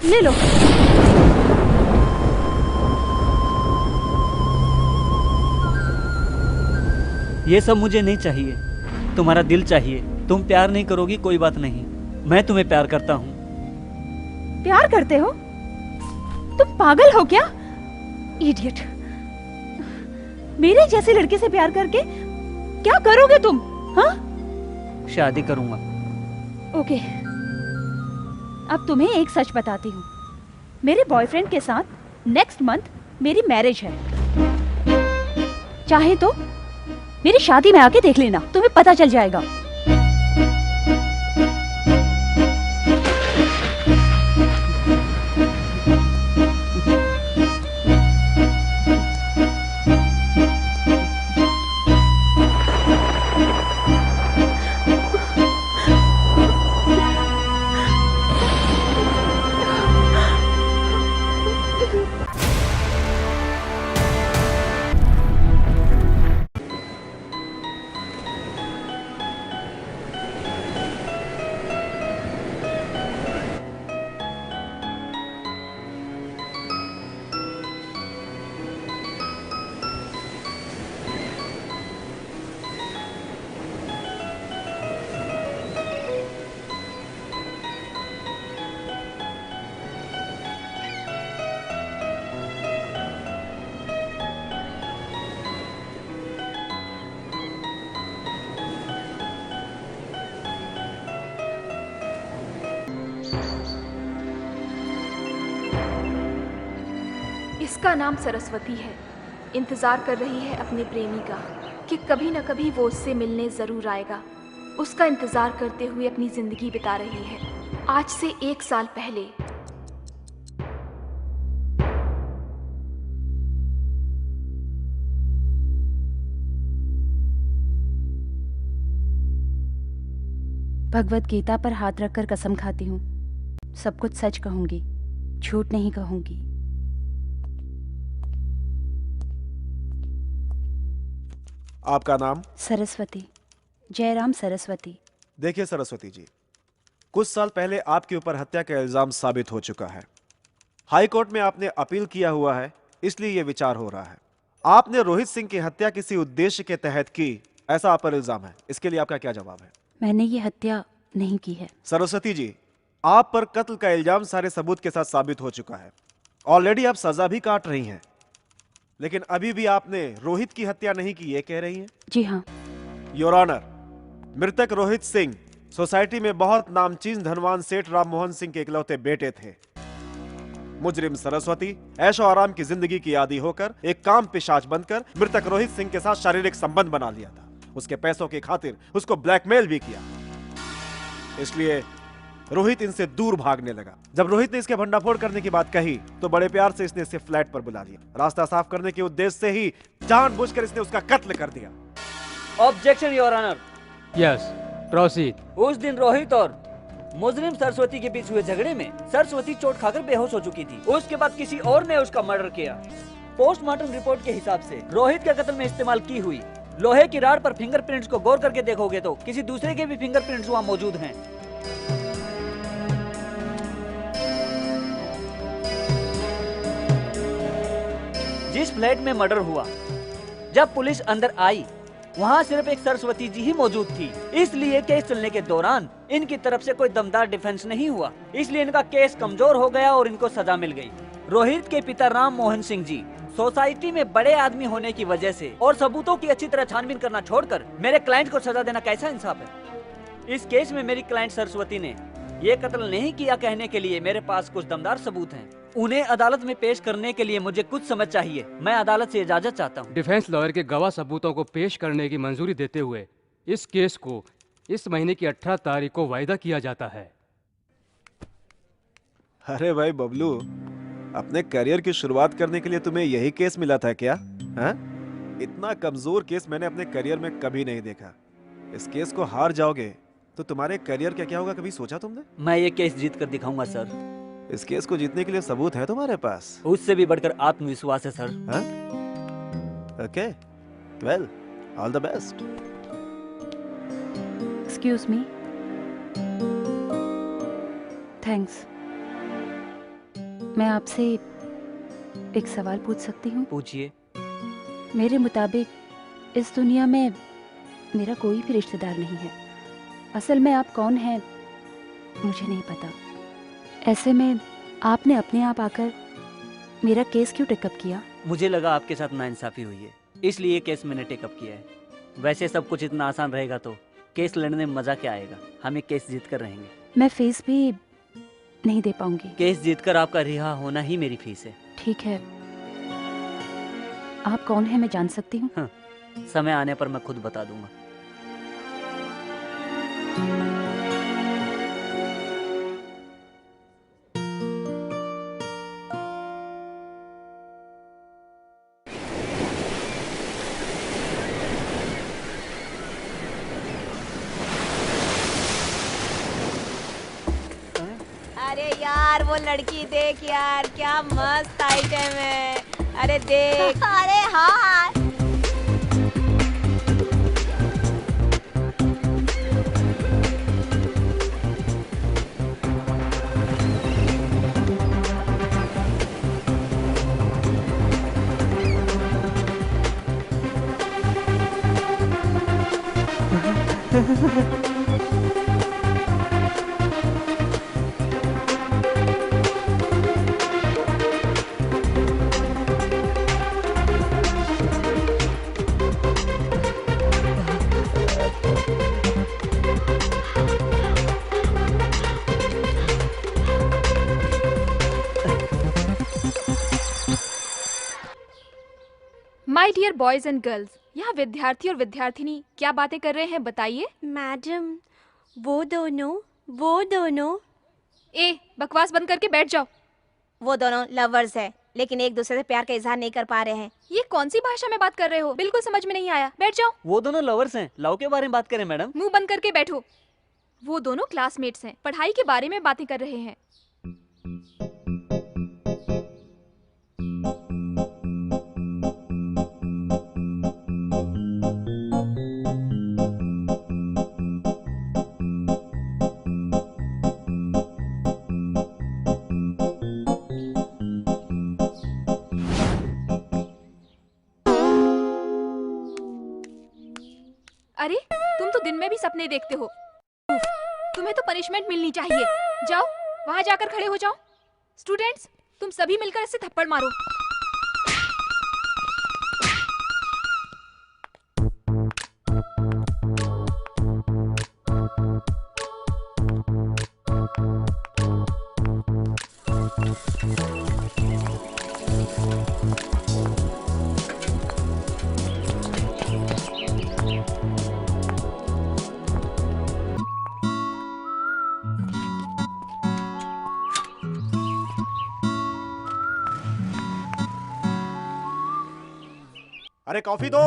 ले लो। ये सब मुझे नहीं चाहिए, तुम्हारा दिल चाहिए। तुम प्यार नहीं करोगी कोई बात नहीं, मैं तुम्हें प्यार करता हूँ। प्यार करते हो? तुम पागल हो क्या? इडियट। मेरे जैसे लड़के से प्यार करके क्या करोगे तुम? हाँ? शादी करूंगा। ओके, अब तुम्हें एक सच बताती हूँ। मेरे बॉयफ्रेंड के साथ नेक्स्ट मंथ मेरी मैरिज है। चाहे तो मेरी शादी में आके देख लेना, तुम्हें पता चल जाएगा। इसका नाम सरस्वती है। इंतजार कर रही है अपने प्रेमी का कि कभी न कभी वो उससे मिलने जरूर आएगा। उसका इंतजार करते हुए अपनी जिंदगी बिता रही है। आज से 1 साल पहले भगवत गीता पर हाथ रखकर कसम खाती हूँ, सब कुछ सच कहूंगी, झूठ नहीं कहूंगी। आपका नाम? सरस्वती, जयराम सरस्वती। देखिए सरस्वती जी, कुछ साल पहले आपके ऊपर हत्या का इल्जाम साबित हो चुका है। हाई कोर्ट में आपने अपील किया हुआ है, इसलिए यह विचार हो रहा है। आपने रोहित सिंह की हत्या किसी उद्देश्य के तहत की, ऐसा आप पर इल्जाम है। इसके लिए आपका क्या जवाब है? मैंने ये हत्या नहीं की है। सरस्वती जी, आप पर कत्ल का इल्जाम सारे सबूत के साथ साबित हो चुका है। ऑलरेडी आप सजा भी काट रही हैं, लेकिन अभी भी आपने रोहित की हत्या नहीं की, ये कह रही हैं? जी हाँ। योर ऑनर, मृतक रोहित सिंह सोसाइटी में बहुत नामचीन धनवान सेठ राम मोहन सिंह के इकलौते बेटे थे। मुजरिम सरस्वती ऐशो आराम की जिंदगी की आदी होकर एक काम पिशाच बनकर मृतक रोहित सिंह के साथ शारीरिक संबंध बना लिया था। उसके पैसों की खातिर उसको ब्लैकमेल भी किया। इसलिए रोहित इनसे दूर भागने लगा। जब रोहित ने इसके भंडाफोड़ करने की बात कही तो बड़े प्यार से इसने इसे फ्लैट पर बुला लिया। रास्ता साफ करने के उद्देश्य से ही जानबूझकर इसने उसका कत्ल कर दिया। Objection your honour. Yes, proceed. उस दिन रोहित और मुजरिम सरस्वती के बीच हुए झगड़े में सरस्वती चोट खाकर बेहोश हो चुकी थी। उसके बाद किसी और ने उसका मर्डर किया। पोस्टमार्टम रिपोर्ट के हिसाब से रोहित के कत्ल में इस्तेमाल की हुई लोहे की राड पर फिंगरप्रिंट्स को गौर करके देखोगे तो किसी दूसरे के भी फिंगरप्रिंट्स वहाँ मौजूद हैं। जिस फ्लैट में मर्डर हुआ, जब पुलिस अंदर आई वहाँ सिर्फ एक सरस्वती जी ही मौजूद थी। इसलिए केस चलने के दौरान इनकी तरफ से कोई दमदार डिफेंस नहीं हुआ, इसलिए इनका केस कमजोर हो गया और इनको सजा मिल गई। रोहित के पिता राम मोहन सिंह जी सोसाइटी में बड़े आदमी होने की वजह से और सबूतों की अच्छी तरह छानबीन करना छोड़कर मेरे क्लाइंट को सजा देना कैसा इंसाफ है? इस केस में मेरी क्लाइंट सरस्वती ने ये कत्ल नहीं किया कहने के लिए मेरे पास कुछ दमदार सबूत हैं। उन्हें अदालत में पेश करने के लिए मुझे कुछ समय चाहिए। मैं अदालत से इजाजत चाहता हूँ। डिफेंस लॉयर के गवाह सबूतों को पेश करने की मंजूरी देते हुए इस केस को इस महीने की 18 तारीख को वायदा किया जाता है। अरे भाई बबलू, अपने करियर की शुरुआत करने के लिए तुम्हें यही केस मिला था क्या? हाँ? इतना कमजोर केस मैंने अपने करियर में कभी नहीं देखा। इस केस को हार जाओगे तो तुम्हारे करियर का क्या होगा, कभी सोचा तुमने? मैं ये केस जीत कर दिखाऊंगा सर। इस केस को जीतने के लिए सबूत है तुम्हारे पास? उससे भी बढ़कर आत्मविश्वास है सर। हाँ? Okay, well, all the best. Excuse me. Thanks. मैं आपसे एक सवाल पूछ सकती हूँ? पूछिए। मेरे मुताबिक इस दुनिया में मेरा कोई भी रिश्तेदार नहीं है। असल में आप कौन हैं मुझे नहीं पता। ऐसे में आपने अपने आप आकर मेरा केस क्यों टेकअप किया? मुझे लगा आपके साथ नाइंसाफी हुई है, इसलिए केस मैंने टेकअप किया है। वैसे सब कुछ इतना आसान रहेगा तो केस लड़ने में मजा क्या आएगा। हम ये केस जीत कर रहेंगे। मैं फीस भी नहीं दे पाऊंगी। केस जीतकर आपका रिहा होना ही मेरी फीस है। ठीक है, आप कौन है मैं जान सकती हूँ? हाँ, समय आने पर मैं खुद बता दूंगा। अरे यार वो लड़की देख यार, क्या मस्त आइटम है। अरे देख। अरे हाँ। My dear boys and girls, यहाँ विद्यार्थी और विद्यार्थिनी क्या बातें कर रहे हैं बताइए। मैडम वो दोनों ए, बकवास बंद करके बैठ जाओ। वो दोनों लवर्स है, लेकिन एक दूसरे से प्यार का इजहार नहीं कर पा रहे हैं। ये कौन सी भाषा में बात कर रहे हो? बिल्कुल समझ में नहीं आया। बैठ जाओ। वो दोनों लवर्स हैं। लव के बारे में बात करें मैडम। मुंह बंद करके बैठो। वो दोनों क्लासमेट्स हैं, पढ़ाई के बारे में बातें कर रहे हैं। अरे तुम तो दिन में भी सपने देखते हो। उफ, तुम्हें तो पनिशमेंट मिलनी चाहिए। जाओ वहां जाकर खड़े हो जाओ। स्टूडेंट्स, तुम सभी मिलकर इसे थप्पड़ मारो। अरे कॉफी दो।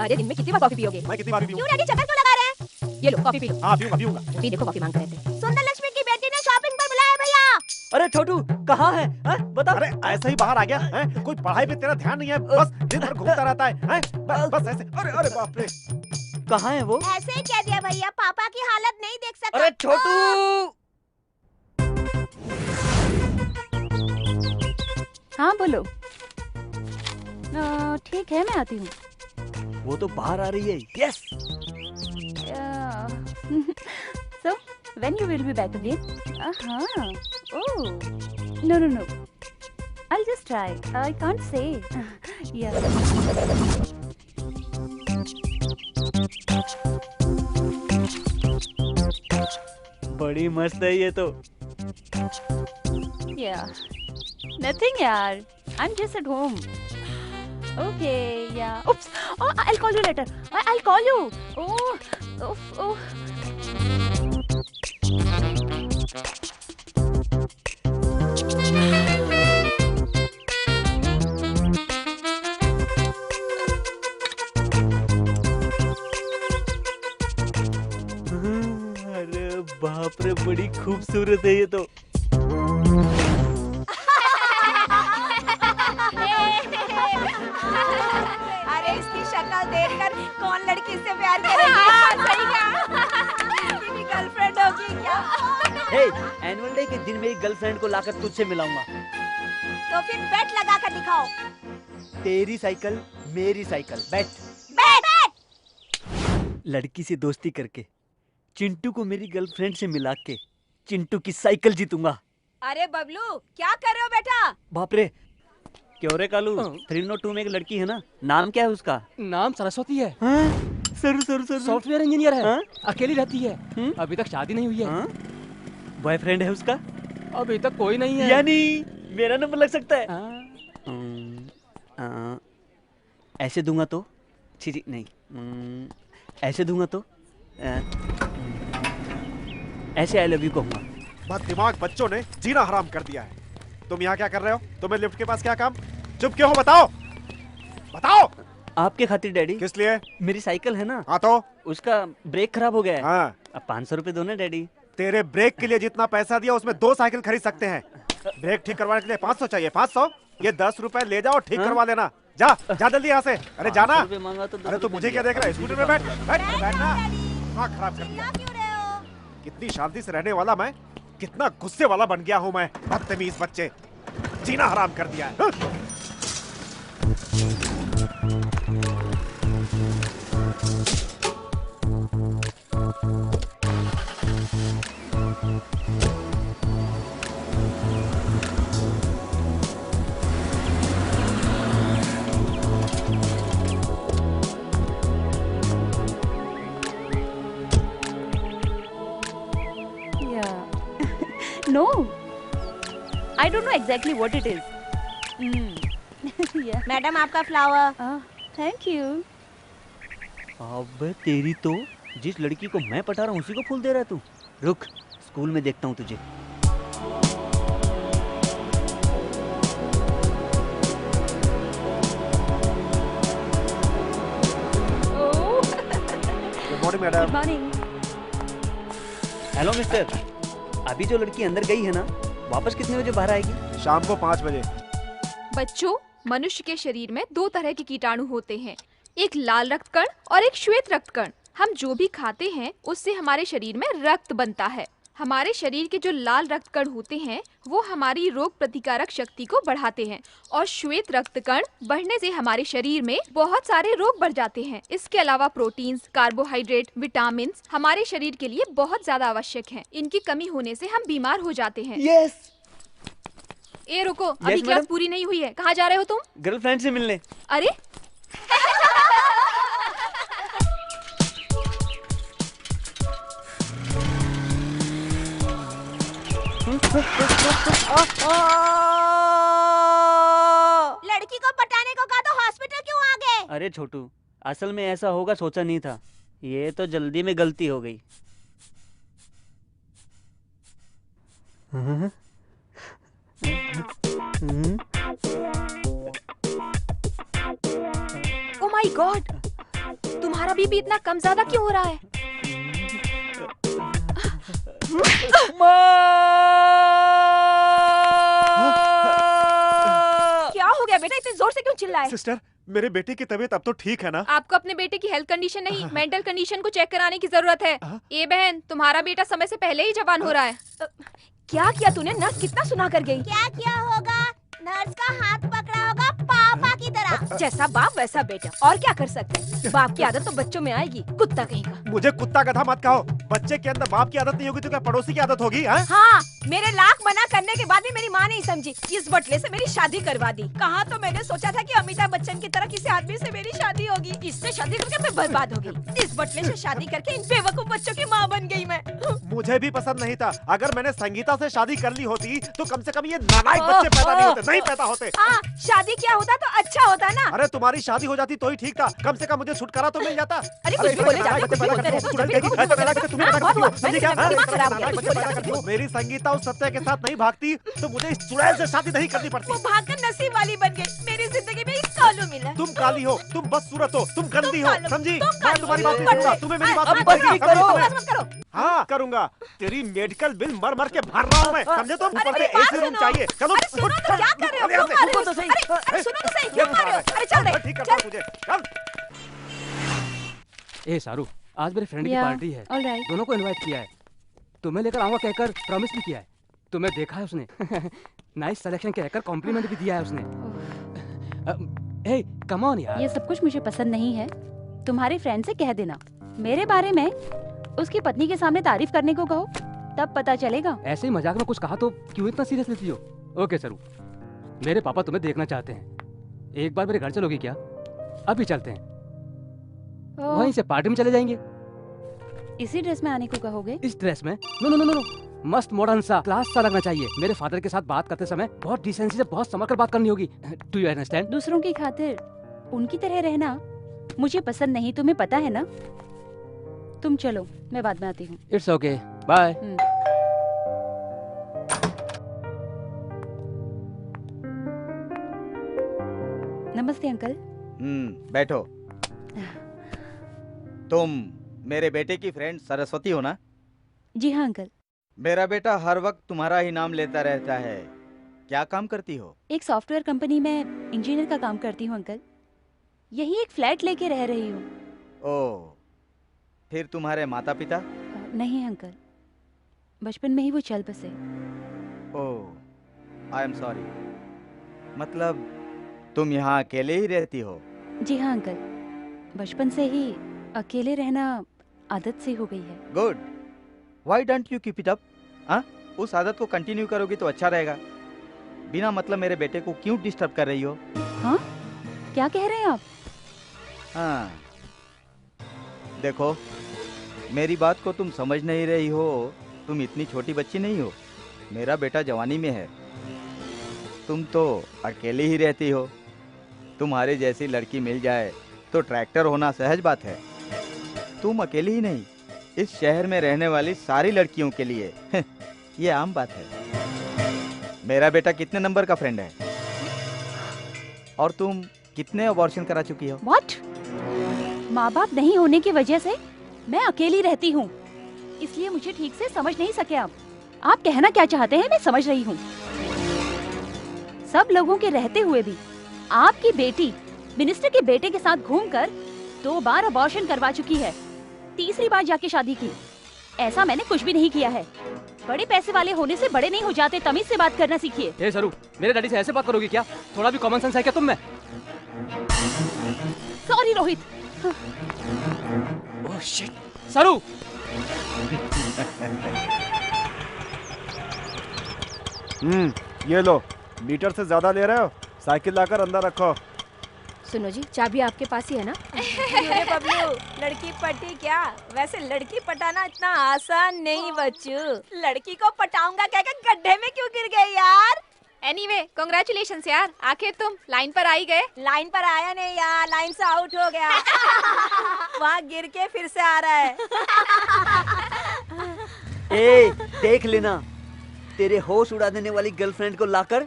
अरे दिन में कितनी बार कॉफी पियोगे? मैं कितनी बार पीऊं? क्यों डैडी चक्कर क्यों लगा रहे हैं? ये लो कॉफी पी लो। हाँ पीऊंगा पीऊंगा। अभी देखो कॉफी मांग रहे थे। सुंदर लक्ष्मी की बेटी ने शॉपिंग पर बुलाया भैया। अरे छोटू कहाँ है? बता। अरे ऐसे ही बाहर आ गया है? कोई पढ़ाई पे तेरा ध्यान नहीं है, बस दिन भर घूमता रहता है? बस ऐसे। अरे अरे बाप रे। कहाँ है वो? ऐसे ही कह दिया भैया, पापा की हालत नहीं देख सकता। अरे छोटू। हाँ बोलो। ठीक है, मैं आती हूँ। वो तो बाहर आ रही है। Yes. So, when you will be back again? Oh, no. I'll just try. I can't say. Yeah. बड़ी मस्त है ये तो। Yeah. Nothing, yaar. I'm just at home. Okay, yeah. Oops. Oh, I'll call you later. I'll call you. Oh. अरे बाप रे, बड़ी खूबसूरत है ये तो। अरे इसकी शक्ल देखकर कौन लड़की इससे प्यार करेगी? सही कहा। इसकी गर्लफ्रेंड होगी क्या? हे, एनुअल डे के दिन मेरी गर्लफ्रेंड को लाकर तुझसे मिलाऊंगा। तो फिर बेट लगा कर दिखाओ। तेरी साइकिल मेरी साइकिल, बैठ। लड़की से दोस्ती करके चिंटू को मेरी गर्लफ्रेंड से मिला के चिंटू की साइकिल जीतूंगा। अरे बबलू, क्या कर रहे हो बेटा? बाप रे, क्यों रे कालू? 302 में एक लड़की है ना, नाम क्या है उसका? नाम सरस्वती है। सर सॉफ्टवेयर इंजीनियर है। हाँ? अकेली रहती है। अभी तक शादी नहीं हुई है। बॉयफ्रेंड है उसका? अभी तक कोई नहीं है। यानी मेरा नंबर लग सकता है। ऐसे दूंगा तो छी नहीं, ऐसे दूंगा तो ऐसे आई लव यू कहूंगा। बददिमाग बच्चों ने जीना हराम कर दिया है। तुम यहाँ क्या कर रहे हो? तुम्हें लिफ्ट के पास क्या काम? चुप क्यों हो? बताओ बताओ। आपके खातिर डैडी। किस लिए? मेरी साइकिल है ना। हाँ तो? उसका ब्रेक खराब हो गया है। हाँ। अब 500 रुपए दो ना डैडी। तेरे ब्रेक के लिए जितना पैसा दिया उसमें 2 साइकिल खरीद सकते हैं। ब्रेक ठीक करवाने के लिए 500 चाहिए। 500? ये 10 रुपए ले जाओ, ठीक करवा लेना। जा जा जल्दी यहाँ से। अरे जाना। अरे तू मुझे क्या देख रहा है? स्कूटर में बैठ बैठना। दिमाग खराब कर दिया। कितनी शांति से रहने वाला मैं कितना गुस्से वाला बन गया हूँ मैं। बदतमीज बच्चे, जीना हराम कर दिया है। No, I don't know exactly what it is. Yeah. Madam आपका फ्लावर। Thank you. अब तेरी तो, जिस लड़की को मैं पटा रहा हूँ उसी को फूल दे रहा है तू। रुक, स्कूल में देखता हूँ तुझे। Good morning madam. Good morning. Hello mister, अभी जो लड़की अंदर गई है ना, वापस कितने बजे बाहर आएगी? शाम को 5 बजे। बच्चों, मनुष्य के शरीर में 2 तरह के कीटाणु होते हैं, एक लाल रक्त कण और एक श्वेत रक्त कण। हम जो भी खाते हैं उससे हमारे शरीर में रक्त बनता है। हमारे शरीर के जो लाल रक्त कण होते हैं वो हमारी रोग प्रतिकारक शक्ति को बढ़ाते हैं और श्वेत रक्त कण बढ़ने से हमारे शरीर में बहुत सारे रोग बढ़ जाते हैं। इसके अलावा प्रोटीन्स, कार्बोहाइड्रेट, विटामिन हमारे शरीर के लिए बहुत ज्यादा आवश्यक हैं। इनकी कमी होने से हम बीमार हो जाते हैं। यस। ए रुको, अभी क्लास मैडम। पूरी नहीं हुई है। कहाँ जा रहे हो तुम? गर्लफ्रेंड से मिलने। अरे लड़की को पटाने को कहा तो हॉस्पिटल क्यों आ गए? अरे छोटू, असल में ऐसा होगा सोचा नहीं था। ये तो जल्दी में गलती हो गई। ओ माय गॉड, तुम्हारा बीपी इतना कम ज्यादा क्यों हो रहा है? क्या हो गया बेटा, इतने जोर से क्यों चिल्लाए? सिस्टर, मेरे बेटे की तबीयत अब तो ठीक है ना? आपको अपने बेटे की हेल्थ कंडीशन नहीं, मेंटल कंडीशन को चेक कराने की जरूरत है। ए बहन, तुम्हारा बेटा समय से पहले ही जवान हो रहा है। क्या किया तूने? नर्स कितना सुना कर गई। क्या किया होगा? नर्स का हाथ पकड़ा होगा पापा की तरह। जैसा बाप वैसा बेटा, और क्या कर सकते हैं। बाप की आदत तो बच्चों में आएगी, कुत्ता कहीं का। मुझे कुत्ता गधा मत कहो। बच्चे के अंदर बाप की आदत नहीं होगी तो क्या पड़ोसी की आदत होगी? हाँ, मेरे लाख मना करने के बाद भी मेरी माँ नहीं समझी। इस बटले से मेरी शादी करवा दी। कहाँ तो मैंने सोचा था कि अमिताभ बच्चन की तरह किसी आदमी से मेरी शादी होगी। इससे शादी करके मैं बर्बाद हो गई। इस बटले से शादी करके इन बेवकूफ बच्चों की माँ बन गई मैं। मुझे भी पसंद नहीं था। अगर मैंने संगीता से शादी कर ली होती तो कम से कम ये नालायक बच्चे पैदा नहीं पैदा होते। हाँ, शादी क्या होता तो अच्छा होता ना। अरे तुम्हारी शादी हो जाती तो ही ठीक था। कम से कम मुझे छुटकारा तो मिल जाता। अरे कुछ भी बोले जाते हो, कुछ भी बोलते रहते हो। मेरी संगीता उस सत्य के साथ नहीं भागती तो मुझे इस चुड़ैल से शादी नहीं करनी पड़ती। वो भागकर नसीब वाली बन गई। मेरी जिंदगी में एक कालू मिला। तुम काली हो, तुम बदसूरत हो, तुम गंदी हो, समझी? तुम मैं तुम्हारी बात नहीं करूंगा। तुम्हें मेरी बात अब नहीं बस करनी। करो। समझी मत करो। हाँ करूंगा। तेरी मेडिकल बिल मर मर के भर रहा हूँ मैं, समझे? तुम ऊपर से मेरी बात एसी रूम सुनो। चाहिए। चलो अरे सुनो तो, क्या कर रहे हो? क्यों मार रहे हो? अरे सुनो तो सही, क्यों मार रहे हो? अरे चल रे, ठीक करता हूँ तुझे। चल। ए सारू, आज मेरे फ्रेंड की Yeah, पार्टी है। all right. दोनों को इनवाइट किया है। तुम्हें लेकर आऊंगा कहकर प्रॉमिस भी किया है। तुम्हें देखा है उसने। नाइस सिलेक्शन कहकर कॉम्प्लीमेंट भी दिया है उसने। हे कम ऑन यार। ये सब कुछ मुझे पसंद नहीं है। तुम्हारे फ्रेंड से कह देना मेरे बारे में उसकी पत्नी के सामने तारीफ करने को कहो, तब पता चलेगा। ऐसे ही मजाक में कुछ कहा तो क्यों इतना सीरियस लेती हो? ओके सरू, मेरे पापा तुम्हें देखना चाहते हैं। एक बार मेरे घर चलोगी क्या? अभी चलते हैं, वहीं से पार्टी में चले जाएंगे। इसी ड्रेस में आने को कहोगे? इस ड्रेस में? नो नो नो नो, मस्त मॉडर्न सा, क्लास सा लगना चाहिए। मेरे फादर के साथ बात करते समय बहुत डिसेंसी से, बहुत संभल कर बात करनी होगी। Do you understand? दूसरों की खातिर उनकी तरह रहना मुझे पसंद नहीं, तुम्हें पता है ना। तुम चलो, मैं बाद में आती हूँ। It's okay, bye. नमस्ते अंकल। बैठो। तुम मेरे बेटे की फ्रेंड सरस्वती हो ना? जी हाँ अंकल। मेरा बेटा हर वक्त तुम्हारा ही नाम लेता रहता है। क्या काम करती हो? एक सॉफ्टवेयर कंपनी में इंजीनियर का काम करती हूँ अंकल। यही एक फ्लैट लेके रह रही हूँ। ओह, फिर तुम्हारे माता पिता? नहीं अंकल, बचपन में ही वो चल बसे। ओह, आई एम सॉरी। मतलब तुम यहाँ अकेले ही रहती हो? जी हाँ अंकल, बचपन से ही अकेले रहना आदत सी हो गई है। Good, why don't you keep it up? हाँ, उस आदत को कंटिन्यू करोगी तो अच्छा रहेगा। बिना मतलब मेरे बेटे को क्यों डिस्टर्ब कर रही हो? हाँ, क्या कह रहे हैं आप? हाँ, देखो, मेरी बात को तुम समझ नहीं रही हो। तुम इतनी छोटी बच्ची नहीं हो। मेरा बेटा जवानी में है, तुम तो अकेली ही रहती हो। तुम्हारे जैसी लड़की मिल जाए तो ट्रैक्टर होना सहज बात है। तुम अकेली ही नहीं, इस शहर में रहने वाली सारी लड़कियों के लिए ये आम बात है। मेरा बेटा कितने नंबर का फ्रेंड है? और तुम कितने अबॉर्शन करा चुकी हो? What? माँ बाप नहीं होने की वजह से मैं अकेली रहती हूँ, इसलिए मुझे ठीक से समझ नहीं सके आप कहना क्या चाहते हैं मैं समझ रही हूँ। सब लोगों के रहते हुए भी आपकी बेटी मिनिस्टर के बेटे के साथ घूमकर 2 बार अबॉर्शन करवा चुकी है, 3री बार जाके शादी की। ऐसा मैंने कुछ भी नहीं किया है। बड़े पैसे वाले होने से बड़े नहीं हो जाते, तमीज से बात करना सीखिए। ए सरू, मेरे डैडी से ऐसे बात करोगी क्या? थोड़ा भी कॉमन सेंस है क्या तुम में? सॉरी रोहित। ओह शिट, सरू। ये लो, मीटर से ज्यादा ले रहे हो? साइकिल लाकर अंदर रखो। सुनो जी, चाबी आपके पास ही है ना? अरे बबलू, लड़की पटी क्या? वैसे लड़की पटाना इतना आसान नहीं बच्चू। लड़की को पटाऊंगा कहकर गड्ढे में क्यों गिर गए यार? एनीवे, कांग्रेचुलेशंस यार, आखिर तुम लाइन पर आ ही गए। लाइन पर आया नहीं यार, लाइन से आउट हो गया। वहाँ गिर के फिर से आ रहा है। ए, देख लेना, तेरे होश उड़ा देने वाली गर्लफ्रेंड को लाकर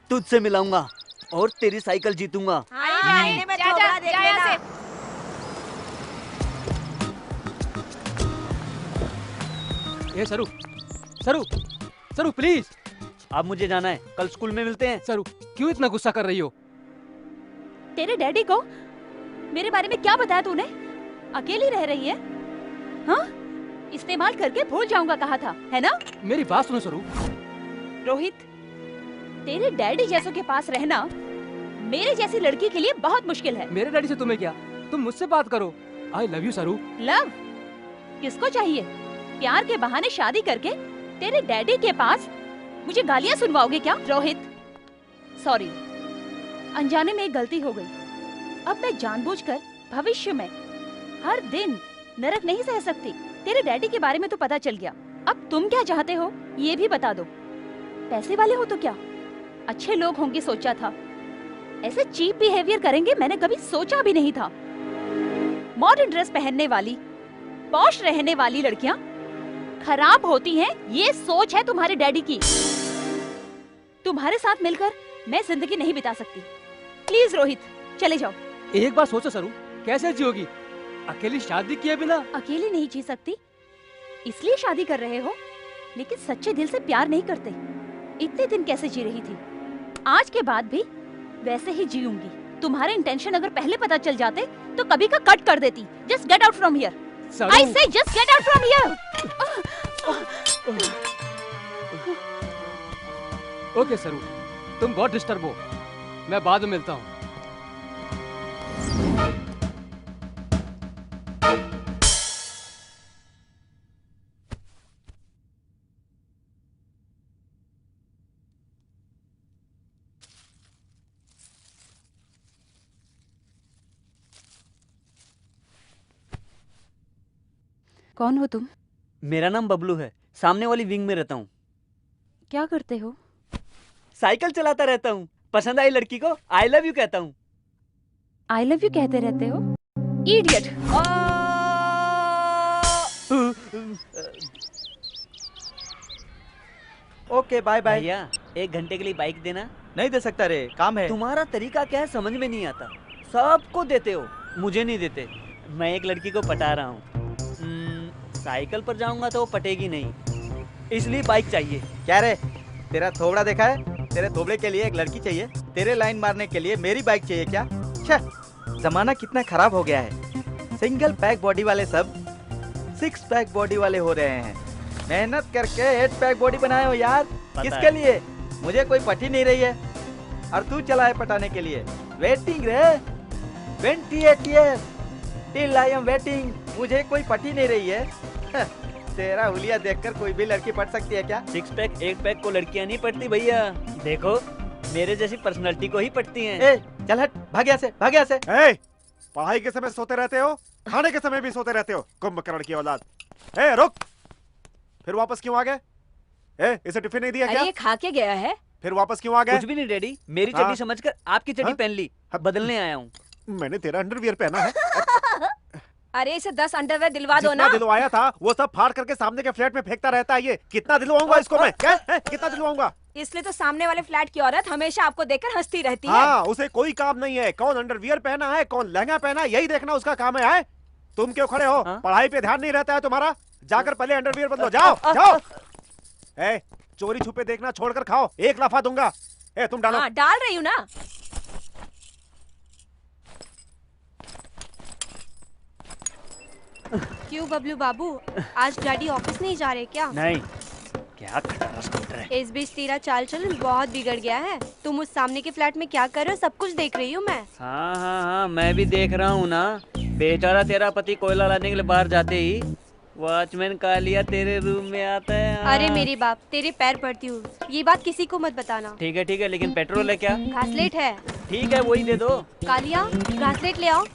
तुझसे मिलाऊंगा और तेरी साइकिल जीतूंगा। आईने में थोड़ा देख लेना। ए सरू, सरू, सरू प्लीज। अब मुझे जाना है, कल स्कूल में मिलते हैं। सरू, क्यों इतना गुस्सा कर रही हो? तेरे डैडी को मेरे बारे में क्या बताया तूने? अकेली रह रही है? हाँ, इस्तेमाल करके भूल जाऊंगा कहा था, है ना? मेरी बात सुनो सरू। रोहित, तेरे डैडी जैसों के पास रहना मेरे जैसी लड़की के लिए बहुत मुश्किल है। मेरे डैडी से तुम्हें क्या? तुम मुझसे बात करो। आई लव यू सरू। लव किसको चाहिए? प्यार के बहाने शादी करके तेरे डैडी के पास मुझे गालियां सुनवाओगे क्या? रोहित, सॉरी, अनजाने में एक गलती हो गई। अब मैं जानबूझकर भविष्य में हर दिन नरक नहीं सह सकती। तेरे डैडी के बारे में तो पता चल गया, अब तुम क्या चाहते हो ये भी बता दो। पैसे वाले हो तो क्या अच्छे लोग होंगे सोचा था, ऐसे चीप बिहेवियर करेंगे मैंने कभी सोचा भी नहीं था। मॉडर्न ड्रेस पहनने वाली, पॉश रहने वाली लड़कियां खराब होती हैं, ये सोच है तुम्हारे डैडी की। तुम्हारे साथ मिलकर मैं जिंदगी नहीं बिता सकती। प्लीज रोहित, चले जाओ। एक बार सोचो सरू, कैसे जियोगी अकेली शादी किए बिना? अकेली नहीं जी सकती, इसलिए शादी कर रहे हो, लेकिन सच्चे दिल से प्यार नहीं करते। इतने दिन कैसे जी रही थी, आज के बाद भी वैसे ही जीऊंगी। तुम्हारे इंटेंशन अगर पहले पता चल जाते तो कभी का कट कर देती। Just get out from here. I say just get out from here. Okay Saru, तुम बहुत डिस्टर्ब हो, मैं बाद में मिलता हूँ। कौन हो तुम? मेरा नाम बबलू है, सामने वाली विंग में रहता हूँ। क्या करते हो? साइकिल चलाता रहता हूँ। पसंद आई लड़की को आई लव यू कहता हूँ। आई लव यू कहते रहते हो? इडियट! Okay bye bye. भैया 1 घंटे के लिए बाइक देना। नहीं दे सकता रे, काम है। तुम्हारा तरीका क्या है समझ में नहीं आता। सबको देते हो, मुझे नहीं देते। मैं एक लड़की को पटा रहा हूँ। साइकिल पर जाऊंगा तो वो पटेगी नहीं, इसलिए बाइक चाहिए। क्या रे, तेरा थोबड़ा देखा है? तेरे थोबड़े के लिए एक लड़की चाहिए, तेरे लाइन मारने के लिए मेरी बाइक चाहिए क्या? छे, जमाना कितना खराब हो गया है। सिंगल पैक बॉडी वाले सब 6 पैक बॉडी वाले हो रहे हैं। मेहनत करके 8 पैक बॉडी बनाए हो यार। किसके लिए? मुझे कोई पटी नहीं रही है और तू चला है पटाने के लिए। वेटिंग रे, 28 years till I am waiting। मुझे कोई पटी नहीं रही है। तेरा हुलिया देखकर कोई भी लड़की पट सकती है क्या? 6 पैक 8 पैक को लड़कियां नहीं पटती भैया। देखो मेरे जैसी पर्सनालिटी को ही पटती हैं। ए, चल हट, भाग यहाँ से, भाग यहाँ से। ए, पढ़ाई के समय सोते रहते हो, खाने के समय भी सोते रहते हो, कुंभकर्ण की औलाद। ए, रुक, फिर वापस क्यों आ गए? ए, इसे टिफिन नहीं दिया क्या? अरे ये खा के गया है। फिर वापस क्यों आ गए? कुछ भी नहीं डैडी, मेरी हाँ? चड्डी समझकर आपकी चड्डी हाँ? पहन ली, बदलने आया हूँ। मैंने तेरा अंडरवियर पहना है। अरे इसे 10 अंडरवेयर दिलवा दो जितना ना। दिलवाया था वो सब फाड़ करके सामने के फ्लैट में फेंकता रहता है। ये कितना दिलवाऊंगा इसको मैं? क्या है? कितना दिलवाऊंगा? इसलिए तो सामने वाले फ्लैट की औरत हमेशा आपको देखकर हंसती रहती है। हाँ, उसे कोई काम नहीं है कौन अंडरवियर पहना है, कौन लहंगा पहना है, यही देखना उसका काम है। तुम क्यों खड़े हो? हाँ? पढ़ाई पे ध्यान नहीं रहता है तुम्हारा? जाकर पहले अंडरवियर बदलो, जाओ जाओ। ए, चोरी छुपे देखना छोड़कर खाओ, 1 लफा दूंगा। ए, तुम डालो। हाँ, डाल रही हूँ ना। क्यों बबलू बाबू, आज डैडी ऑफिस नहीं जा रहे क्या? नहीं, क्या खटारा स्कूटर है। इस बीच तेरा चाल चलन बहुत बिगड़ गया है। तुम उस सामने के फ्लैट में क्या कर रहे हो सब कुछ देख रही हूँ मैं। हाँ हाँ हाँ, मैं भी देख रहा हूँ ना। बेचारा तेरा पति कोयला लाने के लिए बाहर जाते ही वॉचमैन कालिया तेरे रूम में आता है। हाँ। अरे मेरे बाप, तेरे पैर पड़ती हूँ, ये बात किसी को मत बताना। ठीक है, लेकिन पेट्रोल है क्या? घासलेट है। ठीक है, वही दे दो। कालिया, घासलेट ले आओ।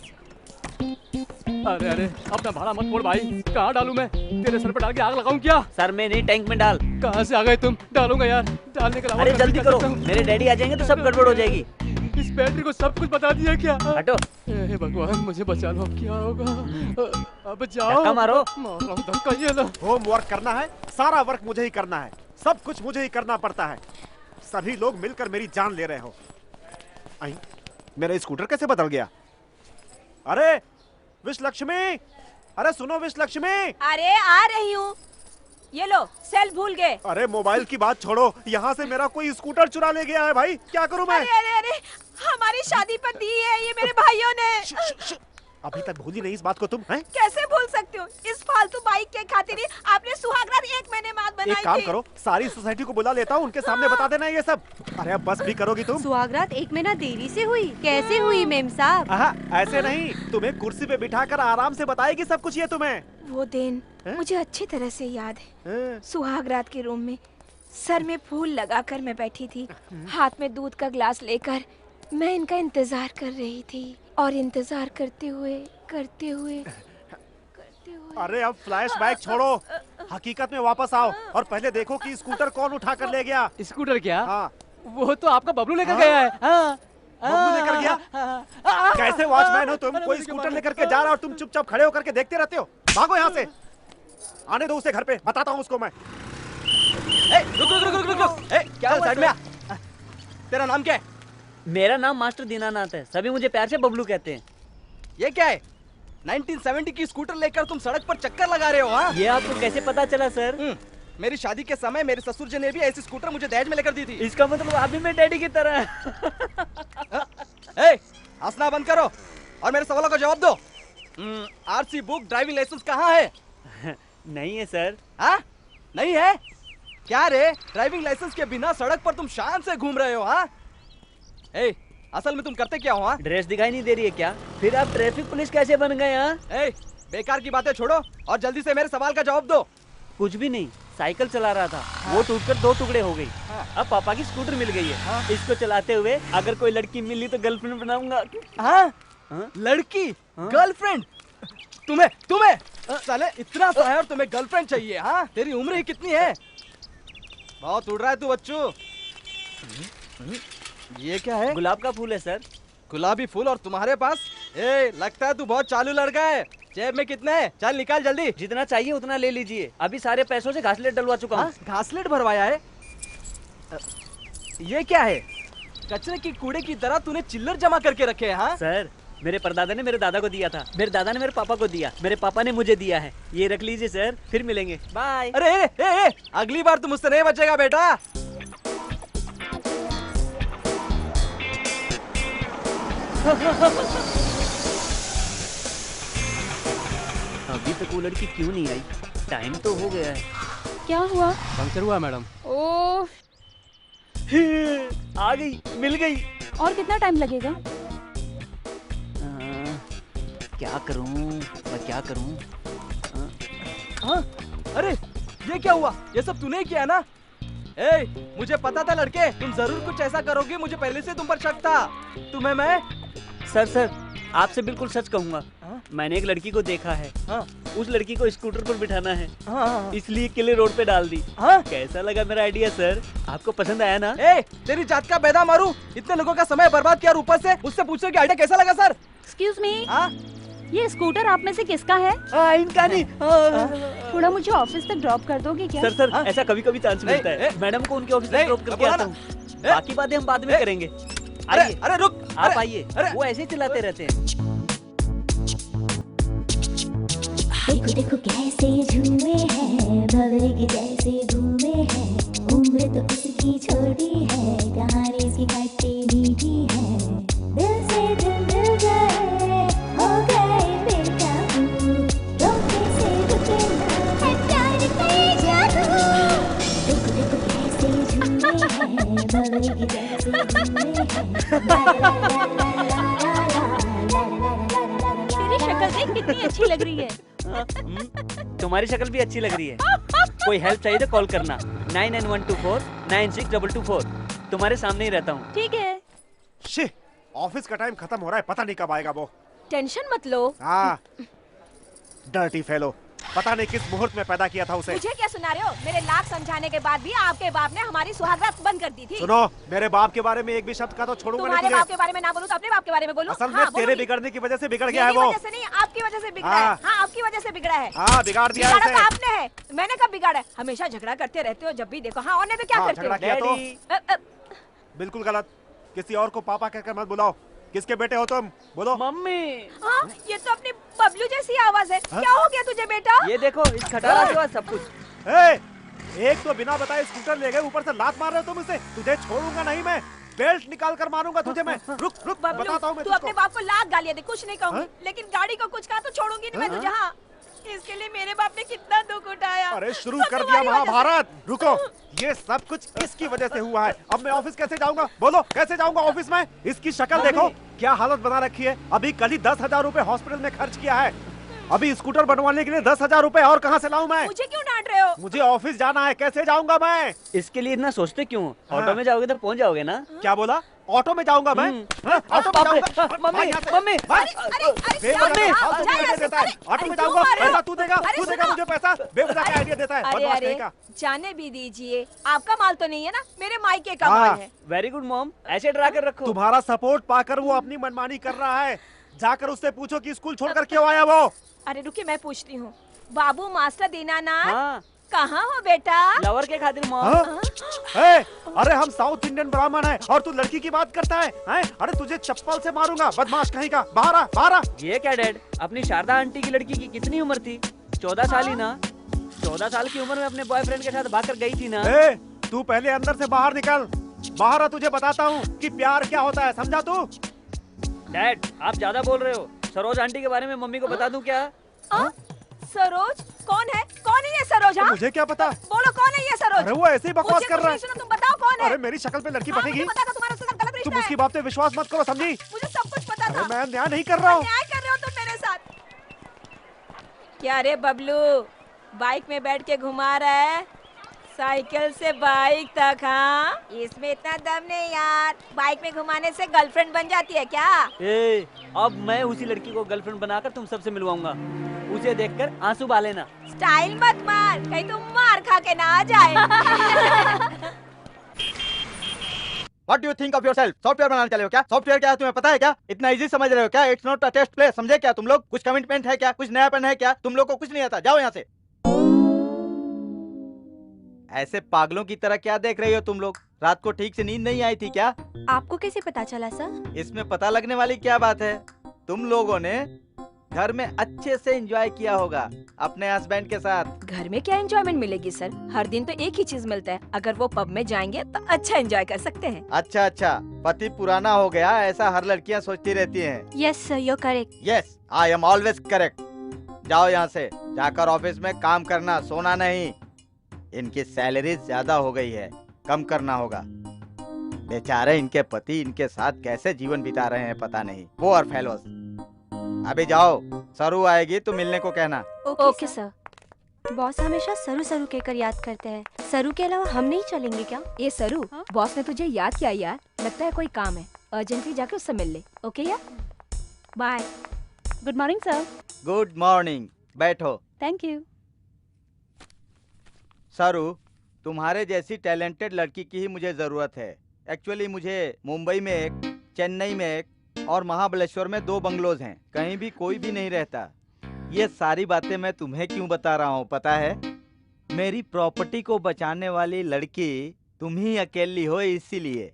अरे अरे, अपना भाड़ा मत फोड़ भाई। कहाँ डालूं मैं? तेरे सर पर डाल के आग लगाऊं क्या? सर में नहीं, टैंक में डाल। कहाँ से आ गए तुम? डालूंगा यार, डालने के अलावा अरे मैं भी जल्दी कर करो, सकता हूं। मेरे डैडी आ जाएंगे तो सब गड़बड़ हो जाएगी। इस बैटरी को सब कुछ बता दिया क्या? हटो। हे भगवान, मुझे बचा लो, क्या होगा? अब जाओ। धक्का मारो। मारो धक्का, ये लो। होमवर्क करना है, सारा वर्क मुझे ही करना है, सब कुछ मुझे ही करना पड़ता है। सभी लोग मिलकर मेरी जान ले रहे हो। आई, मेरा स्कूटर कैसे बदल गया? अरे विश्वलक्ष्मी, अरे सुनो विश्वलक्ष्मी। अरे आ रही हूँ। ये लो, सेल भूल गए। अरे मोबाइल की बात छोड़ो, यहाँ से मेरा कोई स्कूटर चुरा ले गया है भाई, क्या करूं मैं? अरे हमारी शादी पर दी है ये मेरे भाइयों ने। अभी तक भूली नहीं इस बात को तुम हैं? कैसे भूल सकती हो? इस फालतू बाइक के खातिर ही आपने सुहागरात 1 महीने बाद बनाई थी। एक काम करो, सारी सोसाइटी को बुला लेता हूँ, उनके सामने बता देना ये सब। अरे अब बस भी करोगी तुम? सुहागरात 1 महीना देरी से हुई? कैसे हुई मेम साहब? ऐसे नहीं, तुम्हें कुर्सी पे बिठाकर आराम से बताएगी सब कुछ ये तुम्हें। वो दिन मुझे अच्छी तरह से याद है। सुहागरात के रूम में सर में फूल लगाकर मैं बैठी थी, हाथ में दूध का ग्लास लेकर मैं इनका इंतजार कर रही थी और इंतजार करते हुए अरे अब फ्लैशबैक छोड़ो, हकीकत में वापस आओ और पहले देखो कि स्कूटर कौन उठा कर ले गया। स्कूटर क्या? हाँ, वो तो आपका बबलू लेकर गया है। हाँ। बबलू लेकर गया? कैसे वॉचमैन हो तुम? कोई स्कूटर लेकर के जा रहा और तुम चुपचाप खड़े होकर के देखते रहते हो। भागो यहाँ से, आने दो उसे घर पे, बताता हूँ उसको मैं। रुक। क्या साइड में आ। तेरा नाम क्या है? मेरा नाम मास्टर दीनानाथ है, सभी मुझे प्यार से बबलू कहते हैं। ये क्या है? 1970 की स्कूटर लेकर तुम सड़क पर चक्कर लगा रहे हो? हाँ, ये आपको कैसे पता चला सर? मेरी शादी के समय मेरे ससुर जी ने भी ऐसी स्कूटर मुझे दहेज में लेकर दी थी। इसका मतलब आप भी मेरे डैडी की तरह हैं। हंसना बंद करो और मेरे सवालों का जवाब दो। आरसी बुक, ड्राइविंग लाइसेंस कहाँ है? नहीं है सर। हाँ? नहीं है? क्या रे, ड्राइविंग लाइसेंस के बिना सड़क पर तुम शान से घूम रहे हो? हाँ, ए, असल में तुम करते क्या हो? हाँ, ड्रेस दिखाई नहीं दे रही है क्या? फिर आप ट्रैफिक पुलिस कैसे बन गए? हाँ, बेकार की बातें छोड़ो और जल्दी से मेरे सवाल का जवाब दो। कुछ भी नहीं, साइकिल चला रहा था। वो टूटकर 2 टुकड़े हो गई। अब पापा की स्कूटर मिल गई है। इसको चलाते हुए अगर कोई लड़की मिली तो गर्लफ्रेंड बनाऊंगा। लड़की? गर्लफ्रेंड? तुम्हें साले इतना सा है और तुम्हें गर्लफ्रेंड चाहिए? हाँ, तेरी उम्र ही कितनी है? बहुत उड़ रहा है तू बच्चू। ये क्या है? गुलाब का फूल है सर। गुलाबी फूल और तुम्हारे पास? लगता है तू बहुत चालू लड़का है। जेब में कितने है? चल निकाल जल्दी। जितना चाहिए उतना ले लीजिए। अभी सारे पैसों से घासलेट डलवा चुका हूँ। घासलेट भरवाया है? ये क्या है? कचरे की कूड़े की तरह तूने चिल्लर जमा करके रखे हैं? हाँ सर, मेरे परदादा ने मेरे दादा को दिया था, मेरे दादा ने मेरे पापा को दिया, मेरे पापा ने मुझे दिया है। ये रख लीजिए सर, फिर मिलेंगे। बाय। अरे अगली बार तुम मुझसे नहीं बचेगा बेटा। अभी तक वो लड़की क्यों नहीं आई? टाइम तो हो गया है। क्या हुआ? पंक्चर हुआ मैडम। ओह, आ गई, मिल गई। और कितना टाइम लगेगा? क्या करूं, मैं क्या करूं? अरे ये क्या हुआ? ये सब तूने किया ना? मुझे पता था लड़के, तुम जरूर कुछ ऐसा करोगे। मुझे पहले से तुम पर शक था। तुम्हें मैं सर आपसे बिल्कुल सच कहूंगा। मैंने एक लड़की को देखा है। उस लड़की को स्कूटर पर बिठाना है, इसलिए किले रोड पे डाल दी। कैसा लगा मेरा आइडिया सर? आपको पसंद आया ना? तेरी जात का बैदा मारू, इतने लोगों का समय बर्बाद किया और ऊपर से मुझसे पूछो कि आइडिया कैसा लगा सर? एक्सक्यूज मी, ये स्कूटर आप में से किसका है? इनका नहीं। थोड़ा मुझे ऑफिस तक ड्रॉप कर दोगे क्या? सर ऐसा कभी कभी चांस मिलता है। मैडम को उनके ऑफिस तक ड्रॉप करके आता हूँ। बाकी बातें हम बाद में करेंगे। आइए। अरे रुक, आप आइए। वो ऐसे ही चलाते रहते हैं। देखो देखो कैसे झूमे हैं, भंवरे के जैसे घूमे हैं। उम्र तो उसकी छोटी है, कहानी इसकी खट्टी मीठी है। दिल से दिल मिल गए, हो गए बेकाबू, रोकने से रुके ना है प्यार का ये जादू। देखो देखो कैसे झूमे हैं, भंवरे के जैसे घूमे हैं। तेरी शक्ल देख कितनी अच्छी लग रही है। तुम्हारी शक्ल भी अच्छी लग रही है। कोई हेल्प चाहिए तो कॉल करना 9912496224। तुम्हारे सामने ही रहता हूँ। ठीक है। शिट, ऑफिस का टाइम खत्म हो रहा है, पता नहीं कब आएगा वो। टेंशन मत लो। हाँ, डर्टी फेलो, पता नहीं किस मुहूर्त में पैदा किया था उसे। मुझे क्या सुना रहे हो? मेरे लाख समझाने के बाद भी आपके बाप ने हमारी सुहागरात बंद कर दी थी। सुनो, मेरे बाप के बारे में एक भी शब्द का तो छोड़ूंगा नहीं। तुम्हारे बाप के बारे में ना बोलूं तो अपने बाप के बारे में बोलूं? असल में तेरे बिगड़ने की वजह से बिगड़ गया है वो। मेरी वजह से नहीं, आपकी वजह से बिगड़ा है। हाँ, आपकी वजह से बिगड़ा है। हाँ, बिगाड़ दिया है बिगाड़ा तो आपने है, मैंने कब बिगाड़ा है? हमेशा झगड़ा करते रहते हो जब भी देखो। हाँ, और नहीं तो क्या करते हो? झगड़ा किया तो बिल्कुल गलत। किसी और को पापा कहकर मत बुलाओ। किसके बेटे हो तुम? बोलो। मम्मी। हाँ, ये तो अपनी बबलू जैसी आवाज है। क्या हो गया तुझे बेटा? ये देखो, इस खटारा के बाद सब कुछ। एक तो बिना बताए स्कूटर ले गए, ऊपर से लात मार रहे हो तुम इसे। तुझे छोड़ूंगा नहीं मैं, बेल्ट निकाल कर मारूंगा तुझे मैं। रुक बताता हूँ मैं। तू अपने बाप को लाख गालियां दे, कुछ नहीं कहूंगी, लेकिन गाड़ी को कुछ कहा तो छोड़ूंगी नहीं मैं तुझे। हाँ, इसके लिए मेरे बाप ने कितना दुख उठाया। अरे शुरू कर दिया महाभारत। रुको, ये सब कुछ किसकी वजह से हुआ है? अब मैं ऑफिस कैसे जाऊंगा? बोलो, कैसे जाऊंगा ऑफिस में? इसकी शक्ल देखो, क्या हालत बना रखी है। अभी कल ही 10,000 रुपए हॉस्पिटल में खर्च किया है। अभी स्कूटर बनवाने के लिए 10,000 रुपए और कहाँ से लाऊं मैं? मुझे क्यों डांट रहे हो? मुझे ऑफिस जाना है, कैसे जाऊंगा मैं? इसके लिए इतना सोचते क्यों? ऑटो में जाओगे तो पहुंच जाओगे ना। क्या बोला? ऑटो में जाऊंगा मैं? ऑटो में जाऊंगा? मम्मी ऑटो में जाऊंगा? पैसा तू देगा मुझे पैसा? बेवजह का आइडिया देता है। अरे जाने भी दीजिए, आपका माल तो नहीं है ना, मेरे मायके का माल है। वेरी गुड मॉम, ऐसे डरा कर रखो। तुम्हारा सपोर्ट पाकर वो अपनी मनमानी कर रहा है। जाकर उससे पूछो कि स्कूल छोड़कर क्यों आया वो। अरे रुकिए, मैं पूछती हूँ। बाबू मास्टर दीनानाथ, कहाँ हो बेटा? लवर के खातिर मॉम। अरे हम साउथ इंडियन ब्राह्मण हैं और तू लड़की की बात करता है? अरे तुझे चप्पल से मारूंगा, बदमाश कहीं का। बाहर आ, बाहर आ। ये क्या डैड, अपनी शारदा आंटी की लड़की की कितनी उम्र थी? 14 साल ही ना। 14 साल की उम्र में अपने बॉयफ्रेंड के साथ भागकर गई थी ना। तू पहले अंदर से बाहर निकल। बाहर आ, तुझे बताता हूँ कि प्यार क्या होता है, समझा तू? डैड, आप ज्यादा बोल रहे हो। सरोज आंटी के बारे में मम्मी को बता दूं क्या? सरोज? कौन है ये सरोज? हाँ? मुझे क्या पता? बोलो कौन है ये सरोज? अरे वो ऐसे ही बकवास मुझे कर कुछ रहा नहीं सुना, तुम बताओ कौन है? अरे मेरी शक्ल पे लड़की हाँ, पटेगी। मुझे पता था तुम्हारा उसके साथ गलत रिश्ता तुम उसकी बात पे विश्वास मत करो, समझी? मुझे सब कुछ पता था। मैं अन्याय नहीं कर रहा हूँ। अन्याय कर रहे हो तुम मेरे साथ। क्या रे बबलू, बाइक में बैठ के घुमा रहा है? साइकिल से बाइक तक? हाँ, इसमें इतना दम नहीं यार। बाइक में घुमाने से गर्लफ्रेंड बन जाती है क्या? अब मैं उसी लड़की को गर्लफ्रेंड बनाकर तुम सबसे मिलवाऊंगा। उसे देखकर आंसू बहा लेना। स्टाइल मत मार, कहीं तुम मार खा के ना आ जाए। What do you think of yourself? Software बनाने चले हो क्या? सॉफ्टवेयर क्या है तुम्हें पता है क्या? इतना इजी समझ रहे हो क्या? It's not a test play, समझे क्या तुम लोग? कुछ कमिटमेंट है क्या? कुछ नयापन है क्या? तुम लोग को कुछ नहीं आता, जाओ यहाँ से। ऐसे पागलों की तरह क्या देख रही हो तुम लोग? रात को ठीक से नींद नहीं आई थी क्या? आपको कैसे पता चला सर? इसमें पता लगने वाली क्या बात है? तुम लोगों ने घर में अच्छे से एंजॉय किया होगा अपने हस्बैंड के साथ। घर में क्या एंजॉयमेंट मिलेगी सर? हर दिन तो एक ही चीज मिलता है। अगर वो पब में जाएंगे तो अच्छा एंजॉय कर सकते हैं। अच्छा अच्छा, पति पुराना हो गया ऐसा हर लड़कियां सोचती रहती हैं। Yes sir, you correct. Yes, I am always correct. जाओ यहाँ से, जाकर ऑफिस में काम करना, सोना नहीं। इनकी सैलरी ज्यादा हो गई है, कम करना होगा। बेचारे इनके पति इनके साथ कैसे जीवन बिता रहे हैं पता नहीं। वो और फेलोस। अभी जाओ, सरू आएगी तो मिलने को कहना। Okay sir. बॉस हमेशा सरू सरू कहकर याद करते हैं। सरू के अलावा हम नहीं चलेंगे क्या? ये सरू, बॉस ने तुझे याद किया यार। लगता है कोई काम है, अर्जेंटली जाके उससे मिल ले। ओके यार, bye. Good morning sir. Good morning, बैठो। Thank you. सरू, तुम्हारे जैसी टैलेंटेड लड़की की ही मुझे जरूरत है। एक्चुअली मुझे मुंबई में एक, चेन्नई में एक और महाबलेश्वर में 2 बंगलोज हैं। कहीं भी कोई भी नहीं रहता। ये सारी बातें मैं तुम्हें क्यों बता रहा हूँ पता है? मेरी प्रॉपर्टी को बचाने वाली लड़की तुम ही अकेली हो, इसीलिए।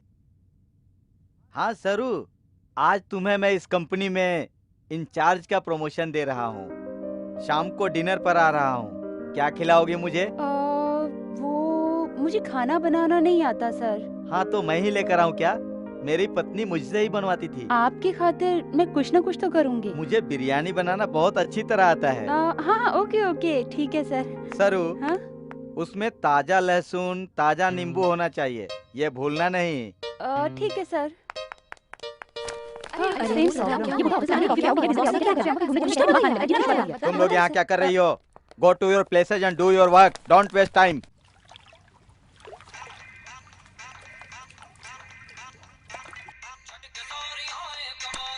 हाँ सरू, आज तुम्हें मैं इस कंपनी में इंचार्ज का प्रमोशन दे रहा हूँ। शाम को डिनर पर आ रहा हूँ। क्या खिलाओगे मुझे? मुझे खाना बनाना नहीं आता सर। हाँ तो मैं ही लेकर आऊँ क्या? मेरी पत्नी मुझसे ही बनवाती थी। आपकी खातिर मैं कुछ न कुछ तो करूँगी। मुझे बिरयानी बनाना बहुत अच्छी तरह आता है। हाँ ओके ओके, ठीक है सर। सरू, हाँ? उसमें ताजा लहसुन, ताजा नींबू होना चाहिए, ये भूलना नहीं। ठीक है सर। तुम लोग यहाँ क्या कर रही हो? Go to your places and do your work, don't waste time.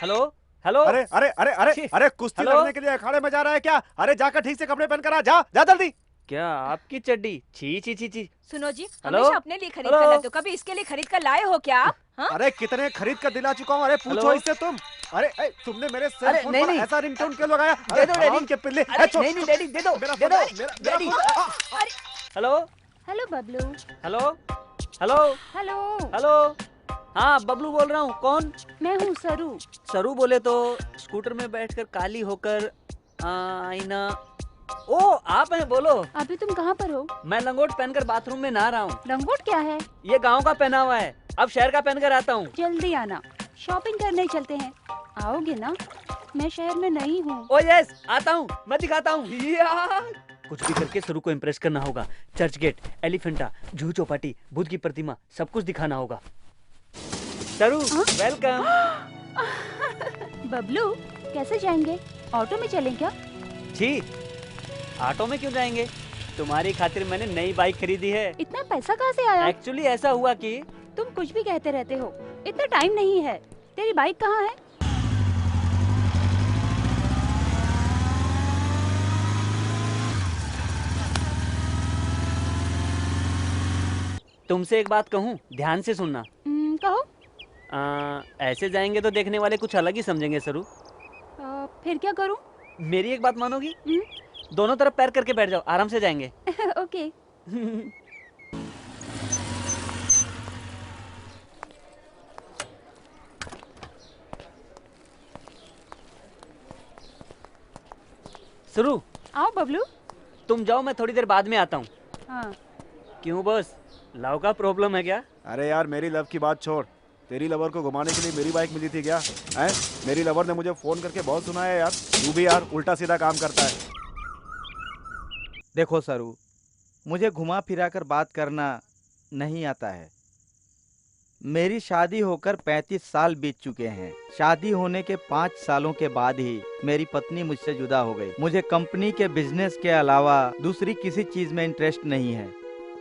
Hello hello. अरे अरे अरे अरे अरे, कुश्ती लड़ने के लिए अखाड़े में जा रहा है क्या? अरे जाकर ठीक से कपड़े पहन कर आ, जा जा जल्दी। क्या आपकी चड्डी? छी छी छी छी। सुनो जी, हेलो? हमेशा अपने लिए खरीद कर लाते हो, कभी इसके लिए खरीद कर लाए हो क्या आप? हाँ? अरे कितने खरीद कर दिला चुका हूँ। अरे पूछो इससे तुम। अरे तुमने मेरे सेल फोन पर ऐसा रिंगटोन क्यों लगाया? दे दो डैडी के पिल्ले। नहीं नहीं डैडी, दे दो दे दो daddy. Hello hello Bablu. Hello hello hello. Hello. हाँ बबलू बोल रहा हूँ। कौन? मैं हूँ सरू। सरू बोले तो स्कूटर में बैठकर काली होकर आईना। ओ आप हैं, बोलो। अभी तुम कहाँ पर हो? मैं लंगोट पहनकर बाथरूम में नहा रहा हूँ। लंगोट क्या है? ये गांव का पहना हुआ है, अब शहर का पहनकर आता हूँ। जल्दी आना, शॉपिंग करने चलते हैं। आओगे ना? मैं शहर में नहीं हूँ। ओ यस, आता हूँ, मैं दिखाता हूँ। कुछ भी करके सरू को इम्प्रेस करना होगा। चर्च गेट, एलिफेंटा, जूहू चौपाटी, बुद्ध की प्रतिमा, सब कुछ दिखाना होगा। सरू वेलकम। बबलू कैसे जाएंगे? ऑटो में चलें क्या? जी, ऑटो में क्यों जाएंगे? तुम्हारी खातिर मैंने नई बाइक खरीदी है। इतना पैसा कहाँ से आया? एक्चुअली ऐसा हुआ कि तुम कुछ भी कहते रहते हो, इतना टाइम नहीं है। तेरी बाइक कहाँ है? तुमसे एक बात कहूँ, ध्यान से सुनना। कहो। ऐसे जाएंगे तो देखने वाले कुछ अलग ही समझेंगे सरू। फिर क्या करूँ? मेरी एक बात मानोगी? दोनों तरफ पैर करके बैठ जाओ, आराम से जाएंगे। ओके। सरू। आओ बबलू। तुम जाओ, मैं थोड़ी देर बाद में आता हूँ। हाँ। क्यों बॉस, लव का प्रॉब्लम है क्या? अरे यार मेरी लव की बात छोड़, तेरी लवर को घुमाने के लिए मेरी बाइक मिली थी क्या? हैं? मेरी लवर ने मुझे फोन करके बहुत सुनाया यार। तू भी यार उल्टा सीधा काम करता है। देखो सरू, मुझे घुमा फिरा कर बात करना नहीं आता है। मेरी शादी होकर 35 साल बीत चुके हैं। शादी होने के 5 सालों के बाद ही मेरी पत्नी मुझसे जुदा हो गई। मुझे कंपनी के बिजनेस के अलावा दूसरी किसी चीज में इंटरेस्ट नहीं है।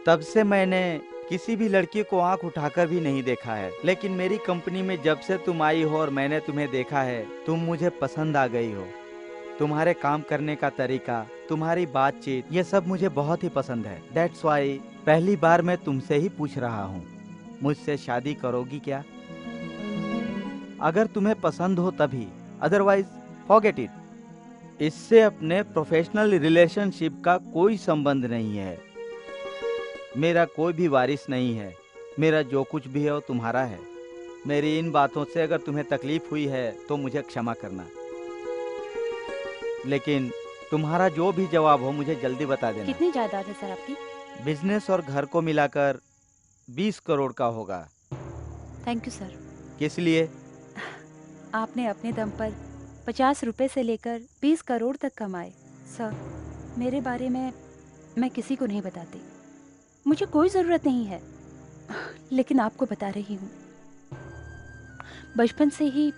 तब से मैंने किसी भी लड़की को आंख उठाकर भी नहीं देखा है। लेकिन मेरी कंपनी में जब से तुम आई हो और मैंने तुम्हें देखा है, तुम मुझे पसंद आ गई हो। तुम्हारे काम करने का तरीका, तुम्हारी बातचीत, ये सब मुझे बहुत ही पसंद है। दैट्स वाई पहली बार मैं तुमसे ही पूछ रहा हूँ, मुझसे शादी करोगी क्या? अगर तुम्हें पसंद हो तभी, अदरवाइज फॉरगेट इट। इससे अपने प्रोफेशनल रिलेशनशिप का कोई संबंध नहीं है। मेरा कोई भी वारिस नहीं है। मेरा जो कुछ भी है वो तुम्हारा है। मेरी इन बातों से अगर तुम्हें तकलीफ हुई है तो मुझे क्षमा करना, लेकिन तुम्हारा जो भी जवाब हो मुझे जल्दी बता देना। कितनी जायदाद है सर आपकी? बिजनेस और घर को मिलाकर 20 करोड़ का होगा। Thank you sir. किस लिए? आपने अपने दम पर 50 रुपए से लेकर 20 करोड़ तक कमाए। सर, मेरे बारे में मैं किसी को नहीं बताती, मुझे कोई ज़रूरत नहीं है, लेकिन आपको बता रही हूँ। बचपन से ही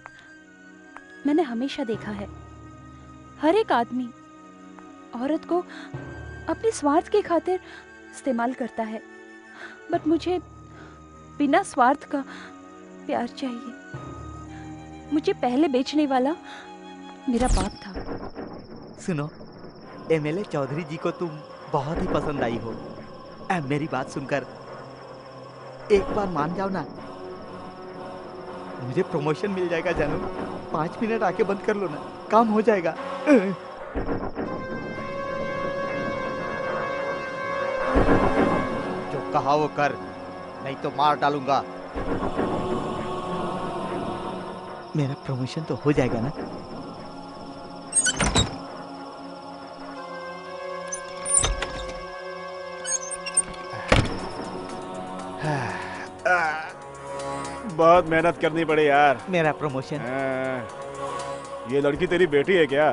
मैंने हमेशा देखा है, हर एक आदमी औरत को अपने स्वार्थ की खातिर इस्तेमाल करता है, बट मुझे बिना स्वार्थ का प्यार चाहिए। मुझे पहले बेचने वाला मेरा बाप था। सुनो, एमएलए चौधरी जी को तुम बहुत ही पसंद आई हो। मेरी बात सुनकर एक बार मान जाओ ना, मुझे प्रमोशन मिल जाएगा जानू। 5 मिनट आके बंद कर लो ना, काम हो जाएगा। जो कहा वो कर, नहीं तो मार डालूंगा। मेरा प्रमोशन तो हो जाएगा ना? बहुत मेहनत करनी पड़ी यार। मेरा प्रमोशन। ये लड़की तेरी बेटी है क्या?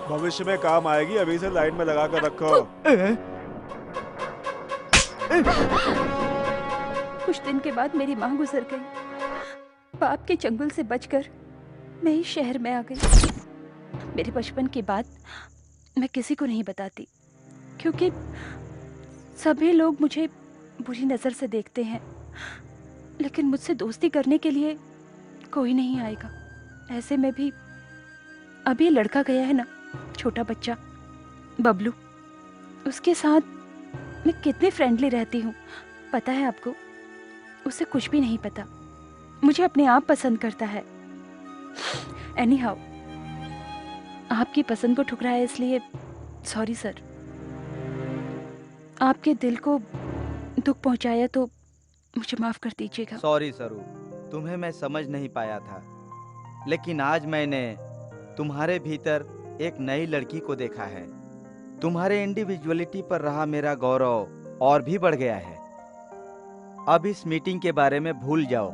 भविष्य में काम आएगी, अभी से लाइन में लगा कर रखो। कुछ दिन के बाद मेरी माँ गुजर गई। बाप के चंगुल से बचकर मैं इस शहर में आ गई। मेरे बचपन की बात मैं किसी को नहीं बताती, क्योंकि सभी लोग मुझे बुरी नज़र से देखते हैं, लेकिन मुझसे दोस्ती करने के लिए कोई नहीं आएगा। ऐसे में भी अभी लड़का गया है ना, छोटा बच्चा बबलू, उसके साथ मैं कितनी फ्रेंडली रहती हूँ पता है आपको? उसे कुछ भी नहीं पता, मुझे अपने आप पसंद करता है। एनी हाउ, आपकी पसंद को ठुकराया इसलिए सॉरी सर। आपके दिल को दुख पहुंचाया तो मुझे माफ कर दीजिएगा। सॉरी सरू, तुम्हें मैं समझ नहीं पाया था, लेकिन आज मैंने तुम्हारे भीतर एक नई लड़की को देखा है। तुम्हारे इंडिविजुअलिटी पर रहा मेरा गौरव और भी बढ़ गया है। अब इस मीटिंग के बारे में भूल जाओ।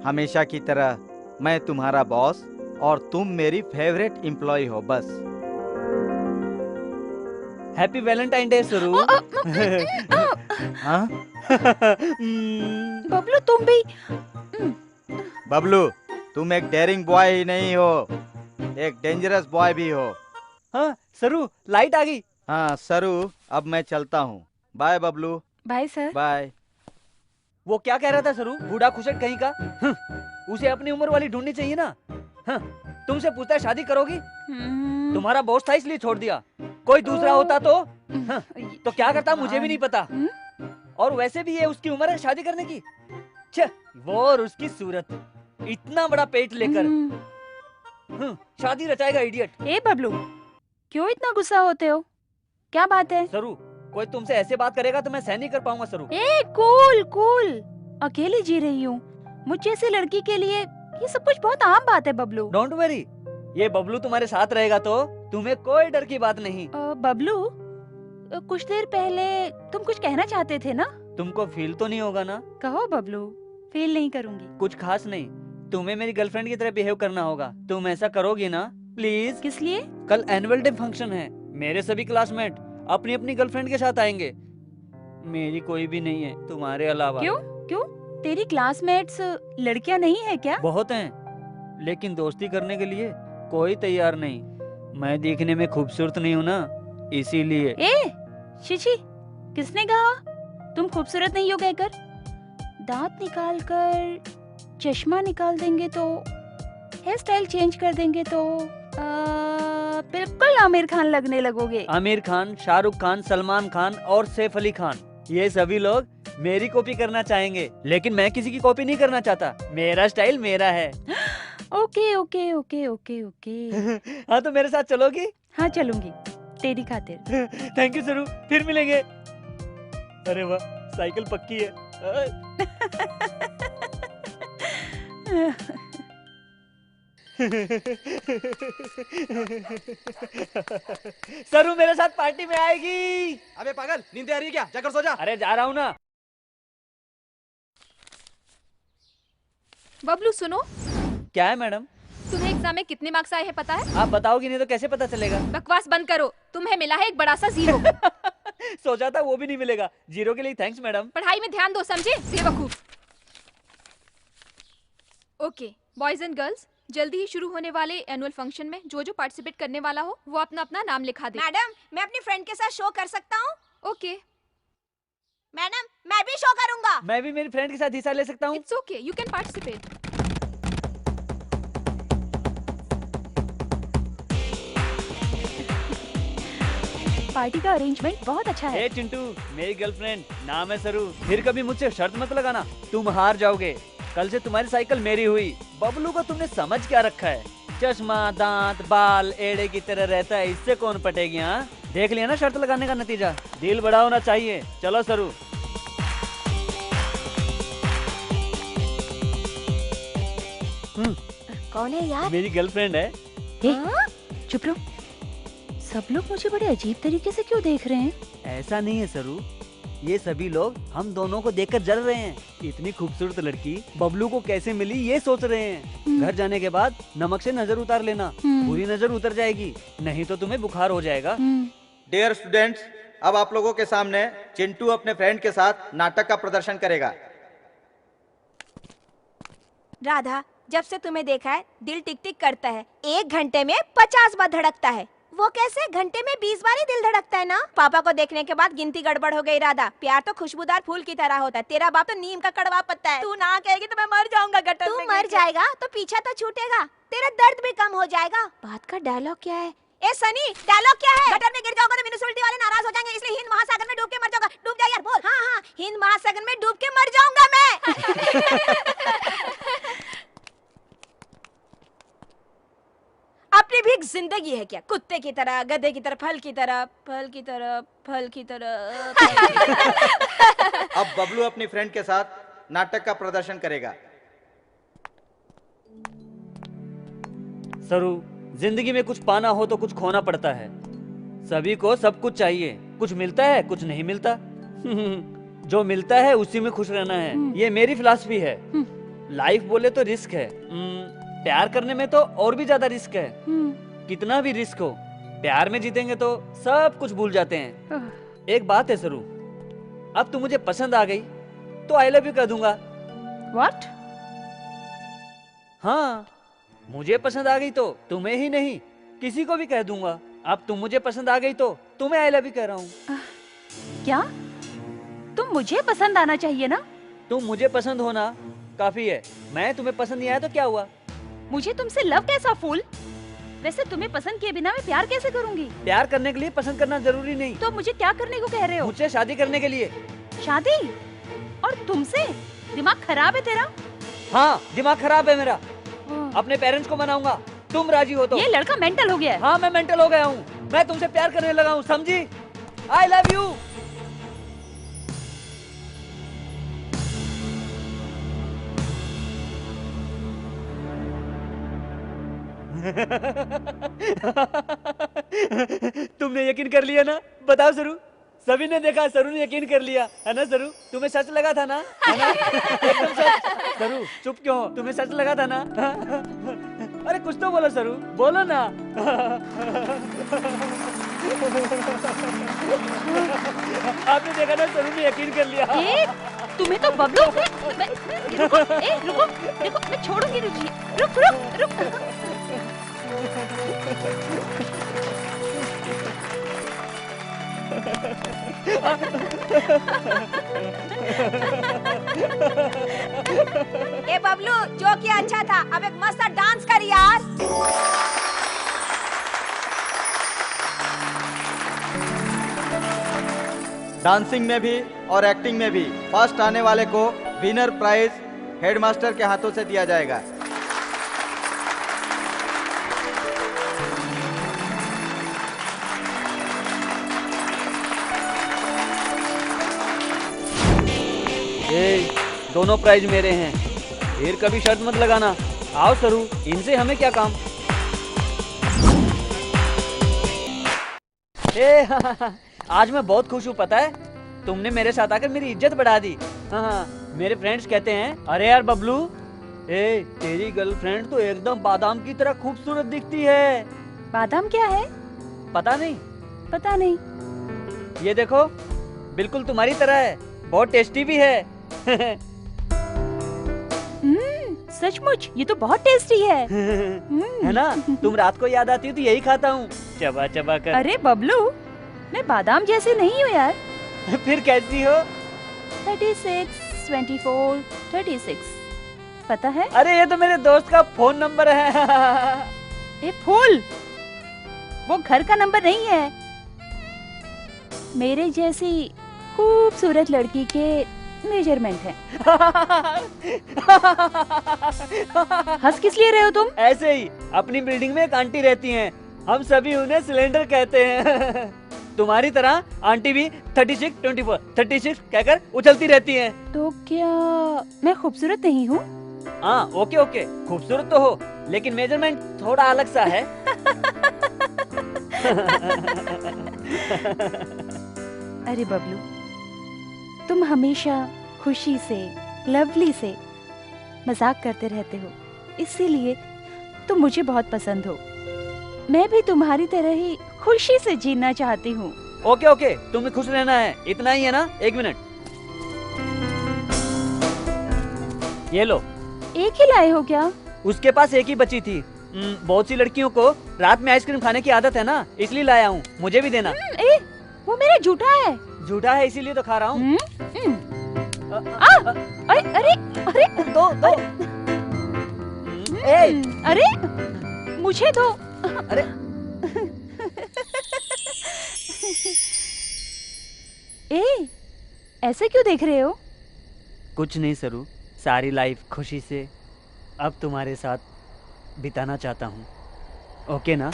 हमेशा की तरह मैं तुम्हारा बॉस और तुम मेरी फेवरेट एम्प्लॉय हो, बस। हैप्पी वैलेंटाइन डे सरू। हाँ? बबलू तुम भी। बबलू, तुम एक डेयरिंग बॉय ही नहीं हो, एक डेंजरस बॉय भी हो। हाँ सरू, लाइट आ गई। हाँ सरू, अब मैं चलता हूँ। Bye Bablu. Bye sir. Bye. वो क्या कह रहा था सरू, बूढ़ा खुशट कहीं का? उसे अपनी उम्र वाली ढूंढनी चाहिए ना। तुमसे पूछता है शादी करोगी? तुम्हारा बॉस था इसलिए छोड़ दिया, कोई दूसरा होता तो क्या करता मुझे भी नहीं पता। और वैसे भी ये उसकी उम्र है शादी करने की। वो और उसकी सूरत, इतना बड़ा पेट लेकर शादी रचाएगा इडियट। ए बबलू, क्यों इतना गुस्सा होते हो? क्या बात है? सरू, कोई तुमसे ऐसे बात करेगा तो मैं सहन नहीं कर पाऊंगा सरू। ए कूल कूल, अकेली जी रही हूँ। मुझ जैसी लड़की के लिए ये सब कुछ बहुत आम बात है बबलू। डोंट वरी, ये बबलू तुम्हारे साथ रहेगा तो तुम्हें कोई डर की बात नहीं। बबलू, कुछ देर पहले तुम कुछ कहना चाहते थे ना? तुमको फील तो नहीं होगा ना? कहो बबलू, फील नहीं करूंगी। कुछ खास नहीं, तुम्हें मेरी गर्लफ्रेंड की तरह बिहेव करना होगा। तुम ऐसा करोगी ना प्लीज? किस लिए? कल एनुअल डे फंक्शन है, मेरे सभी क्लासमेट अपनी अपनी गर्लफ्रेंड के साथ आएंगे। मेरी कोई भी नहीं है तुम्हारे अलावा। क्यों? क्यों? तेरी क्लासमेट्स लड़कियां नहीं है क्या? बहुत हैं, लेकिन दोस्ती करने के लिए कोई तैयार नहीं। मैं देखने में खूबसूरत नहीं हूँ ना, इसीलिए। शिशी, किसने कहा तुम खूबसूरत नहीं हो कहकर? दांत निकाल कर, चश्मा निकाल देंगे तो, हेयर स्टाइल चेंज कर देंगे तो बिल्कुल आमिर खान लगने लगोगे। आमिर खान, शाहरुख खान, सलमान खान और सैफ अली खान, ये सभी लोग मेरी कॉपी करना चाहेंगे, लेकिन मैं किसी की कॉपी नहीं करना चाहता। मेरा स्टाइल मेरा है। Okay okay okay okay okay. हाँ तो मेरे साथ चलोगी? हाँ चलूंगी, तेरी खातिर। थैंक यू सरू, फिर मिलेंगे। अरे वाह, साइकिल पक्की है। सरू मेरे साथ पार्टी में आएगी। अबे पागल, नींद आ रही है क्या? जाकर सो जा। अरे जा रहा हूँ ना। बबलू सुनो, क्या है मैडम? तुम्हें एग्जाम में कितने मार्क्स आए हैं पता है? आप बताओगी नहीं तो कैसे पता चलेगा? बकवास बंद करो, तुम्हें मिला है एक बड़ा सा 0। सोचा था वो भी नहीं मिलेगा। 0 के लिए थैंक्स मैडम। पढ़ाई में ध्यान दो, समझे बेवकूफ। ओके बॉयज एंड गर्ल्स, जल्दी ही शुरू होने वाले एनुअल फंक्शन में जो जो पार्टिसिपेट करने वाला हो वो अपना अपना नाम लिखा दे। मैडम, मैं अपनी फ्रेंड के साथ शो कर सकता हूँ? ओके मैडम, मैं भी शो करूंगा। मैं भी मेरी फ्रेंड के साथ हिस्सा ले सकता हूँ? It's okay, you can participate. Party का अरेंजमेंट बहुत अच्छा है। हे चिंटू, मेरी गर्लफ्रेंड, नाम है सरू। फिर कभी मुझसे शर्त मत लगाना, तुम हार जाओगे। कल से तुम्हारी साइकिल मेरी हुई। बबलू को तुमने समझ क्या रखा है? चश्मा, दांत, बाल एड़े की तरह रहता है, इससे कौन पटेगी? हाँ देख लिया ना शर्त लगाने का नतीजा। दिल बड़ा होना चाहिए। चलो सरू। कौन है यार? मेरी गर्लफ्रेंड है। चुप रहो, सब लोग मुझे बड़े अजीब तरीके से क्यों देख रहे हैं? ऐसा नहीं है सरू, ये सभी लोग हम दोनों को देखकर जल रहे हैं। इतनी खूबसूरत लड़की बबलू को कैसे मिली ये सोच रहे हैं। घर जाने के बाद नमक से नजर उतार लेना, बुरी नजर उतर जाएगी, नहीं तो तुम्हें बुखार हो जाएगा। डियर स्टूडेंट्स, अब आप लोगों के सामने चिंटू अपने फ्रेंड के साथ नाटक का प्रदर्शन करेगा। राधा, जब से तुम्हें देखा है दिल टिक टिक करता है। 1 घंटे में 50 बार धड़कता है। वो कैसे? घंटे में 20 बार ही दिल धड़कता है ना? पापा को देखने के बाद गिनती गड़बड़ हो गई। राधा, प्यार तो खुशबूदार फूल की तरह होता है। तेरा बाप तो नीम का कड़वा पत्ता है। तू ना कहेगी तो मैं मर जाऊंगा गटर में। तू मर जाएगा तो पीछा तो छूटेगा, तेरा दर्द भी कम हो जाएगा। बात का डायलॉग क्या है? ए सनी, डायलॉग क्या है? गटर में गिर जाओगा तो म्युनिसिपैलिटी वाले नाराज हो जाएंगे, इसलिए हिंद महासागर में डूब के मर जाऊंगा। डूब जा यार, बोल। हाँ हाँ, हिंद महासागर में डूब के मर जाऊंगा मैं। अपनी भी एक जिंदगी है क्या? कुत्ते की तरह, गधे की तरह, फल की तरह, फल की तरह, फल की तरह, फल की तरह। अब बबलू अपनी फ्रेंड के साथ नाटक का प्रदर्शन करेगा। सरू, जिंदगी में कुछ पाना हो तो कुछ खोना पड़ता है। सभी को सब कुछ चाहिए, कुछ मिलता है कुछ नहीं मिलता। जो मिलता है उसी में खुश रहना है, ये मेरी फिलॉसफी है। लाइफ बोले तो रिस्क है, प्यार करने में तो और भी ज्यादा रिस्क है। कितना भी रिस्क हो, प्यार में जीतेंगे तो सब कुछ भूल जाते हैं। एक बात है सरू, अब तू मुझे पसंद आ गई तो आई लव यू कह दूंगा। What? हाँ, मुझे पसंद आ गई तो तुम्हें ही नहीं किसी को भी कह दूंगा। अब तुम मुझे पसंद आ गई तो तुम्हें आई लव यू कह रहा हूँ। क्या? तुम मुझे पसंद आना चाहिए ना? तुम मुझे पसंद होना काफी है, मैं तुम्हें पसंद नहीं आया तो क्या हुआ? मुझे तुमसे लव कैसा फूल? वैसे तुम्हें पसंद किए बिना मैं प्यार कैसे करूंगी? प्यार करने के लिए पसंद करना जरूरी नहीं। तो मुझे क्या करने को कह रहे हो? मुझसे शादी करने के लिए। शादी? और तुमसे? दिमाग खराब है तेरा? हाँ, दिमाग खराब है मेरा। अपने पेरेंट्स को मनाऊंगा, तुम राजी हो तो। ये लड़का मेंटल हो गया है। हाँ, मैं मेंटल हो गया हूँ। मैं तुमसे प्यार करने लगा हूँ, समझी? I love you. तुमने यकीन कर लिया ना? बताओ जरूर, सभी ने देखा, सरू ने यकीन कर लिया, है ना सरू? तुम्हें सच लगा था ना? है ना? एकदम सच। सरू चुप क्यों हो? तुम्हें सच लगा था ना? अरे कुछ तो बोलो सरू, बोलो ना। आपने देखा ना, सरू ने यकीन कर लिया। तुम्हें तो बबलू रुको, रुको, रुको, मैं छोड़ूंगी तुझे। रुक रुक रुक। ए बबलू, जो किया अच्छा था, अब एक मस्त डांस कर यार। डांसिंग में भी और एक्टिंग में भी फर्स्ट आने वाले को विनर प्राइज हेडमास्टर के हाथों से दिया जाएगा। दोनों प्राइज मेरे हैं, फिर कभी शर्त मत लगाना। आओ सरू, इनसे हमें क्या काम। आज मैं बहुत खुश हूँ, पता है? तुमने मेरे साथ आकर मेरी इज्जत बढ़ा दी। हाँ, मेरे फ्रेंड्स कहते हैं, अरे यार बबलू, तेरी गर्लफ्रेंड तो एकदम बादाम की तरह खूबसूरत दिखती है। बादाम क्या है? पता नहीं? पता नहीं। ये देखो, बिल्कुल तुम्हारी तरह है, बहुत टेस्टी भी है। सचमुच ये तो बहुत टेस्टी है। है ना? तुम रात को याद आती हो तो यही खाता हूँ, चबा चबा कर। अरे बबलू, मैं बादाम जैसी नहीं हूँ यार। फिर कैसी हो? 36, 24, 36, पता है? अरे ये तो मेरे दोस्त का फोन नंबर है। ये फूल, वो घर का नंबर नहीं है। मेरे जैसी खूबसूरत लड़की के मेजरमेंट है। हंस किस लिए रहे हो तुम? ऐसे ही, अपनी बिल्डिंग में एक आंटी रहती हैं, हम सभी उन्हें सिलेंडर कहते हैं। तुम्हारी तरह आंटी भी 36, 24, 36 कहकर उछलती रहती हैं। तो क्या मैं खूबसूरत नहीं हूँ? हाँ, ओके ओके, खूबसूरत तो हो, लेकिन मेजरमेंट थोड़ा अलग सा है। अरे बबलू, तुम हमेशा खुशी से, लवली से मजाक करते रहते हो, इसीलिए तुम मुझे बहुत पसंद हो। मैं भी तुम्हारी तरह ही खुशी से जीना चाहती हूँ। ओके ओके, तुम्हें खुश रहना है, इतना ही है ना? 1 मिनट, ये लो। एक ही लाए हो क्या? उसके पास एक ही बची थी। बहुत सी लड़कियों को रात में आइसक्रीम खाने की आदत है ना, इसलिए लाया हूँ, मुझे भी देना। वो मेरा झूठा है। झूठा है इसीलिए तो खा रहा हूँ। अरे अरे अरे दो दो। अरे मुझे दो। अरे ऐसे क्यों देख रहे हो? कुछ नहीं सरू, सारी लाइफ खुशी से अब तुम्हारे साथ बिताना चाहता हूँ, ओके ना?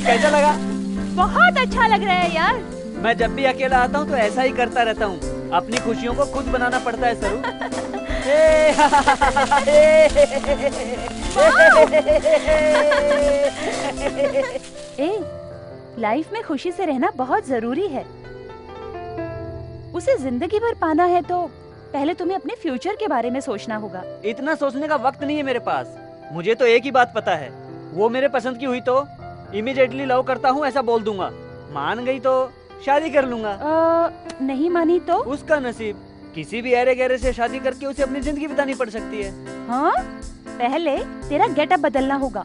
कैसा लगा? बहुत अच्छा लग रहा है यार। मैं जब भी अकेला आता हूँ तो ऐसा ही करता रहता हूँ, अपनी खुशियों को खुद बनाना पड़ता है सरू। लाइफ में खुशी से रहना बहुत जरूरी है। उसे जिंदगी भर पाना है तो पहले तुम्हें अपने फ्यूचर के बारे में सोचना होगा। इतना सोचने का वक्त नहीं है मेरे पास। मुझे तो एक ही बात पता है, वो मेरे पसंद की हुई तो इमीडिएटली लव करता हूँ ऐसा बोल दूंगा, मान गई तो शादी कर लूंगा। नहीं मानी तो? उसका नसीब, किसी भी अरे गहरे से शादी करके उसे अपनी जिंदगी बितानी पड़ सकती है। हाँ, पहले तेरा गेटअप बदलना होगा,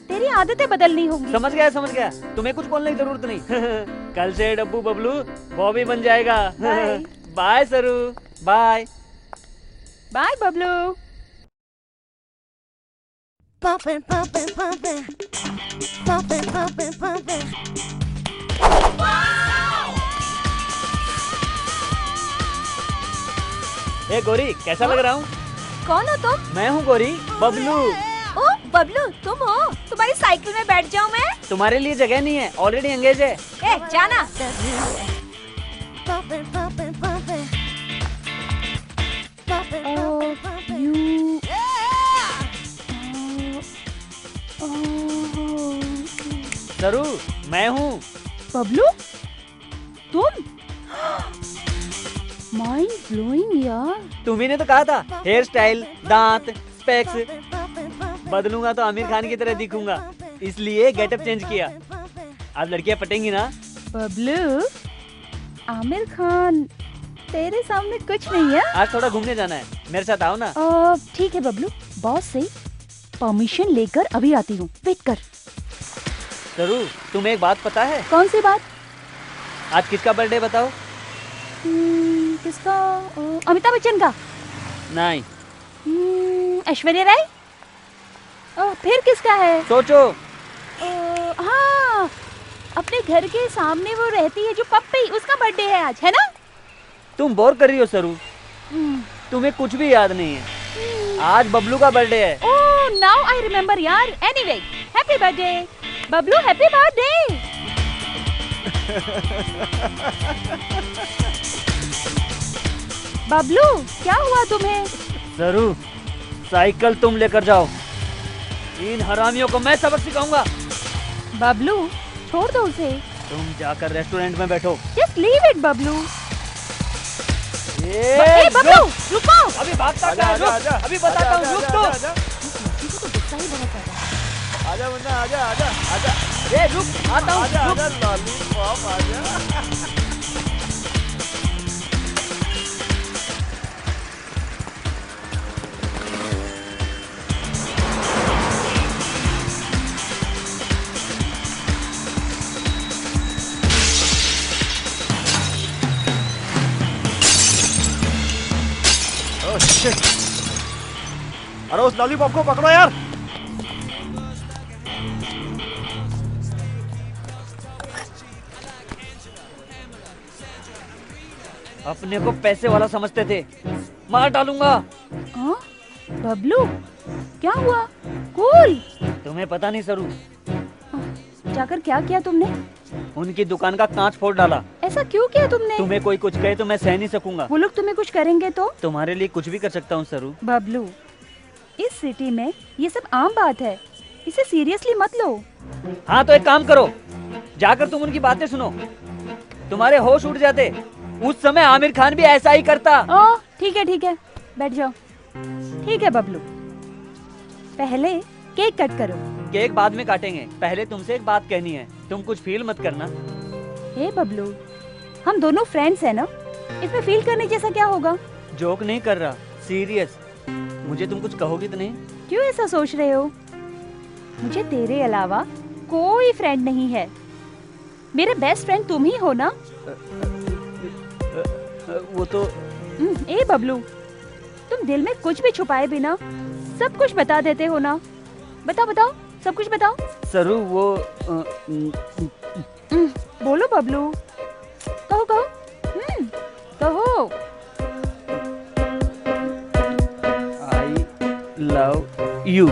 तेरी आदतें बदलनी होंगी। समझ गया समझ गया, तुम्हें कुछ बोलने की जरूरत नहीं। कल से डब्बू बबलू बॉबी बन जाएगा। बाय सरू, bye bye Bablu. Pumping, pumping, pumping, pumping, pumping, pumping. ए गोरी, कैसा लग रहा हूँ? कौन हो तुम? मैं हूँ गोरी, बबलू। ओ बबलू, तुम हो? तुम्हारी साइकिल में बैठ जाऊँ मैं? तुम्हारे लिए जगह नहीं है, ऑलरेडी एंगेज है। ए जाना। Pumping, pumping, pumping. Pumping, pumping, pumping. You सरू, मैं हूँ। बबलू, तुम? माइंड ब्लोइंग यार। तुम्ही ने तो कहा था हेयर स्टाइल, दांत, स्पेक्स बदलूंगा तो आमिर खान की तरह दिखूंगा, इसलिए गेटअप चेंज किया। अब लड़कियां पटेंगी ना। बबलू, आमिर खान तेरे सामने कुछ नहीं है। आज थोड़ा घूमने जाना है, मेरे साथ आओ ना। ठीक है बबलू, बॉस से परमिशन लेकर अभी आती हूँ, वेट कर। सरू, तुम्हें एक बात पता है? कौन सी बात? आज किसका बर्थडे बताओ? किसका? अमिताभ बच्चन का? नहीं। ऐश्वर्या राय? फिर किसका है? सोचो। हाँ, अपने घर के सामने वो रहती है जो पप्पी, उसका बर्थडे है आज, है ना? तुम बोर कर रही हो सरू, तुम्हें कुछ भी याद नहीं है। आज बबलू का बर्थडे है। ओह, नाउ आई रिमेम्बर यार। Anyway, happy birthday Bablu, happy birthday. Bablu, क्या हुआ तुम्हें? सरू, साइकिल तुम लेकर जाओ, इन हरामियों को मैं सबक सिखाऊंगा। बबलू, छोड़ दो उसे। तुम जाकर रेस्टोरेंट में बैठो। Just leave it Bablu. Bablu, रुको। अभी भागता क्या? रुक, अभी बताता हूँ, रुक तो। आजा बंदा, आजा आजा आजा। ए रुक, आता हूँ। आजा आजा लॉलीपॉप आजा। अरे उस लॉलीपॉप को पकड़ो यार। अपने को पैसे वाला समझते थे, मार डालूंगा। हाँ? बबलू, क्या हुआ? कूल। तुम्हें पता नहीं सरू, जाकर क्या किया तुमने? उनकी दुकान का कांच फोड़ डाला। ऐसा क्यों किया तुमने? तुम्हें कोई कुछ कहे तो मैं सह नहीं सकूंगा। वो लोग तुम्हें कुछ करेंगे तो? तुम्हारे लिए कुछ भी कर सकता हूँ सरू। बबलू, इस सिटी में ये सब आम बात है, इसे सीरियसली मत लो। हाँ तो एक काम करो, जाकर तुम उनकी बातें सुनो, तुम्हारे होश उड़ जाते। उस समय आमिर खान भी ऐसा ही करता। ठीक है, बैठ जाओ। ठीक है बबलू, पहले केक कट करो। केक बाद में काटेंगे, पहले तुमसे एक बात कहनी है, तुम कुछ फील मत करना। हे बबलू, हम दोनों फ्रेंड्स हैं ना, इसमें फील करने जैसा क्या होगा? जोक नहीं कर रहा, सीरियस। मुझे तुम कुछ कहोगी तो नहीं? क्यों ऐसा सोच रहे हो? मुझे तेरे अलावा कोई फ्रेंड नहीं है, मेरे बेस्ट फ्रेंड तुम ही हो ना। वो तो ए बबलू, तुम दिल में कुछ भी छुपाए बिना सब कुछ बता देते हो ना। बताओ, सब कुछ बताओ। सरू, वो बोलो बबलू, कहो कहो। I love you.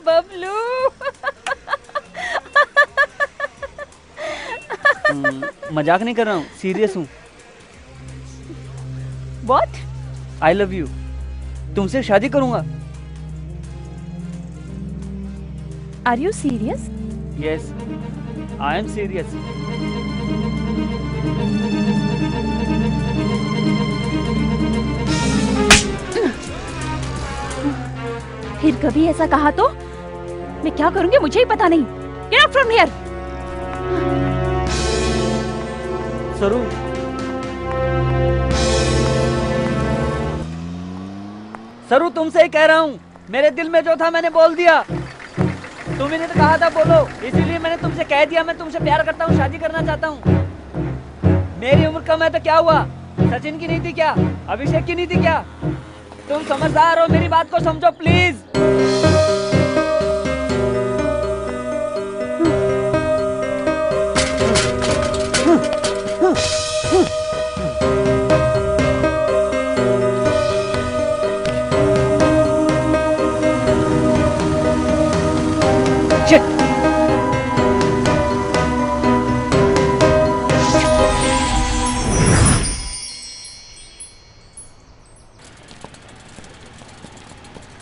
बबलू, मजाक नहीं कर रहा हूँ, सीरियस हूँ। What? आई लव यू, तुमसे शादी करूंगा। Are you serious? Yes, I am serious. फिर कभी ऐसा कहा तो मैं क्या करूंगी मुझे ही पता नहीं। Get out from here! सरू, सरू तुमसे ही कह रहा हूँ, मेरे दिल में जो था मैंने बोल दिया। तुमने तो कहा था बोलो, इसीलिए मैंने तुमसे कह दिया मैं तुमसे प्यार करता हूँ, शादी करना चाहता हूँ। मेरी उम्र कम है तो क्या हुआ? सचिन की नहीं थी क्या? अभिषेक की नहीं थी क्या? तुम समझदार हो, मेरी बात को समझो प्लीज।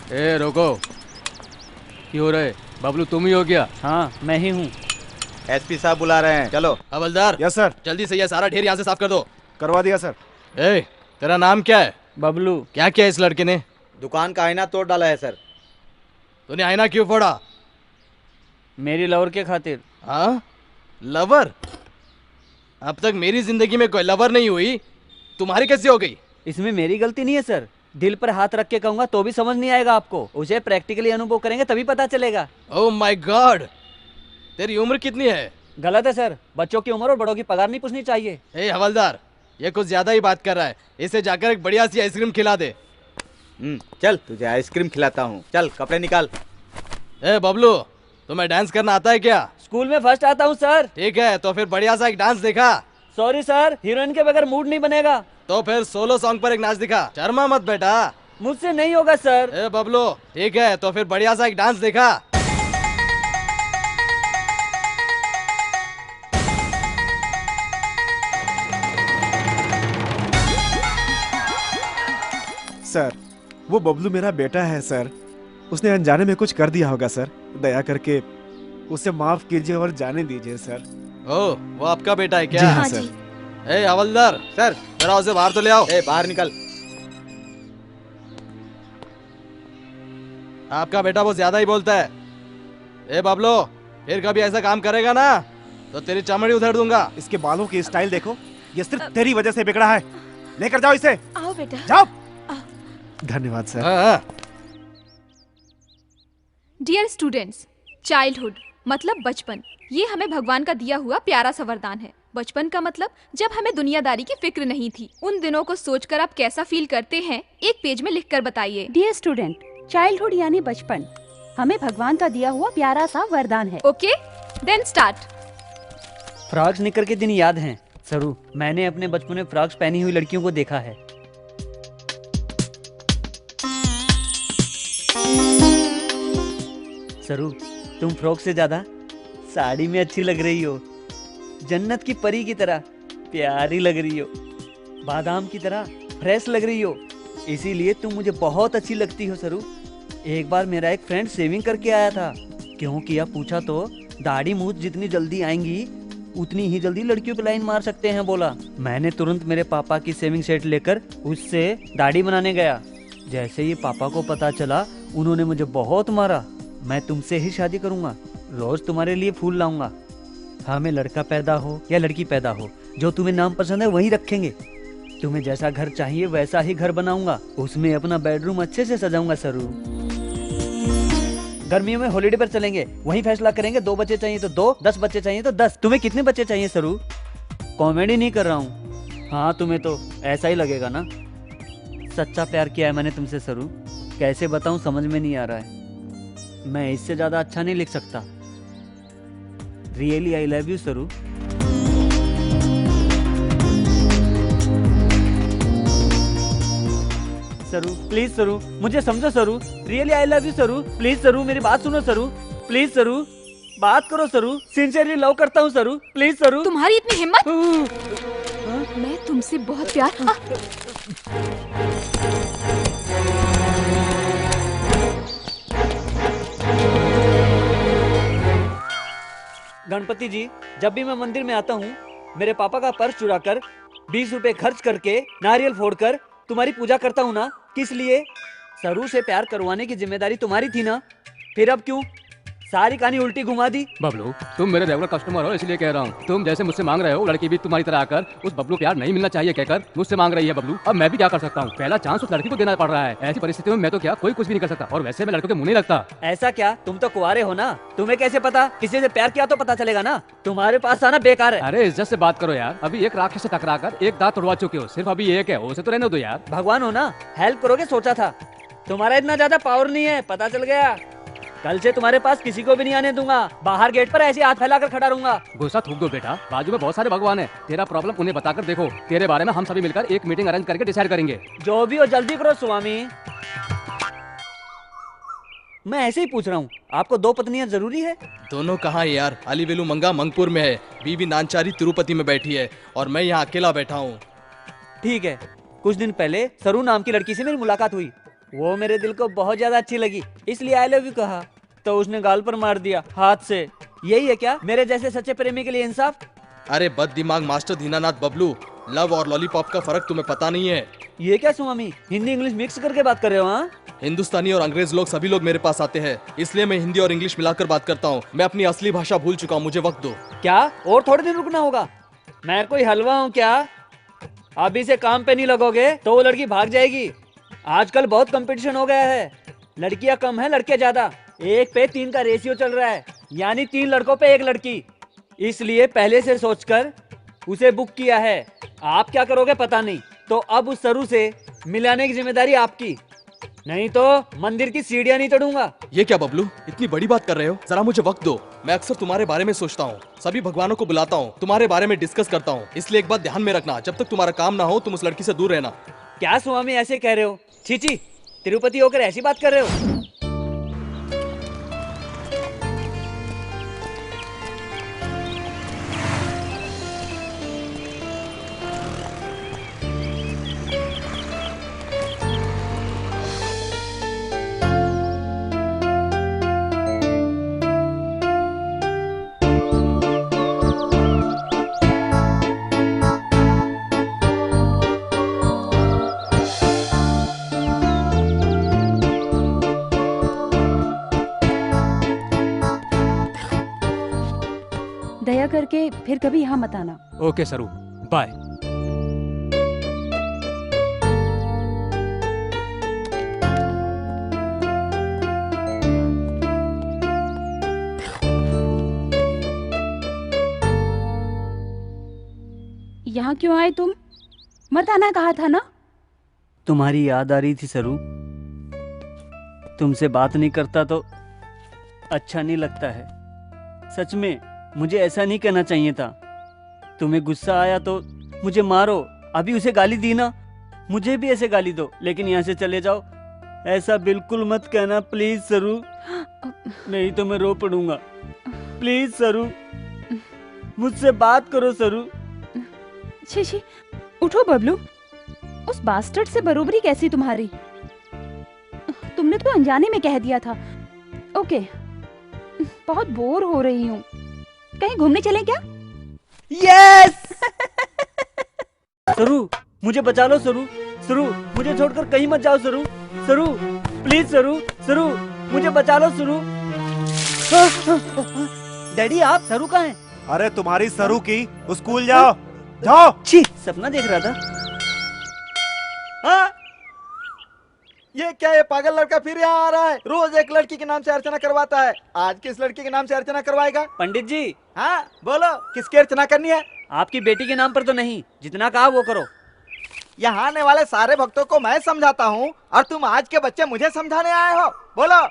ए रोको, क्यों रहे? बबलू तुम ही हो क्या? हाँ मैं ही हूँ। एसपी साहब बुला रहे हैं, चलो। हवलदार, यस सर। जल्दी से ये सारा ढेर यहाँ से साफ कर दो। करवा दिया सर। ए, तेरा नाम क्या है? बबलू। क्या किया इस लड़के ने? दुकान का आईना तोड़ डाला है सर। तूने आईना क्यों फोड़ा? मेरी लवर के खातिर। हाँ, लवर? अब तक मेरी जिंदगी में कोई लवर नहीं हुई, तुम्हारी कैसे हो गई? इसमें मेरी गलती नहीं है सर। दिल पर हाथ रख के कहूंगा तो भी समझ नहीं आएगा आपको। उसे प्रैक्टिकली अनुभव करेंगे तभी पता चलेगा। ओह माय गॉड, तेरी उम्र कितनी है? गलत है सर, बच्चों की उम्र और बड़ों की पगार नहीं पूछनी चाहिए। ए हवलदार, ये कुछ ज्यादा ही बात कर रहा है। इसे जाकर एक बढ़िया सी आइसक्रीम खिला दे। चल तुझे आइसक्रीम खिलाता हूँ। चल कपड़े निकाल। ए बबलू, तुम्हें डांस करना आता है क्या? स्कूल में फर्स्ट आता हूँ सर। ठीक है, तो फिर बढ़िया सा एक डांस दिखा। सॉरी सर, हीरोइन के बगैर मूड नहीं बनेगा। तो फिर सोलो सॉन्ग पर एक नाच दिखा। शर्मा मत बेटा। मुझसे नहीं होगा सर। ए बबलू, ठीक है, तो फिर बढ़िया सा एक डांस दिखा। सर, वो बबलू मेरा बेटा है सर। उसने अनजाने में कुछ कर दिया होगा सर। दया करके उसे माफ कीजिए और जाने दीजिए सर। ओ, वो आपका बेटा है क्या? जी हाँ सर। ए हवलदार, सर जरा उसे बाहर तो ले आओ। ए बाहर निकल। आपका बेटा बहुत ज्यादा ही बोलता है। ए बबलू, फिर कभी ऐसा काम करेगा ना तो तेरी चमड़ी उधेड़ दूंगा। इसके बालों की स्टाइल देखो, ये सिर्फ तेरी वजह से बिगड़ा है। लेकर जाओ इसे। आओ बेटा। जाओ। धन्यवाद सर। डियर स्टूडेंट्स, चाइल्डहुड मतलब बचपन, ये हमें भगवान का दिया हुआ प्यारा सा वरदान है। बचपन का मतलब जब हमें दुनियादारी की फिक्र नहीं थी। उन दिनों को सोचकर आप कैसा फील करते हैं, एक पेज में लिखकर बताइए। डियर स्टूडेंट, चाइल्डहुड यानी बचपन हमें भगवान का दिया हुआ प्यारा सा वरदान है। Okay, then start. फ्रॉक्स निकर के दिन याद हैं सरू। मैंने अपने बचपन में फ्रॉक्स पहनी हुई लड़कियों को देखा है। सरू, तुम फ्रॉक से ज्यादा साड़ी में अच्छी लग रही हो। जन्नत की परी की तरह प्यारी लग रही हो। बादाम की तरह फ्रेश लग रही हो। इसीलिए तुम मुझे बहुत अच्छी लगती हो सरू। एक बार मेरा एक फ्रेंड शेविंग करके आया था। क्यों किया पूछा तो दाढ़ी मूछ जितनी जल्दी आएंगी उतनी ही जल्दी लड़कियों पे लाइन मार सकते हैं बोला। मैंने तुरंत मेरे पापा की शेविंग सेट लेकर उससे दाढ़ी बनाने गया। जैसे ही पापा को पता चला, उन्होंने मुझे बहुत मारा। मैं तुमसे ही शादी करूंगा, रोज तुम्हारे लिए फूल लाऊंगा। हमें लड़का पैदा हो या लड़की पैदा हो, जो तुम्हें नाम पसंद है वही रखेंगे। तुम्हें जैसा घर चाहिए वैसा ही घर बनाऊंगा। उसमें अपना बेडरूम अच्छे से सजाऊंगा सरू। गर्मियों में हॉलिडे पर चलेंगे, वहीं फैसला करेंगे 2 बच्चे चाहिए तो 2, 10 बच्चे चाहिए तो 10। तुम्हें कितने बच्चे चाहिए सरू? कॉमेडी नहीं कर रहा हूँ। हाँ, तुम्हें तो ऐसा ही लगेगा ना। सच्चा प्यार किया है मैंने तुमसे सरू। कैसे बताऊं, समझ में नहीं आ रहा है। मैं इससे ज्यादा अच्छा नहीं लिख सकता। रियली आई लव यू सरू। सरू प्लीज सरू, मुझे समझो सरू। रियली आई लव यू सरू। प्लीज सरू, मेरी बात सुनो सरू। प्लीज सरू, बात करो सरू। सिंसियरली लव करता हूँ सरू। प्लीज सरू। तुम्हारी इतनी हिम्मत? मैं तुमसे बहुत प्यार। गणपति जी, जब भी मैं मंदिर में आता हूँ, मेरे पापा का पर्स चुराकर 20 रुपए खर्च करके नारियल फोड़कर तुम्हारी पूजा करता हूँ ना। किस लिए? सरू से प्यार करवाने की जिम्मेदारी तुम्हारी थी ना। फिर अब क्यों सारी कहानी उल्टी घुमा दी? बबलू, तुम मेरे रेगुलर कस्टमर हो इसलिए कह रहा हूँ। तुम जैसे मुझसे मांग रहे हो, लड़की भी तुम्हारी तरह आकर उस बबलू प्यार नहीं मिलना चाहिए कहकर मुझसे मांग रही है बबलू। अब मैं भी क्या कर सकता हूँ? पहला चांस उस लड़की को देना पड़ रहा है। ऐसी परिस्थिति में मैं तो क्या कोई कुछ भी नहीं कर सकता। और वैसे मैं लड़कों के मुंह नहीं लगता। ऐसा क्या? तुम तो कुंवारे हो ना, तुम्हें कैसे पता? किसी से प्यार किया तो पता चलेगा ना। तुम्हारे पास आना बेकार है। अरे इज्जत से बात करो यार। अभी एक राक्षस से टकरा कर एक दांत तोड़वा चुके हो, सिर्फ अभी एक है, उसे तो रहने दो यार। भगवान हो ना, हेल्प करोगे सोचा था। तुम्हारा इतना ज्यादा पावर नहीं है, पता चल गया। कल से तुम्हारे पास किसी को भी नहीं आने दूंगा। बाहर गेट पर ऐसे हाथ फैलाकर खड़ा रहूंगा। गुस्सा थूक दो बेटा, बाजू में बहुत सारे भगवान है। तेरा प्रॉब्लम उन्हें बताकर देखो। तेरे बारे में हम सभी मिलकर एक मीटिंग अरेंज करके डिसाइड करेंगे। जो भी हो जल्दी करो स्वामी। मैं ऐसे ही पूछ रहा हूँ, आपको 2 पत्नियां जरूरी है? दोनों कहाँ है यार? अलीवेलू मंगा मंगपुर में है, बीबी नानचारी तिरुपति में बैठी है और मैं यहाँ अकेला बैठा हूँ। ठीक है, कुछ दिन पहले सरू नाम की लड़की से मेरी मुलाकात हुई। वो मेरे दिल को बहुत ज्यादा अच्छी लगी, इसलिए आई लव यू कहा, तो उसने गाल पर मार दिया हाथ से। यही है क्या मेरे जैसे सच्चे प्रेमी के लिए इंसाफ? अरे बद दिमाग मास्टर दीनानाथ बबलू, लव और लॉलीपॉप का फर्क तुम्हें पता नहीं है। ये क्या स्वामी, हिंदी इंग्लिश मिक्स करके बात कर रहे हो? हाँ, हिंदुस्तानी और अंग्रेज लोग सभी लोग मेरे पास आते हैं, इसलिए मैं हिंदी और इंग्लिश मिलाकर बात करता हूँ। मैं अपनी असली भाषा भूल चुका हूँ, मुझे वक्त दो। क्या और थोड़े दिन रुकना होगा? मैं कोई हलवा हूँ क्या? अभी से काम पे नहीं लगोगे तो वो लड़की भाग जाएगी। आजकल बहुत कंपटीशन हो गया है, लड़कियां कम है लड़के ज्यादा, 1 पे 3 का रेशियो चल रहा है, यानी 3 लड़कों पे 1 लड़की। इसलिए पहले से सोचकर उसे बुक किया है। आप क्या करोगे पता नहीं, तो अब उस सरू से मिलाने की जिम्मेदारी आपकी, नहीं तो मंदिर की सीढ़ियां नहीं चढ़ूंगा। ये क्या बबलू, इतनी बड़ी बात कर रहे हो? जरा मुझे वक्त दो। मैं अक्सर तुम्हारे बारे में सोचता हूँ, सभी भगवानों को बुलाता हूँ, तुम्हारे बारे में डिस्कस करता हूँ, इसलिए एक बात ध्यान में रखना, जब तक तुम्हारा काम ना हो तुम उस लड़की से दूर रहना। क्या स्वामी ऐसे कह रहे हो? छी, तिरुपति होकर ऐसी बात कर रहे हो? दया करके फिर कभी यहाँ मत आना। ओके सरू, बाय। यहाँ क्यों आए तुम? मत आना कहा था ना। तुम्हारी याद आ रही थी सरू, तुमसे बात नहीं करता तो अच्छा नहीं लगता है। सच में मुझे ऐसा नहीं कहना चाहिए था। तुम्हें गुस्सा आया तो मुझे मारो, अभी उसे गाली दी ना, मुझे भी ऐसे गाली दो, लेकिन यहाँ से चले जाओ। ऐसा बिल्कुल मत कहना प्लीज सरू, नहीं तो मैं रो पड़ूंगा। प्लीज सरू, मुझसे बात करो सरू। छी, उठो बबलू, उस बास्टर्ड से बरोबरी कैसी तुम्हारी? तुमने तो अनजाने में कह दिया था। ओके, बहुत बोर हो रही हूँ, कहीं घूमने चलें क्या? यस! सरू, मुझे बचा लो सरू, सरू मुझे छोड़कर कहीं मत जाओ सरू, सरू प्लीज सरू, सरू मुझे बचा लो सरू। डैडी आप, सरू कहाँ है? अरे तुम्हारी सरू की, स्कूल जाओ, जाओ। छी, सपना देख रहा था। हाँ? ये क्या, ये पागल लड़का फिर यहाँ आ रहा है? रोज एक लड़की के नाम से अर्चना करवाता है, आज किस लड़की के नाम से अर्चना करवाएगा? पंडित जी। हाँ बोलो, किसकी अर्चना करनी है? आपकी बेटी के नाम पर तो नहीं, जितना कहा वो करो। यहाँ आने वाले सारे भक्तों को मैं समझाता हूँ और तुम आज के बच्चे मुझे समझाने आए हो? बोलो।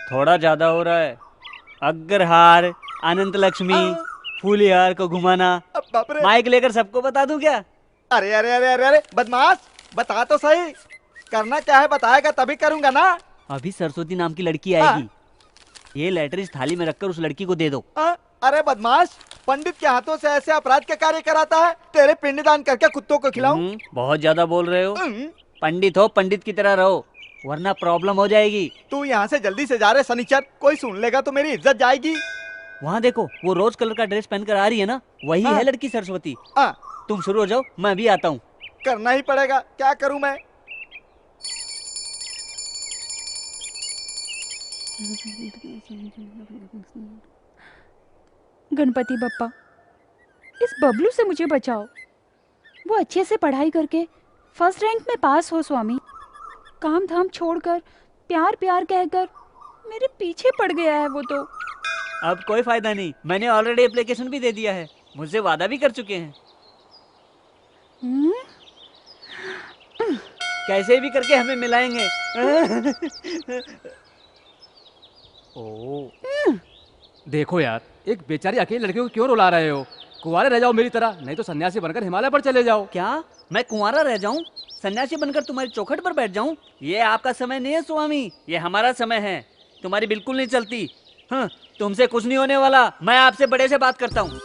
थोड़ा ज्यादा हो रहा है। अग्रहार, अनंत लक्ष्मी, फूलिहार को घुमाना, माइक लेकर सबको बता दूं क्या? अरे अरे अरे अरे अरे बदमाश, बता तो सही, करना क्या है बताएगा तभी करूंगा ना। अभी सरस्वती नाम की लड़की आएगी, ये लेटर इस थाली में रखकर उस लड़की को दे दो। अरे बदमाश, पंडित के हाथों से ऐसे अपराध के कार्य कराता है? तेरे पिंडदान करके कुत्तों को खिलाऊं? बहुत ज्यादा बोल रहे हो। पंडित हो, पंडित की तरह रहो, वरना प्रॉब्लम हो जाएगी। तू यहाँ से जल्दी से जा रहे सनीचर, कोई सुन लेगा तो मेरी इज्जत जाएगी। वहाँ देखो, वो रोज कलर का ड्रेस पहनकर आ रही है ना, वही है लड़की सरस्वती। तुम शुरू हो जाओ, मैं भी आता हूँ। करना ही पड़ेगा, क्या करूँ मैं? गणपति बप्पा, इस बबलू से मुझे बचाओ। वो अच्छे से पढ़ाई करके फर्स्ट रैंक में पास हो स्वामी। काम धाम छोड़कर, प्यार प्यार कहकर मेरे पीछे पड़ गया है वो तो। अब कोई फायदा नहीं, मैंने ऑलरेडी एप्लीकेशन भी दे दिया है, मुझसे वादा भी कर चुके हैं। कैसे भी करके हमें मिलाएंगे। देखो यार, एक बेचारी अकेली लड़की को क्यों रुला रहे हो? कुंवारे रह जाओ मेरी तरह, नहीं तो सन्यासी बनकर हिमालय पर चले जाओ। क्या मैं कुंवारा रह जाऊं? सन्यासी बनकर तुम्हारी चौखट पर बैठ जाऊं? ये आपका समय नहीं है स्वामी, ये हमारा समय है। तुम्हारी बिल्कुल नहीं चलती। हाँ, तुमसे कुछ नहीं होने वाला, मैं आपसे बड़े से बात करता हूँ।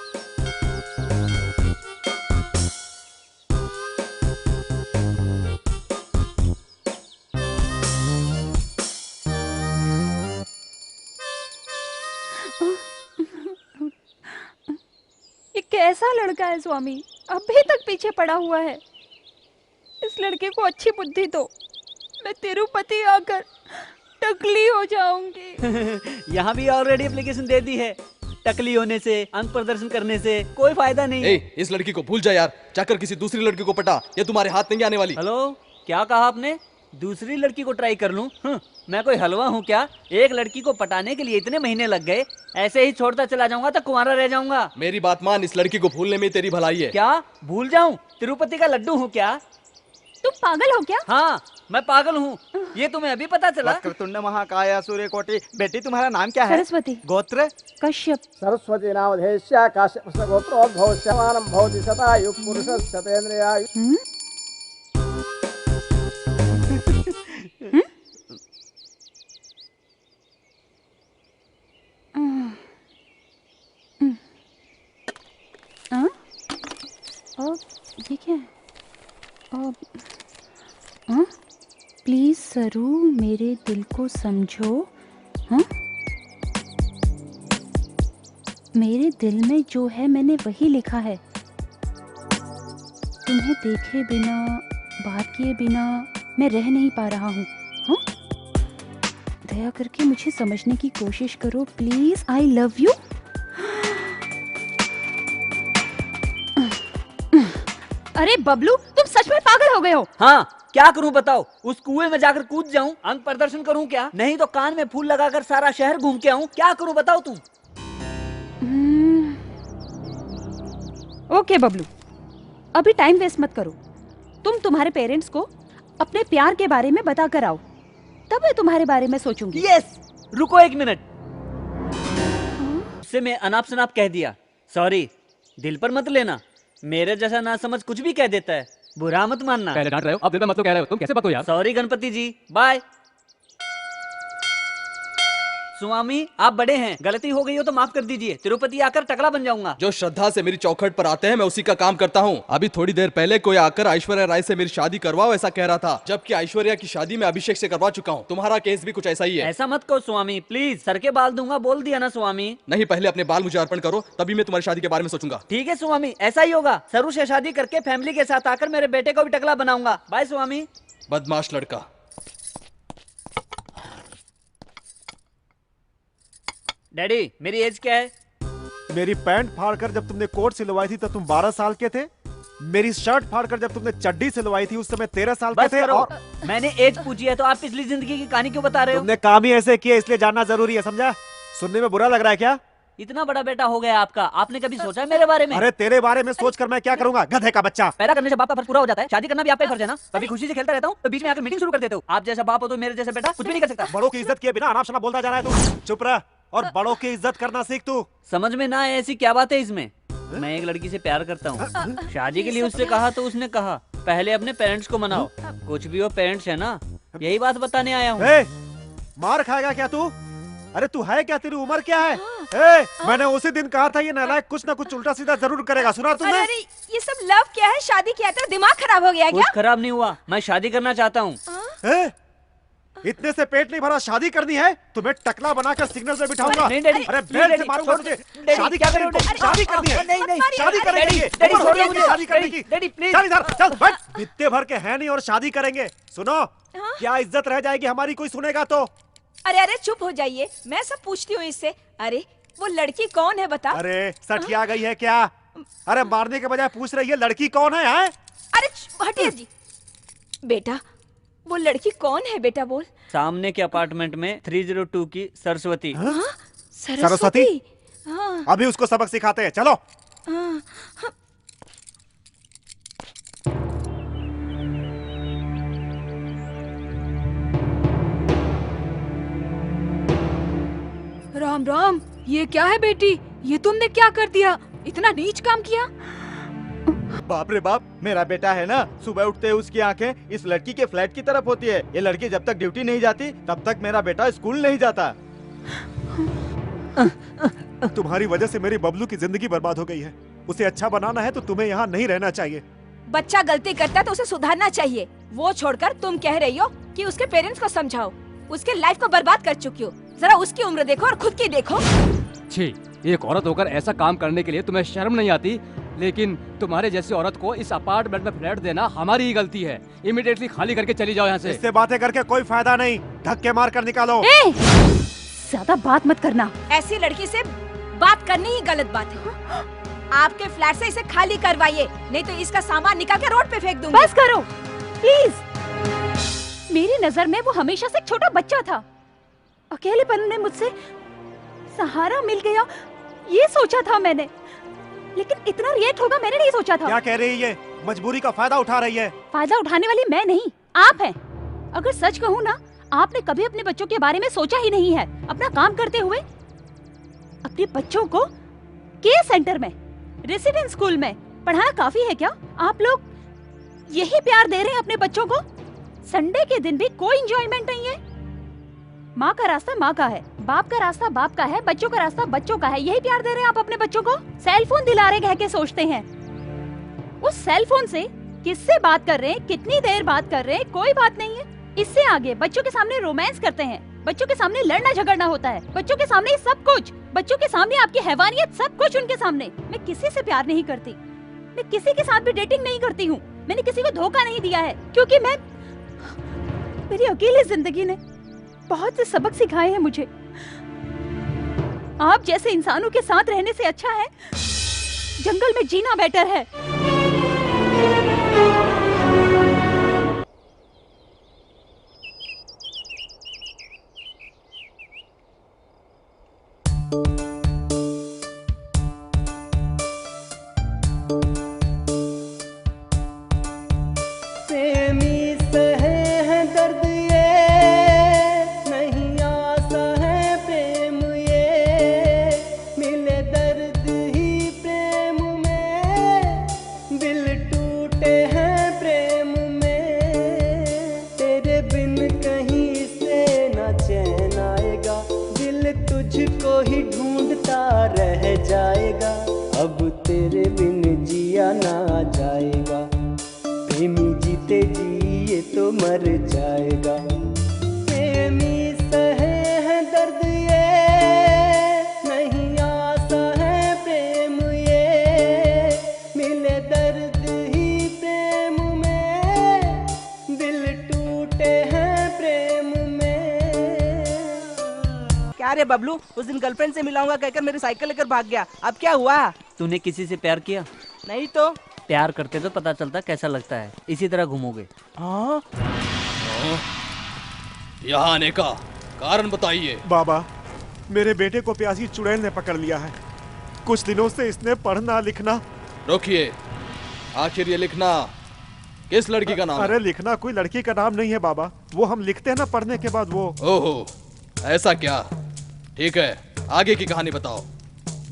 कैसा लड़का है स्वामी, अभी तक पीछे पड़ा हुआ है। इस लड़के को अच्छी बुद्धि दो, मैं तिरुपति आकर टकली हो जाऊंगी। यहाँ भी ऑलरेडी एप्लीकेशन दे दी है। टकली होने से, अंक प्रदर्शन करने से कोई फायदा नहीं। इस लड़की को भूल जा यार, जाकर किसी दूसरी लड़की को पटा, ये तुम्हारे हाथ नहीं आने वाली। हेलो, क्या कहा आपने? दूसरी लड़की को ट्राई कर लूं? मैं कोई हलवा हूँ क्या? एक लड़की को पटाने के लिए इतने महीने लग गए, ऐसे ही छोड़ता चला जाऊंगा तो कुंवारा रह जाऊंगा। मेरी बात मान, इस लड़की को भूलने में तेरी भलाई है। क्या भूल जाऊं? तिरुपति का लड्डू हूँ क्या? तुम पागल हो क्या? हाँ, मैं पागल हूँ। ये तुम्हें अभी पता चला? वक्रतुंड महाकाय सूर्यकोटि। बेटी तुम्हारा नाम क्या है? सरस्वती। गोत्र? कश्यप। सरस्वती नामधेयस्य काश्यपस्य गोत्रोद्भवः समानं भवति शतायुः पुरुषस्य शतेन्द्रियायुः। ये क्या है? प्लीज सरू, मेरे दिल को समझो। हाँ, मेरे दिल में जो है मैंने वही लिखा है। तुम्हें देखे बिना, बात किए बिना मैं रह नहीं पा रहा हूँ। हाँ, दया करके मुझे समझने की कोशिश करो प्लीज। I love you. अरे बबलू, तुम सच में पागल हो गए हो? हाँ, क्या करूं बताओ? उस कुएं में जाकर कूद जाऊं, अंक प्रदर्शन करूं क्या? नहीं तो कान में फूल लगाकर सारा शहर घूम के आऊं? क्या करूं बताओ तुम? ओके बबलू, अभी टाइम वेस्ट मत करो। तुम तुम्हारे पेरेंट्स को अपने प्यार के बारे में बता कर आओ, तब मैं तुम्हारे बारे में सोचूंगी। यस, रुको एक मिनट। उससे मैं अनाप शनाप कह दिया, सॉरी, दिल पर मत लेना। मेरे जैसा ना समझ कुछ भी कह देता है, बुरा मत मानना। पहले डांट रहे हो, अब दिल पर मत तो कह रहे हो। तुम कैसे पतो यार? सॉरी गणपति जी, बाय। स्वामी, आप बड़े हैं, गलती हो गई हो तो माफ कर दीजिए। तिरुपति आकर टकला बन जाऊंगा। जो श्रद्धा से मेरी चौखट पर आते हैं, मैं उसी का काम करता हूँ। अभी थोड़ी देर पहले कोई आकर ऐश्वर्या राय से मेरी शादी करवाओ ऐसा कह रहा था, जबकि ऐश्वर्या की शादी मैं अभिषेक से करवा चुका हूँ। तुम्हारा केस भी कुछ ऐसा ही है। ऐसा मत कहो स्वामी, प्लीज। सर के बाल दूंगा, बोल दिया ना स्वामी। नहीं, पहले अपने बाल मुझे अर्पण करो, तभी मैं तुम्हारी शादी के बारे में सोचूंगा। ठीक है स्वामी, ऐसा ही होगा। सरू से शादी करके फैमिली के साथ आकर मेरे बेटे को भी टकला बनाऊंगा। बाय स्वामी। बदमाश लड़का। डैडी, मेरी एज क्या है? मेरी पैंट फाड़कर जब तुमने कोट सिलवाई थी तब तुम 12 साल के थे। मेरी शर्ट फाड़कर जब तुमने चड्डी सिलवाई थी उस समय 13 साल के थे। और मैंने एज पूछी है तो आप पिछली जिंदगी की कहानी क्यों बता रहे हो? तुमने काम ही ऐसे किया, इसलिए जानना जरूरी है, समझा? सुनने में बुरा लग रहा है क्या? इतना बड़ा बेटा हो गया आपका, आपने कभी सोचा है मेरे बारे में? अरे तेरे बारे में सोचकर मैं क्या करूंगा, गधे का बच्चा। पैदा करने से बाप का फर्ज पूरा हो जाता है, शादी करना भी आपका फर्ज है ना। कभी खुशी से खेलता रहता हूँ तो बीच में आकर मीटिंग शुरू कर देते हो। आप जैसा बाप हो तो मेरे जैसा बेटा कुछ भी नहीं कर सकता। बड़ों की इज्जत किए बिना अनाप शनाप बोलता जा रहा है तू। चुप रह और बड़ों की इज्जत करना सीख तू। समझ में ना आए ऐसी क्या बात है इसमें? मैं एक लड़की से प्यार करता हूँ, शादी के लिए उससे कहा तो उसने कहा पहले अपने पेरेंट्स को मनाओ। कुछ भी हो पेरेंट्स है ना, यही बात बताने आया हूँ। मार खाएगा क्या तू? अरे तू है क्या, तेरी उम्र क्या है? मैंने उसी दिन कहा था ये नालायक कुछ ना कुछ उल्टा सीधा जरूर करेगा, सुना तुमने? अरे ये सब लव क्या है? शादी किया तो दिमाग खराब हो गया क्या? कुछ खराब नहीं हुआ, मैं शादी करना चाहता हूँ। इतने से पेट नहीं भरा, शादी करनी है? तुम्हें टकला बनाकर सिग्नल पे बिठाऊंगा। नहीं डैडी, अरे बेल्ट से मारूंगा तुझे। शादी करनी है, शादी करनी है। नहीं नहीं, शादी करेंगे, उम्र हो गई मुझे शादी करने की। डैडी प्लीज, चल इधर चल, बैठ। बित्ते भर के हैं नहीं और शादी करेंगे। सुनो, क्या इज्जत रह जाएगी हमारी, कोई सुनेगा तो? अरे अरे चुप हो जाइए, मैं सब पूछती हूँ इससे। अरे वो लड़की कौन है बता? अरे सठिया गई है क्या? अरे मारने के बजाय पूछ रही है लड़की कौन है? अरे हटिए जी। बेटा वो लड़की कौन है बेटा, बोल। सामने के अपार्टमेंट में 302 की सरस्वती। सरस्वती? हाँ। अभी उसको सबक सिखाते हैं, चलो। हाँ। राम राम, ये क्या है बेटी? ये तुमने क्या कर दिया? इतना नीच काम किया? बाप रे बाप, मेरा बेटा है ना, सुबह उठते ही उसकी आंखें इस लड़की के फ्लैट की तरफ होती है। ये लड़की जब तक ड्यूटी नहीं जाती तब तक मेरा बेटा स्कूल नहीं जाता। तुम्हारी वजह से मेरी बबलू की जिंदगी बर्बाद हो गई है। उसे अच्छा बनाना है तो तुम्हें यहाँ नहीं रहना चाहिए। बच्चा गलती करता है तो उसे सुधारना चाहिए। वो छोड़कर तुम कह रही हो कि उसके पेरेंट्स को समझाओ। उसके लाइफ को बर्बाद कर चुकी हो। जरा उसकी उम्र देखो और खुद की देखो। छी, एक औरत होकर ऐसा काम करने के लिए तुम्हें शर्म नहीं आती? लेकिन तुम्हारे जैसी औरत को इस अपार्टमेंट में फ्लैट देना हमारी ही गलती है। इमीडिएटली खाली करके चली जाओ यहाँ से। इससे बातें करके कोई फायदा नहीं, धक्के मार कर निकालो। ज्यादा बात मत करना। ऐसी लड़की से बात करनी ही गलत बात है। आपके फ्लैट से इसे खाली करवाइए, नहीं तो इसका सामान निकाल के रोड पे फेंक दूंगी। बस करो प्लीज। मेरी नजर में वो हमेशा से एक छोटा बच्चा था। अकेलेपन में मुझसे सहारा मिल गया, ये सोचा था मैंने, लेकिन इतना रिएक्ट होगा मैंने नहीं सोचा था। क्या कह रही है? मजबूरी का फायदा उठा रही है। फायदा उठाने वाली मैं नहीं, आप हैं। अगर सच कहूँ ना, आपने कभी अपने बच्चों के बारे में सोचा ही नहीं है। अपना काम करते हुए अपने बच्चों को केयर सेंटर में, रेसिडेंस स्कूल में पढ़ाना काफी है क्या? आप लोग यही प्यार दे रहे हैं अपने बच्चों को? संडे के दिन भी कोई एंजॉयमेंट नहीं है। माँ का रास्ता माँ का है, बाप का रास्ता बाप का है, बच्चों का रास्ता बच्चों का है। यही प्यार दे रहे हैं आप अपने बच्चों को? सेल फोन दिला रहे कह के सोचते हैं। उस सेल फोन से किससे बात कर रहे हैं, कितनी देर बात कर रहे हैं, कोई बात नहीं है। इससे आगे बच्चों के सामने रोमांस करते हैं, बच्चों के सामने लड़ना झगड़ना होता है, बच्चों के सामने सब कुछ, बच्चों के सामने आपकी हैवानियत, सब कुछ उनके सामने। मैं किसी से प्यार नहीं करती, मैं किसी के साथ भी डेटिंग नहीं करती हूँ। मैंने किसी को धोखा नहीं दिया है, क्योंकि मेरी अकेली जिंदगी ने बहुत से सबक सिखाए हैं मुझे। आप जैसे इंसानों के साथ रहने से अच्छा है जंगल में जीना बेटर है। अरे बबलू, उस दिन गर्लफ्रेंड से मिलाऊंगा कहकर मेरी साइकिल लेकर भाग गया। अब क्या हुआ? तूने किसी से प्यार किया? नहीं तो। प्यार करते तो पता चलता कैसा लगता है। इसी तरह घूमोगे। हाँ? यहाँ आने का कारण बताइए। बाबा, मेरे बेटे को प्यासी चुड़ैल ने पकड़ लिया है। कुछ दिनों से इसने पढ़ना लिखना। रोकिए, आखिर ये लिखना किस लड़की का नाम है? अरे लिखना कोई लड़की का नाम नहीं है बाबा, वो हम लिखते हैं ना पढ़ने के बाद वो। ओहो, ऐसा क्या? ठीक है, आगे की कहानी बताओ।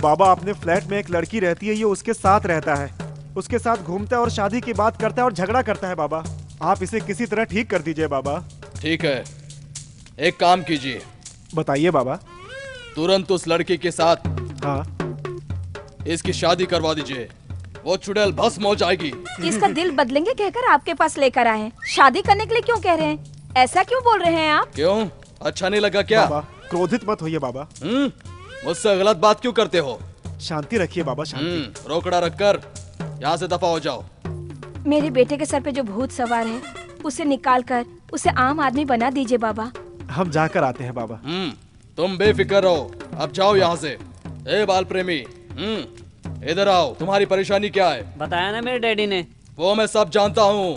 बाबा, अपने फ्लैट में एक लड़की रहती है, ये उसके साथ रहता है, उसके साथ घूमता है और शादी की बात करता है और झगड़ा करता है। बाबा, आप इसे किसी तरह ठीक कर दीजिए बाबा। ठीक है, एक काम कीजिए। बताइए बाबा। तुरंत उस लड़की के साथ हाँ इसकी शादी करवा दीजिए, वो चुड़ैल भस्म हो जाएगी। इसका दिल बदलेंगे कहकर आपके पास लेकर आए हैं। शादी करने के लिए क्यों कह रहे हैं? ऐसा क्यों बोल रहे हैं आप? क्यों, अच्छा नहीं लगा क्या? बाबा, क्रोधित मत होइए बाबा। मुझसे गलत बात क्यों करते हो? शांति रखिए बाबा, शांति। रोकड़ा रखकर यहाँ से दफा हो जाओ। मेरे बेटे के सर पे जो भूत सवार है उसे निकाल कर उसे आम आदमी बना दीजिए बाबा। हम जाकर आते हैं बाबा। तुम बेफिक्र रहो, अब जाओ यहाँ से। ए बाल प्रेमी, इधर आओ। तुम्हारी परेशानी क्या है? बताया ना मेरे डैडी ने। वो मैं सब जानता हूँ,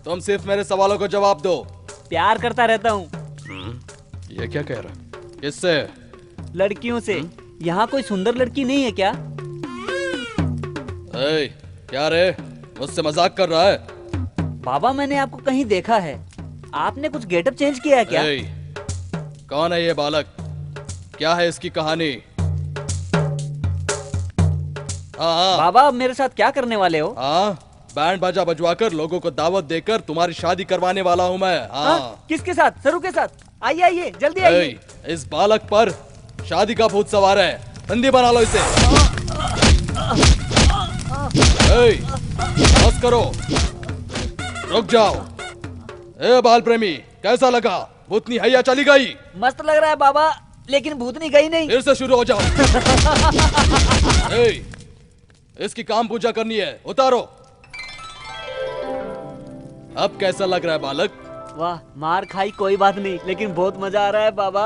तुम सिर्फ मेरे सवालों को जवाब दो। प्यार करता रहता हूँ। ये क्या कह रहा? किससे? लड़कियों से। यहाँ कोई सुंदर लड़की नहीं है क्या? ए, क्या रे, मुझसे मजाक कर रहा है? बाबा, मैंने आपको कहीं देखा है। आपने कुछ गेटअप चेंज किया है क्या? कौन है ये बालक? क्या है इसकी कहानी? बाबा, अब मेरे साथ क्या करने वाले हो? बैंड बाजा बजवाकर लोगों को दावत देकर तुम्हारी शादी करवाने वाला हूँ मैं। किसके साथ? सरू के साथ? आइए आइए, जल्दी आइए। इस बालक पर शादी का भूत सवार है, बंदी बना लो इसे। बस करो, रुक जाओ। ए बाल प्रेमी, कैसा लगा? भूतनी हैया चली गई। मस्त लग रहा है बाबा। लेकिन भूतनी गई नहीं। फिर से शुरू हो जाओ। ए, इसकी काम पूजा करनी है, उतारो। अब कैसा लग रहा है बालक? वाह, मार खाई कोई बात नहीं, लेकिन बहुत मजा आ रहा है बाबा।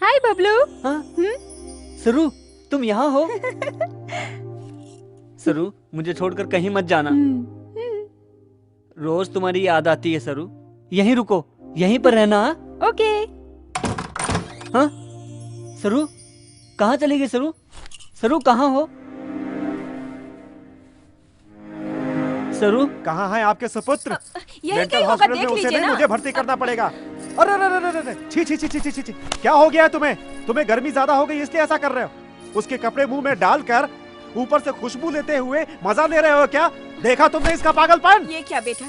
हाय बबलू। सरू, तुम यहाँ हो? सरू, मुझे छोड़कर कहीं मत जाना। रोज तुम्हारी याद आती है सरू। यहीं रुको, यहीं पर रहना। ओके। हाँ? सरू, कहाँ चली गई सरू? सरू कहाँ हो? सरू, कहाँ है आपके सुपुत्र? यही मेंटल कहीं होगा, हॉस्पिटल में देख उसे लीजिए नहीं, ना। मुझे भर्ती करना पड़ेगा। अरे अरे अरे अरे, छी छी छी छी छी छी, क्या हो गया है तुम्हें? तुम्हें गर्मी ज्यादा हो गई इसलिए ऐसा कर रहे हो? उसके कपड़े मुंह में डालकर ऊपर से खुशबू लेते हुए मजा ले रहे हो क्या? देखा तुमने इसका पागलपन? ये क्या बेटा,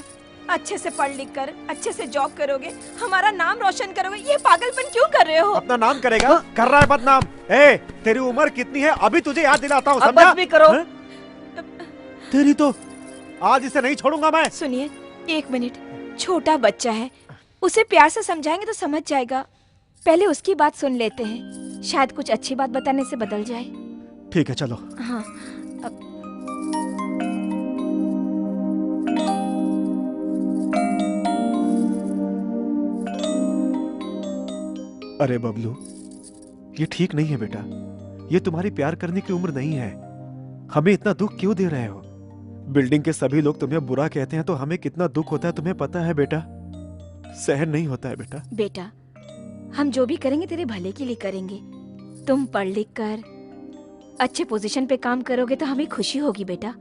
अच्छे से पढ़ लिख कर अच्छे से जॉब करोगे, हमारा नाम रोशन करोगे, ये पागलपन क्यों कर रहे हो? अपना नाम करेगा? कर रहा है बदनाम। ए, तेरी उम्र कितनी है अभी तुझे याद दिलाता हूँ, अब समझा? बस भी करो। तेरी तो आज इसे नहीं छोड़ूंगा मैं। सुनिए, 1 मिनट, छोटा बच्चा है, उसे प्यार से समझाएंगे तो समझ जाएगा। पहले उसकी बात सुन लेते हैं, शायद कुछ अच्छी बात बताने से बदल जाए। ठीक है, चलो। हाँ। अरे बबलू, ये ठीक नहीं है बेटा। ये तुम्हारी प्यार करने की उम्र नहीं है। हमें इतना दुख क्यों दे रहे हो? बिल्डिंग के सभी लोग तुम्हें बुरा कहते हैं तो हमें कितना दुख होता है तुम्हें पता है बेटा? सहन नहीं होता है बेटा। बेटा, हम जो भी करेंगे तेरे भले के लिए करेंगे। तुम पढ़ लिख कर अच्छे पोजीशन पे काम करोगे तो हमें खुशी होगी बेटा।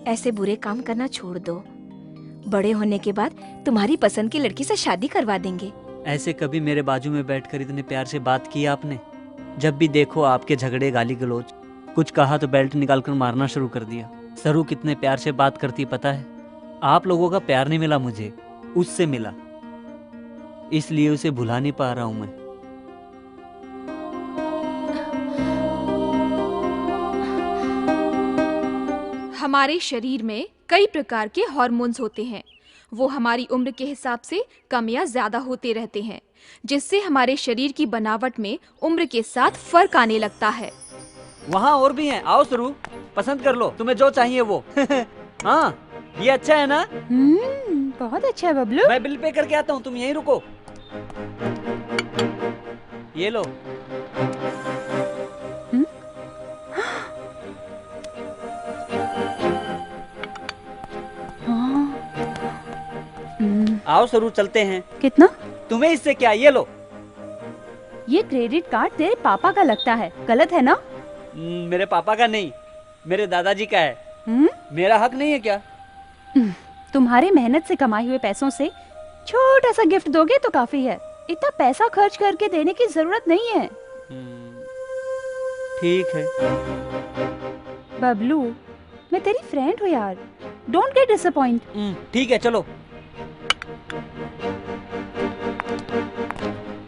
ऐसे बुरे काम करना छोड़ दो। बड़े होने के बाद तुम्हारी पसंद की लड़की से शादी करवा देंगे। ऐसे कभी मेरे बाजू में बैठकर इतने प्यार से बात की आपने? जब भी देखो आपके झगड़े, गाली गलौज। कुछ कहा तो बेल्ट निकालकर मारना शुरू कर दिया। सरू कितने प्यार से बात करती पता है? आप लोगों का प्यार नहीं मिला मुझे, उससे मिला, इसलिए उसे भुला नहीं पा रहा हूं मैं। हमारे शरीर में कई प्रकार के हार्मोन्स होते हैं। वो हमारी उम्र के हिसाब से कम या ज्यादा होते रहते हैं, जिससे हमारे शरीर की बनावट में उम्र के साथ फर्क आने लगता है। वहाँ और भी हैं, आओ सरू, पसंद कर लो तुम्हें जो चाहिए वो। हाँ, ये अच्छा है ना? बहुत अच्छा है बबलू। मैं बिल पे करके आता हूँ, तुम यहीं रुको। ये लो। आओ सरू, चलते हैं। कितना? तुम्हें इससे क्या, ये लो। ये क्रेडिट कार्ड तेरे पापा का लगता है, गलत है ना? मेरे पापा का नहीं, मेरे दादाजी का है। मेरा हक नहीं है क्या? तुम्हारे मेहनत से कमाए हुए पैसों से छोटा सा गिफ्ट दोगे तो काफी है। इतना पैसा खर्च करके देने की जरूरत नहीं है। ठीक है बबलू, मैं तेरी फ्रेंड हूँ यार, डोंट गेट डिसअपॉइंट। ठीक है, चलो।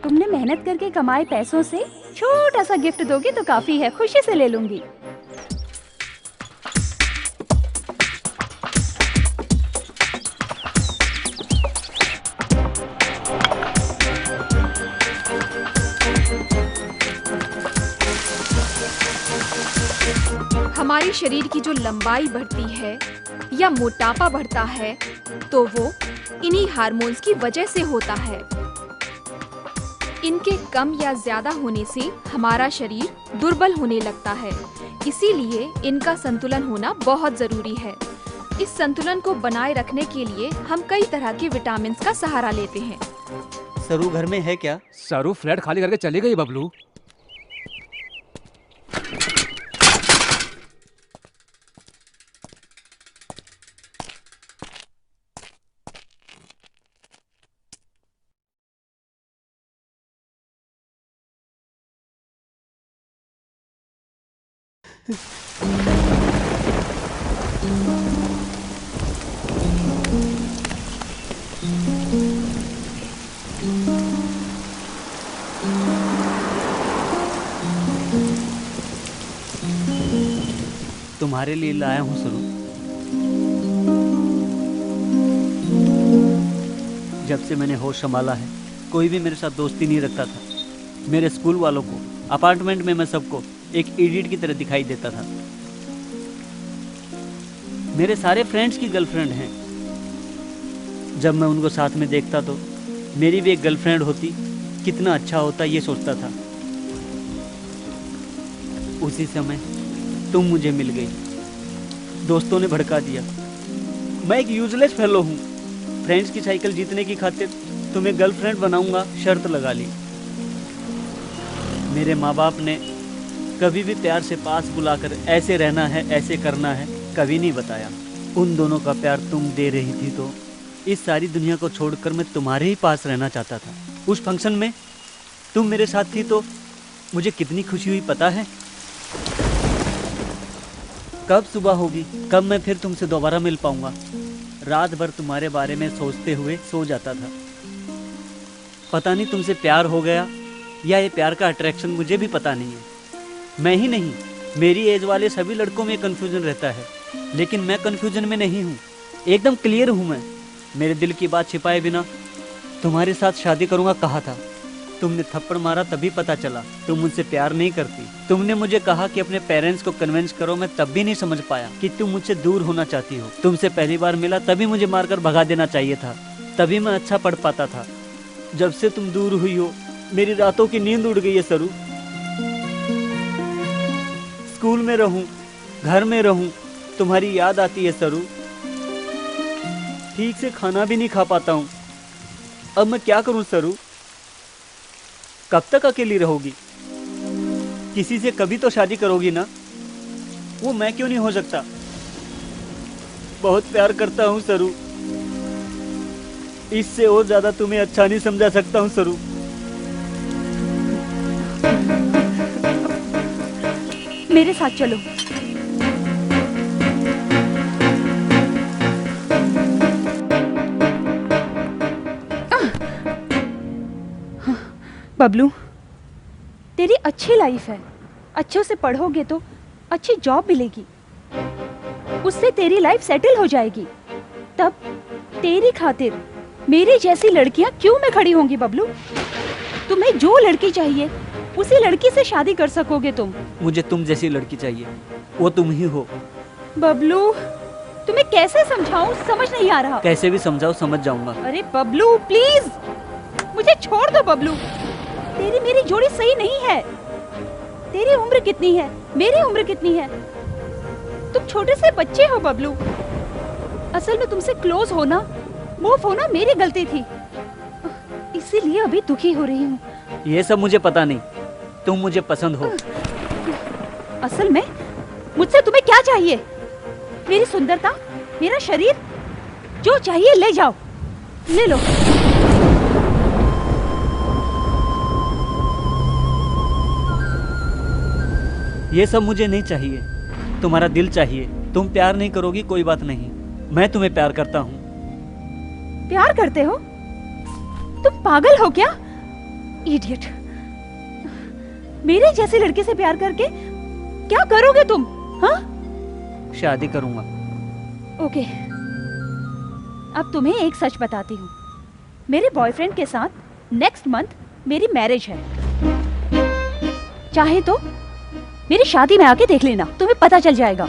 तुमने मेहनत करके कमाए पैसों से छोटा सा गिफ्ट दोगे तो काफी है, खुशी से ले लूंगी। हमारे शरीर की जो लंबाई बढ़ती है या मोटापा बढ़ता है तो वो इन्हीं हार्मोन्स की वजह से होता है। इनके कम या ज्यादा होने से हमारा शरीर दुर्बल होने लगता है, इसीलिए इनका संतुलन होना बहुत जरूरी है। इस संतुलन को बनाए रखने के लिए हम कई तरह के विटामिन का सहारा लेते हैं। सरू घर में है क्या? सरू फ्लैट खाली करके चली गई बबलू। तुम्हारे लिए लाया हूँ सरू। जब से मैंने होश संभाला है कोई भी मेरे साथ दोस्ती नहीं रखता था। मेरे स्कूल वालों को, अपार्टमेंट में मैं सबको एक इडियट की तरह दिखाई देता था। मेरे सारे फ्रेंड्स की गर्लफ्रेंड हैं। जब मैं उनको साथ में देखता तो मेरी भी एक गर्लफ्रेंड होती कितना अच्छा होता ये सोचता था। उसी समय तुम मुझे मिल गई। दोस्तों ने भड़का दिया। मैं एक यूजलेस फेलो हूँ। फ्रेंड्स की साइकिल जीतने की खातिर तुम्हें गर्लफ्रेंड बनाऊंगा शर्त लगा ली। मेरे माँ बाप ने कभी भी प्यार से पास बुलाकर ऐसे रहना है, ऐसे करना है, कभी नहीं बताया। उन दोनों का प्यार तुम दे रही थी तो इस सारी दुनिया को छोड़कर मैं तुम्हारे ही पास रहना चाहता था। उस फंक्शन में तुम मेरे साथ थी तो मुझे कितनी खुशी हुई पता है। कब सुबह होगी, कब मैं फिर तुमसे दोबारा मिल पाऊंगा। रात भर तुम्हारे बारे में सोचते हुए सो जाता था। पता नहीं तुमसे प्यार हो गया या ये प्यार का अट्रैक्शन, मुझे भी पता नहीं है। मैं ही नहीं, मेरी एज वाले सभी लड़कों में कन्फ्यूजन रहता है, लेकिन मैं कन्फ्यूजन में नहीं हूँ, एकदम क्लियर हूँ मैं। मेरे दिल की बात छिपाए बिना तुम्हारे साथ शादी करूँगा कहा था। तुमने थप्पड़ मारा तभी पता चला तुम मुझसे प्यार नहीं करती। तुमने मुझे कहा कि अपने पेरेंट्स को कन्विंस करो, मैं तब भी नहीं समझ पाया कि तुम मुझसे दूर होना चाहती हो। तुमसे पहली बार मिला तभी मुझे मारकर भगा देना चाहिए था, तभी मैं अच्छा पढ़ पाता था। जब से तुम दूर हुई हो मेरी रातों की नींद उड़ गई है सरू। स्कूल में रहूं, घर में रहूं, तुम्हारी याद आती है सरू। ठीक से खाना भी नहीं खा पाता हूं। अब मैं क्या करूं सरू? कब तक अकेली रहोगी? किसी से कभी तो शादी करोगी ना? वो मैं क्यों नहीं हो सकता? बहुत प्यार करता हूं सरू। इससे और ज्यादा तुम्हें अच्छा नहीं समझा सकता हूं सरू। मेरे साथ चलो। बबलू, तेरी अच्छी लाइफ है। अच्छे से पढ़ोगे तो अच्छी जॉब मिलेगी, उससे तेरी लाइफ सेटल हो जाएगी। तब तेरी खातिर मेरी जैसी लड़कियां क्यों में खड़ी होंगी बबलू? तुम्हें जो लड़की चाहिए उसी लड़की से शादी कर सकोगे तुम। मुझे तुम जैसी लड़की चाहिए, वो तुम ही हो। बबलू, तुम्हें कैसे समझाऊं, समझ नहीं आ रहा। कैसे भी समझाओ, समझ जाऊंगा। अरे बबलू प्लीज, मुझे छोड़ दो बबलू। तेरी मेरी जोड़ी सही नहीं है। तेरी उम्र कितनी है, मेरी उम्र कितनी है? तुम छोटे से बच्चे हो बबलू। असल में तुमसे क्लोज होना, मूव होना मेरी गलती थी, इसीलिए अभी दुखी हो रही हूँ। ये सब मुझे पता नहीं, तुम मुझे पसंद हो। असल में मुझसे तुम्हें क्या चाहिए? मेरी सुंदरता, मेरा शरीर, जो चाहिए ले जाओ, ले लो। ये सब मुझे नहीं चाहिए, तुम्हारा दिल चाहिए। तुम प्यार नहीं करोगी कोई बात नहीं, मैं तुम्हें प्यार करता हूँ। प्यार करते हो? तुम पागल हो क्या? इडियट। मेरे जैसी लड़के से प्यार करके क्या करोगे तुम? हाँ? शादी करूंगा। ओके, अब तुम्हें एक सच बताती हूँ। मेरे बॉयफ्रेंड के साथ नेक्स्ट मंथ मेरी मैरिज है। चाहे तो मेरी शादी में आके देख लेना, तुम्हें पता चल जाएगा।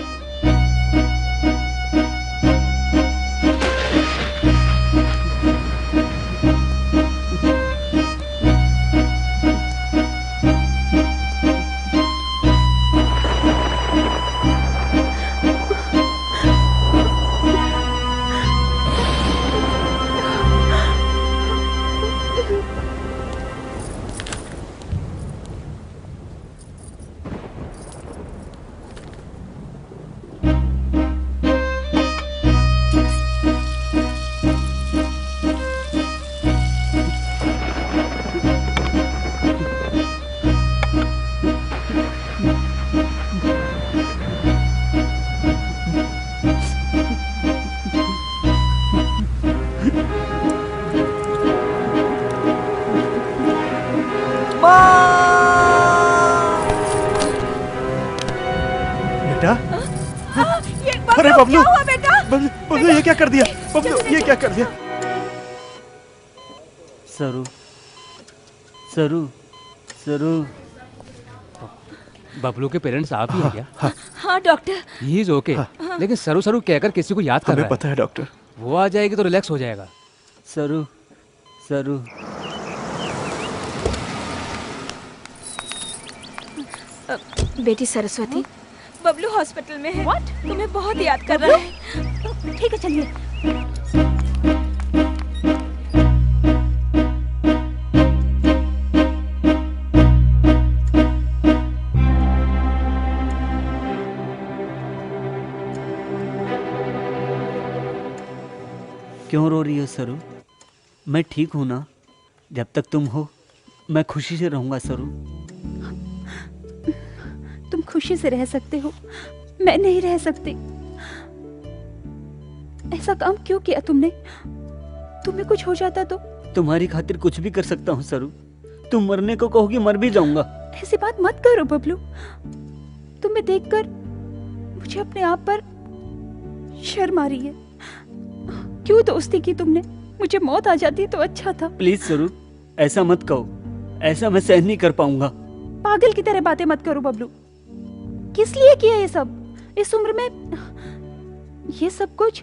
बेटा, अरे बबलू, क्या हुआ बेटा? बबलू ये क्या कर दिया? बबलू ये क्या कर दिया? सरू सरू सरू। बबलू के पेरेंट्स आप ही हैं क्या? हाँ डॉक्टर। He is okay. लेकिन सरू सरू कहकर किसी को याद कर रहा है। पता है डॉक्टर। वो आ जाएगी तो रिलैक्स हो जाएगा। सरू सरू। बेटी सरस्वती, बबलू हॉस्पिटल में है। What? तुम्हें बहुत याद कर रहा है। ठीक है चलिए। क्यों रो रही हो सरू? मैं ठीक हूं ना। जब तक तुम हो मैं खुशी से रहूंगा सरू। तुम खुशी से रह सकते हो, मैं नहीं रह सकती। ऐसा काम क्यों किया तुमने? तुम्हें कुछ हो जाता तो? तुम्हारी खातिर कुछ भी कर सकता हूँ सरू। तुम मरने को कहोगी मर भी जाऊंगा। ऐसी बात मत करो बबलू। तुम्हें देखकर मुझे अपने आप पर शर्म आ रही है। क्यों दोस्ती की तुमने? मुझे मौत आ जाती तो अच्छा था। प्लीज सरू ऐसा मत कहो। ऐसा मैं सहन नहीं कर पाऊंगा। पागल की तरह बातें मत करो बबलू। किस लिए किया ये सब? इस उम्र में ये सब कुछ?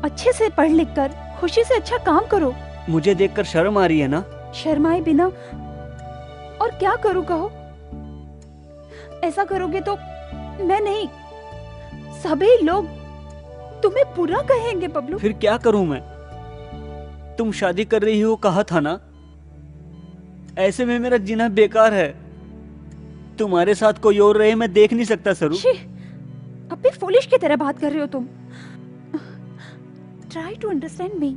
अच्छे से पढ़ लिख कर खुशी से अच्छा काम करो। मुझे देखकर शर्म आ रही है ना? शर्माए बिना और क्या करूं कहो? ऐसा करोगे तो मैं नहीं, सभी लोग तुम्हें बुरा कहेंगे बबलू। फिर क्या करूं मैं? तुम शादी कर रही हो कहा था ना। ऐसे में मेरा जीना बेकार है। तुम्हारे साथ कोई और रहे मैं देख नहीं सकता सरू। अब भी फूलिश की तरह बात कर रहे हो तुम। Try to understand me.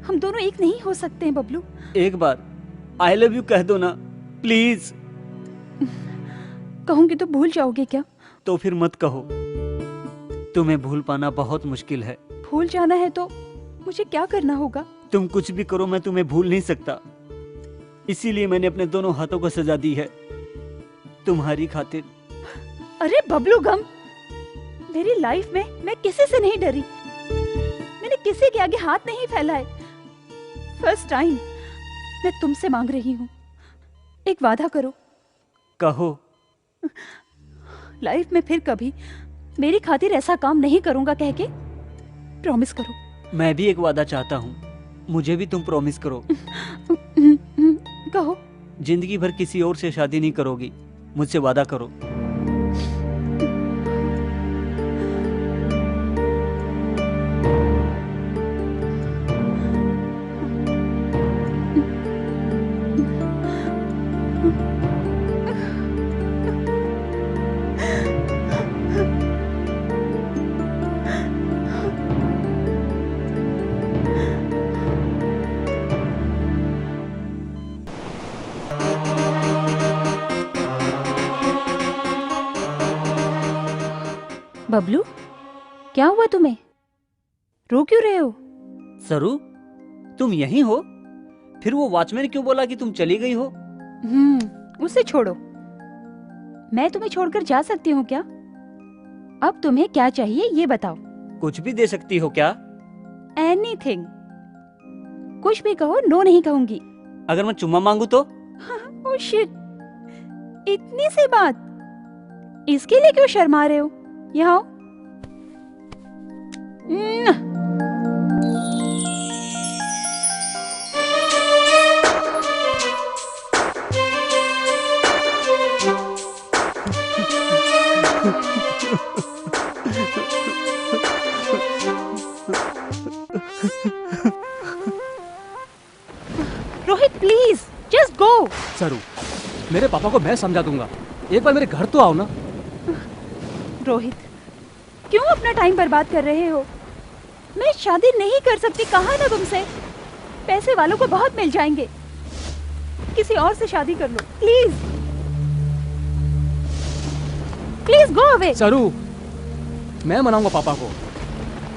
हम दोनों एक नहीं हो सकते हैं बबलू। एक बार आई लव यू कह दो ना प्लीज। कहूंगी तो भूल जाओगे क्या? तो फिर मत कहो। तुम्हें भूल पाना बहुत मुश्किल है। भूल जाना है तो मुझे क्या करना होगा? तुम कुछ भी करो मैं तुम्हें भूल नहीं सकता। इसीलिए मैंने अपने दोनों हाथों को सजा दी है तुम्हारी खातिर। अरे बबलू गम, मेरी लाइफ में मैं किसी से नहीं डरी। मैंने किसी के आगे हाथ नहीं फैलाए। फर्स्ट टाइम मैं तुमसे मांग रही हूँ, एक वादा करो। कहो। लाइफ में फिर कभी मेरी खातिर ऐसा काम नहीं करूंगा कह के प्रॉमिस करो। मैं भी एक वादा चाहता हूँ, मुझे भी तुम प्रॉमिस करो। कहो। जिंदगी भर किसी और से शादी नहीं करोगी, मुझसे वादा करो। बबलू, क्या हुआ तुम्हें? रो क्यों रहे हो? सरू, तुम यहीं हो? फिर वो वॉचमैन क्यों बोला कि तुम चली गई हो? उसे छोड़ो। मैं तुम्हें छोड़कर जा सकती हूँ क्या? अब तुम्हें क्या चाहिए ये बताओ। कुछ भी दे सकती हो क्या? एनीथिंग। कुछ भी कहो, नो नहीं कहूंगी। अगर मैं चुम्मा मांगू तो? ओह शिट, इतनी सी बात, इसके लिए क्यों शर्मा रहे हो? यहाँ आओ। Rohit please just go. सरू, मेरे पापा को मैं समझा दूंगा। एक बार मेरे घर तो आओ ना। रोहित, क्यों अपना टाइम बर्बाद कर रहे हो? मैं शादी नहीं कर सकती, कहा ना तुमसे। पैसे वालों को बहुत मिल जाएंगे, किसी और से शादी कर लो प्लीज। Please go away. सरू, मैं मनाऊंगा पापा को।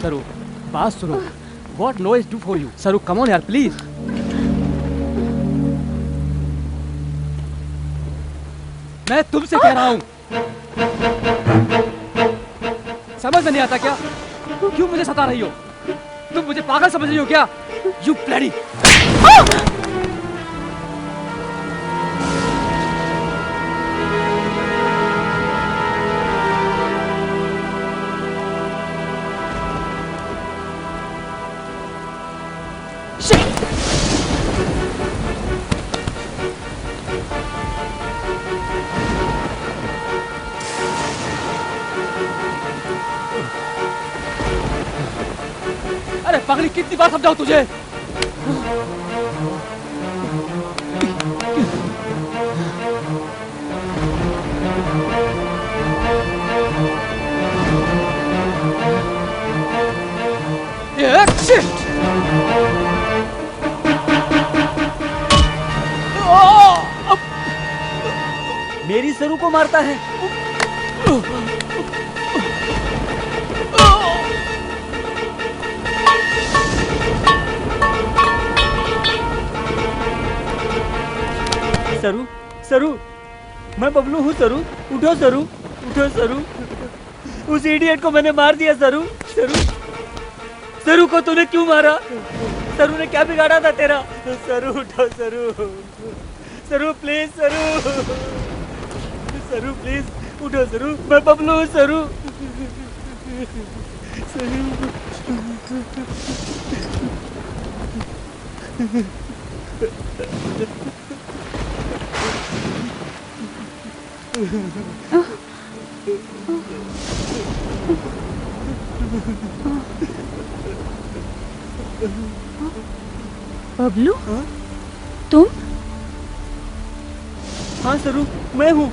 सरू, बात सुनो। What no is do for you? सरू, come on यार प्लीज। मैं तुमसे कह रहा हूँ, समझ में नहीं आता क्या? क्यों मुझे सता रही हो? तुम मुझे पागल समझ रही हो क्या? You bloody! अरे पागली, कितनी बार समझाऊं तुझे? मेरी सरू को मारता है। सरू, सरू, मैं बबलू हूँ सरू, उठो सरू, उठो सरू। उस इडियट को मैंने मार दिया सरू। सरू, सरू को तूने क्यों मारा? सरू ने क्या बिगाड़ा था तेरा? सरू उठो सरू, सरू प्लीज सरू, सरू प्लीज उठो सरू, मैं बबलू हूँ सरू। बबलू, तुम? हाँ सरू, मैं हूँ।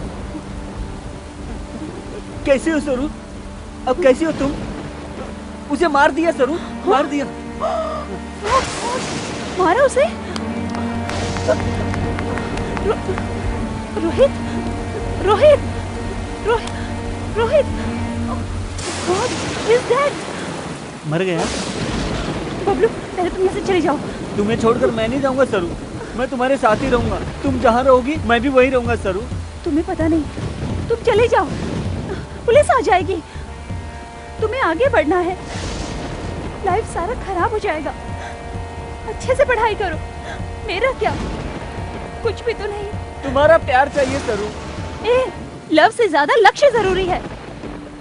कैसे हो सरू? अब कैसे हो तुम? उसे मार दिया सरू, मार दिया। मारा उसे? Rohit, Rohit, Rohit, God is dead। मर गया? बबलू, पहले तुम यहाँ से चले जाओ। तुम्हें छोड़कर मैं नहीं जाऊंगा सरू, मैं तुम्हारे साथ ही रहूंगा। तुम जहाँ रहोगी मैं भी वहीं रहूंगा सरू। तुम्हें पता नहीं, तुम चले जाओ, पुलिस आ जाएगी। तुम्हें आगे बढ़ना है, लाइफ सारा खराब हो जाएगा। अच्छे से पढ़ाई करो। मेरा क्या, कुछ भी तो नहीं। तुम्हारा प्यार चाहिए सरू। लव से ज्यादा लक्ष्य जरूरी है।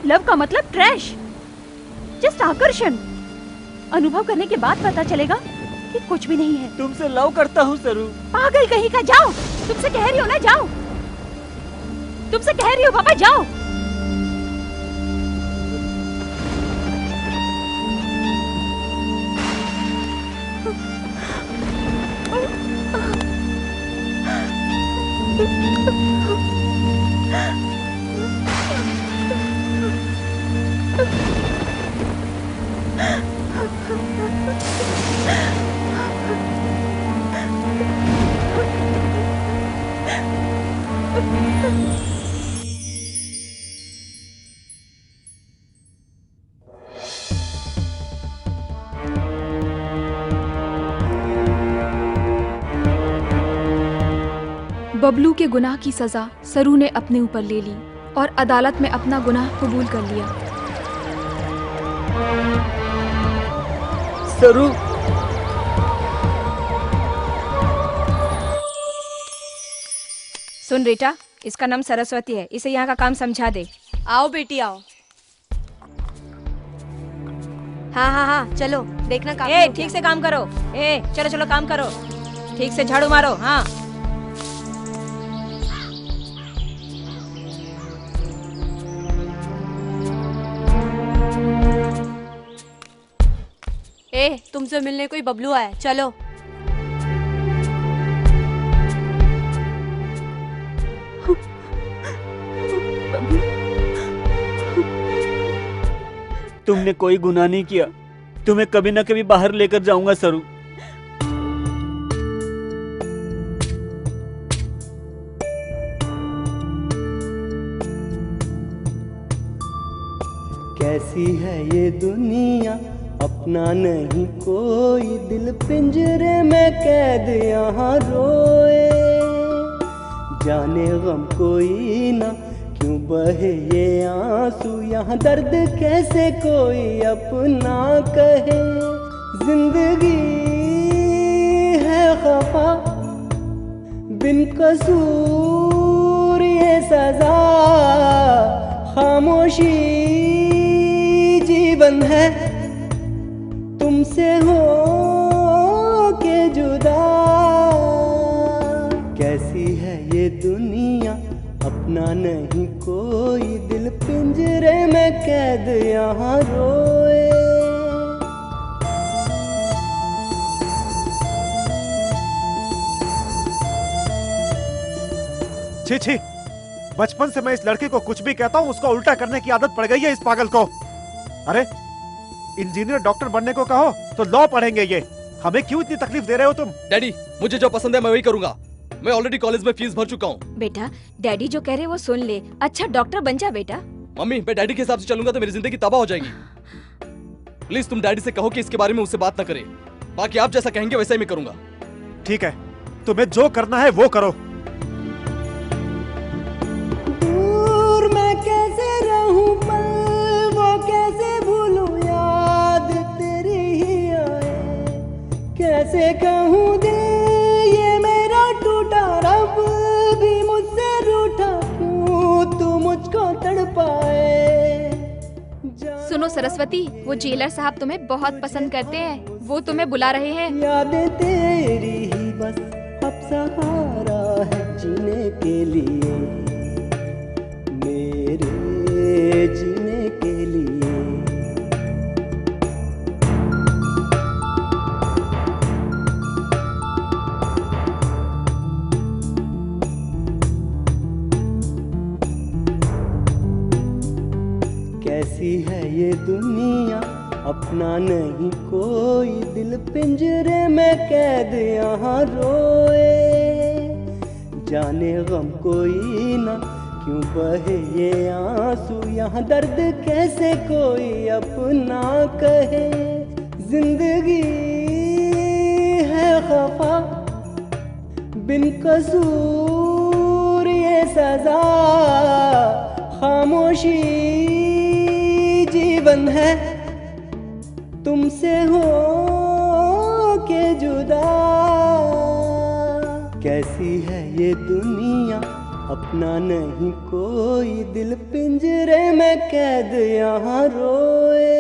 लव का मतलब ट्रैश, जस्ट आकर्षण। अनुभव करने के बाद पता चलेगा कि कुछ भी नहीं है। तुमसे लव करता हूँ सरू। पागल कहीं का, जाओ। तुमसे कह रही हो ना, जाओ। तुमसे कह रही हो पापा, जाओ। बबलू के गुनाह की सजा सरू ने अपने ऊपर ले ली और अदालत में अपना गुनाह कबूल कर लिया। सरू, सुन बेटा, इसका नाम सरस्वती है, इसे यहाँ का काम समझा दे। आओ बेटी आओ। हाँ हाँ हाँ, चलो देखना काम। ठीक से काम करो। चलो चलो काम करो, ठीक से झाड़ू मारो। हाँ, तुमसे मिलने कोई बबलू आया, चलो। तुमने कोई गुनाह नहीं किया, तुम्हें कभी ना कभी बाहर लेकर जाऊंगा सरू। कैसी है ये दुनिया, अपना नहीं कोई, दिल पिंजरे में कैद यहाँ रोए। जाने गम कोई ना, क्यों बहे ये आंसू, यहाँ दर्द कैसे कोई अपना कहे। जिंदगी है खफा, बिन कसूर ये सजा, खामोशी जीवन है, तुमसे हो के जुदा। कैसी है ये दुनिया, अपना नहीं कोई, दिल पिंजरे में कैद यहाँ रोए। छी छी, बचपन से मैं इस लड़के को कुछ भी कहता हूँ उसको उल्टा करने की आदत पड़ गई है इस पागल को। अरे इंजीनियर डॉक्टर बनने को कहो तो लॉ पढ़ेंगे ये, हमें क्यों इतनी तकलीफ दे रहे हो तुम? डैडी मुझे जो पसंद है मैं वही करूंगा। मैं ऑलरेडी कॉलेज में फीस भर चुका हूँ। बेटा डैडी जो कह रहे वो सुन ले, अच्छा डॉक्टर बन जा बेटा। मम्मी मैं डैडी के हिसाब से चलूंगा तो मेरी जिंदगी तबाह हो जाएगी। प्लीज तुम डैडी से कहो कि इसके बारे में उससे बात न करे, बाकी आप जैसा कहेंगे वैसा ही मैं करूंगा। ठीक है, तुम्हें जो करना है वो करो। दूर मैं कैसे रहूं पल वो कैसे भूलूं याद तेरी ही आए, कैसे कहूँ दिल ये मेरा टूटा, रब भी मुझसे रूठा, क्यों तू मुझको तड़पाए। सुनो सरस्वती, वो जेलर साहब तुम्हें बहुत पसंद करते हैं, वो तुम्हें बुला रहे हैं। यादें तेरी ही बस अब सहारा है जीने के लिए, मेरे जीने के लिए। कैसी है ये दुनिया, अपना नहीं कोई, दिल पिंजरे में कैद यहाँ रोए, जाने गम कोई ना क्यों बहे ये आंसू, यहाँ दर्द कैसे कोई अपना कहे। जिंदगी है खफा बिन कसूर ये सजा, खामोशी जीवन है तुमसे हो के जुदा। कैसी है ये दुनिया, अपना नहीं कोई, दिल पिंजरे में कैद यहाँ रोए।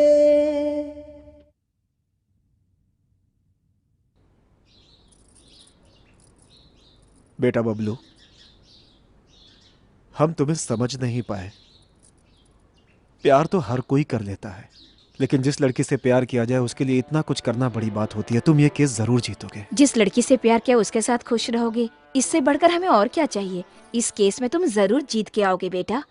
बेटा बबलू, हम तुम्हें समझ नहीं पाए। प्यार तो हर कोई कर लेता है, लेकिन जिस लड़की से प्यार किया जाए उसके लिए इतना कुछ करना बड़ी बात होती है। तुम ये केस जरूर जीतोगे। जिस लड़की से प्यार किया उसके साथ खुश रहोगे, इससे बढ़कर हमें और क्या चाहिए। इस केस में तुम जरूर जीत के आओगे बेटा।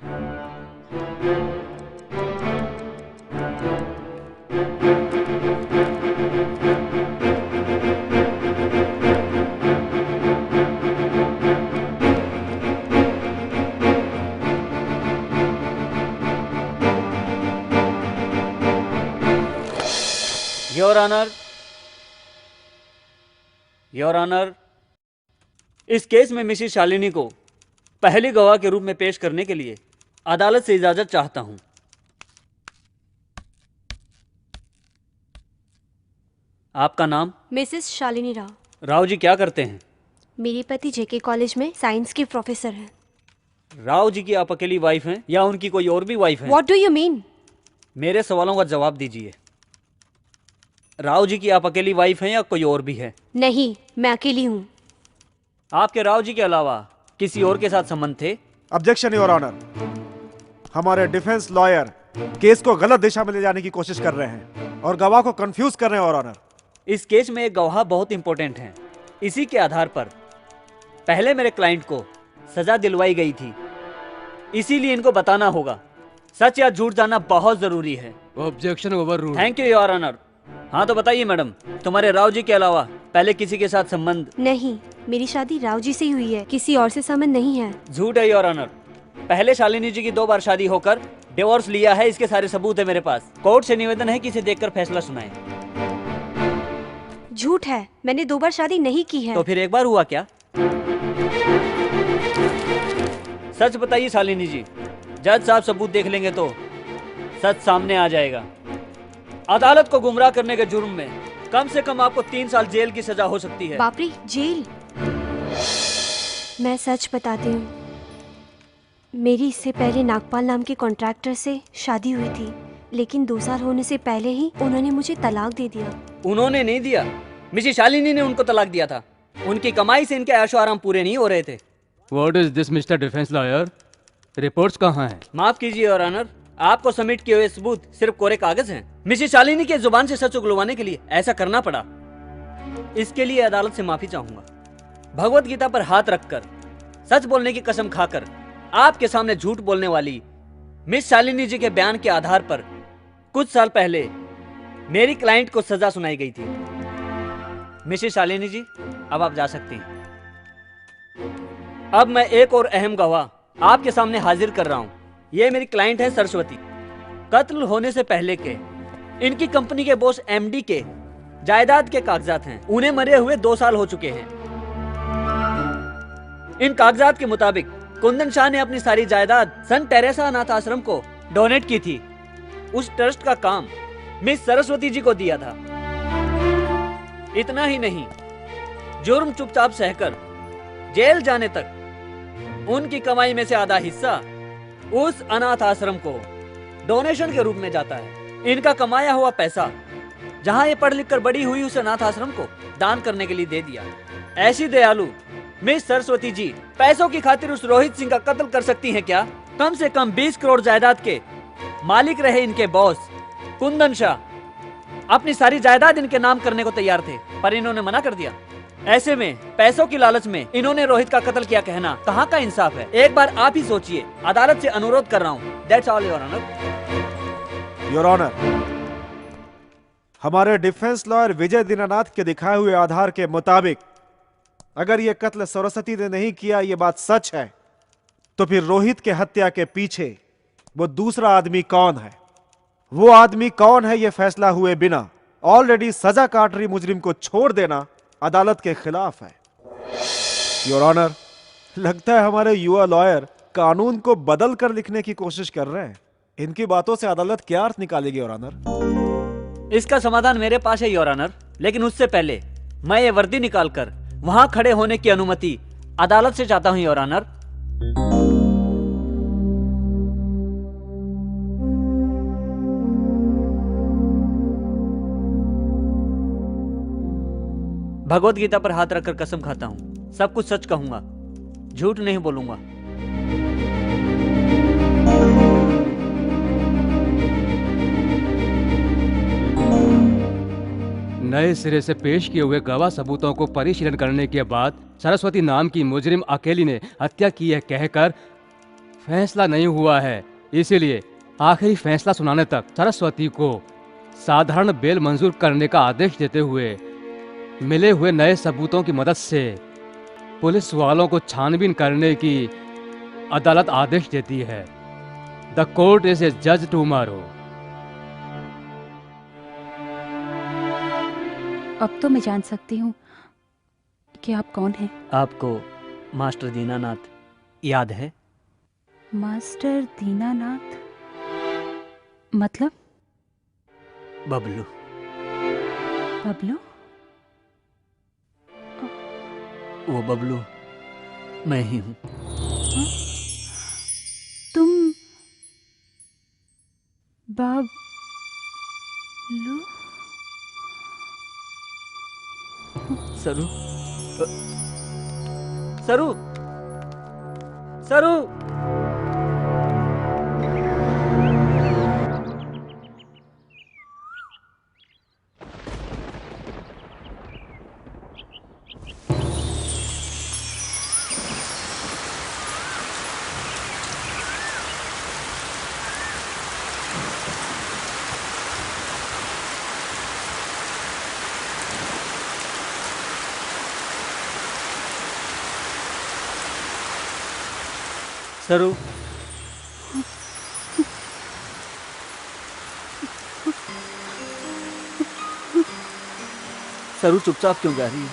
योर ऑनर, योर ऑनर, इस केस में मिसेस शालिनी को पहली गवाह के रूप में पेश करने के लिए अदालत से इजाजत चाहता हूं। आपका नाम? मिसेस शालिनी राव। राव जी क्या करते हैं? मेरे पति जेके कॉलेज में साइंस के प्रोफेसर हैं। राव जी की आप अकेली वाइफ हैं या उनकी कोई और भी वाइफ है? What do you mean? मेरे सवालों का जवाब दीजिए। राव जी की आप अकेली वाइफ हैं या कोई और भी है? नहीं, मैं अकेली हूँ। आपके राव जी के अलावा किसी और के साथ संबंध थे? Objection your honour. हमारे डिफेंस लॉयर केस को गलत दिशा में ले जाने की कोशिश कर रहे हैं और गवाह को कंफ्यूज कर रहे हैं, योर ऑनर। इस केस में एक गवाह बहुत इंपॉर्टेंट है। इसी के आधार पर पहले मेरे क्लाइंट को सजा दिलवाई गई थी, इसीलिए इनको बताना होगा। सच या झूठ जानना बहुत जरूरी है। Objection overruled. Thank you your honour. हाँ तो बताइए मैडम, तुम्हारे राव जी के अलावा पहले किसी के साथ संबंध? नहीं, मेरी शादी राव जी से ही हुई है, किसी और से संबंध नहीं है। झूठ है योर ऑनर। पहले शालिनी जी की 2 बार शादी होकर डिवोर्स लिया है, इसके सारे सबूत है मेरे पास। कोर्ट से निवेदन है कि इसे देखकर फैसला सुनाएं। झूठ है, मैंने 2 बार शादी नहीं की है। तो फिर एक बार हुआ क्या? सच बताइए शालिनी जी, जज साहब सबूत देख लेंगे तो सच सामने आ जाएगा। अदालत को गुमराह करने के जुर्म में कम से कम आपको 3 साल जेल की सजा हो सकती है। बाप रे, जेल? मैं सच बताती हूँ, मेरी इससे पहले नागपाल नाम के कॉन्ट्रैक्टर से शादी हुई थी, लेकिन 2 साल होने से पहले ही उन्होंने मुझे तलाक दे दिया। उन्होंने नहीं दिया, मिसेस शालिनी ने उनको तलाक दिया था। उनकी कमाई से इनके ऐशो आराम पूरे नहीं हो रहे थे। What is this, Mr. Defense Lawyer? Reports कहाँ हैं? माफ कीजिए योर ऑनर, आपको सबमिट किए हुए सबूत सिर्फ कोरे कागज हैं। मिसेस शालिनी के जुबान से सच उगलवाने के लिए ऐसा करना पड़ा। इसके लिए अदालत से माफी चाहूंगा। भगवत गीता पर हाथ रखकर सच बोलने की कसम खाकर आपके सामने झूठ बोलने वाली मिस शालिनी जी के बयान के आधार पर कुछ साल पहले मेरी क्लाइंट को सजा सुनाई गई थी। मिसेस शालिनी जी, अब आप जा सकती हैं। अब मैं एक और अहम गवाह आपके सामने हाजिर कर रहा हूं। ये मेरी क्लाइंट है सरस्वती। कत्ल होने से पहले के इनकी कंपनी के बॉस एमडी के जायदाद के कागजात हैं। उन्हें मरे हुए 2 साल हो चुके हैं। इन कागजात के मुताबिक कुंदन शाह ने अपनी सारी जायदाद सन टेरेसा अनाथ आश्रम को डोनेट की थी। उस ट्रस्ट का काम मिस सरस्वती जी को दिया था। इतना ही नहीं, जुर्म चुपचाप सहकर जेल जाने तक उनकी कमाई में से आधा हिस्सा उस अनाथ आश्रम को डोनेशन के रूप में जाता है। इनका कमाया हुआ पैसा जहां ये पढ़ लिख कर बड़ी हुई उस अनाथ आश्रम को दान करने के लिए दे दिया। ऐसी दयालु मिस सरस्वती जी पैसों की खातिर उस रोहित सिंह का कत्ल कर सकती हैं क्या? कम से कम 20 करोड़ जायदाद के मालिक रहे इनके बॉस कुंदन शाह अपनी सारी जायदाद इनके नाम करने को तैयार थे, पर इन्होंने मना कर दिया। ऐसे में पैसों की लालच में इन्होंने रोहित का कत्ल किया कहना कहाँ का इंसाफ है? एक बार आप ही सोचिए। अदालत से अनुरोध कर रहा हूँ। That's all your honour. Your honour, हमारे डिफेंस लॉयर विजय दीनानाथ के दिखाए हुए आधार के मुताबिक अगर यह कत्ल सरस्वती ने नहीं किया, यह बात सच है, तो फिर रोहित के हत्या के पीछे वो दूसरा आदमी कौन है? वो आदमी कौन है, यह फैसला हुए बिना ऑलरेडी सजा काट रही मुजरिम को छोड़ देना अदालत के खिलाफ है। योर ऑनर, लगता है हमारे युवा लॉयर कानून को बदल कर लिखने की कोशिश कर रहे हैं। इनकी बातों से अदालत क्या अर्थ निकालेगी योर ऑनर? इसका समाधान मेरे पास है योर ऑनर, लेकिन उससे पहले मैं ये वर्दी निकालकर वहां खड़े होने की अनुमति अदालत से चाहता हूं योर ऑनर। भगवत गीता पर हाथ रखकर कसम खाता हूं, सब कुछ सच कहूंगा, झूठ नहीं बोलूंगा। नए सिरे से पेश किए हुए गवाह सबूतों को परिशीलन करने के बाद सरस्वती नाम की मुजरिम अकेली ने हत्या की है कहकर फैसला नहीं हुआ है। इसीलिए आखिरी फैसला सुनाने तक सरस्वती को साधारण बेल मंजूर करने का आदेश देते हुए मिले हुए नए सबूतों की मदद से पुलिस वालों को छानबीन करने की अदालत आदेश देती है। द कोर्ट इज ए जज टुमारो। अब तो मैं जान सकती हूँ कि आप कौन हैं। आपको मास्टर दीनानाथ याद है? मास्टर दीनानाथ मतलब? बबलू। बबलू? वो बबलू मैं ही हूँ। तुम बबलू? सरू, सरू, सरू। सरू, सरू चुपचाप क्यों जा रही है?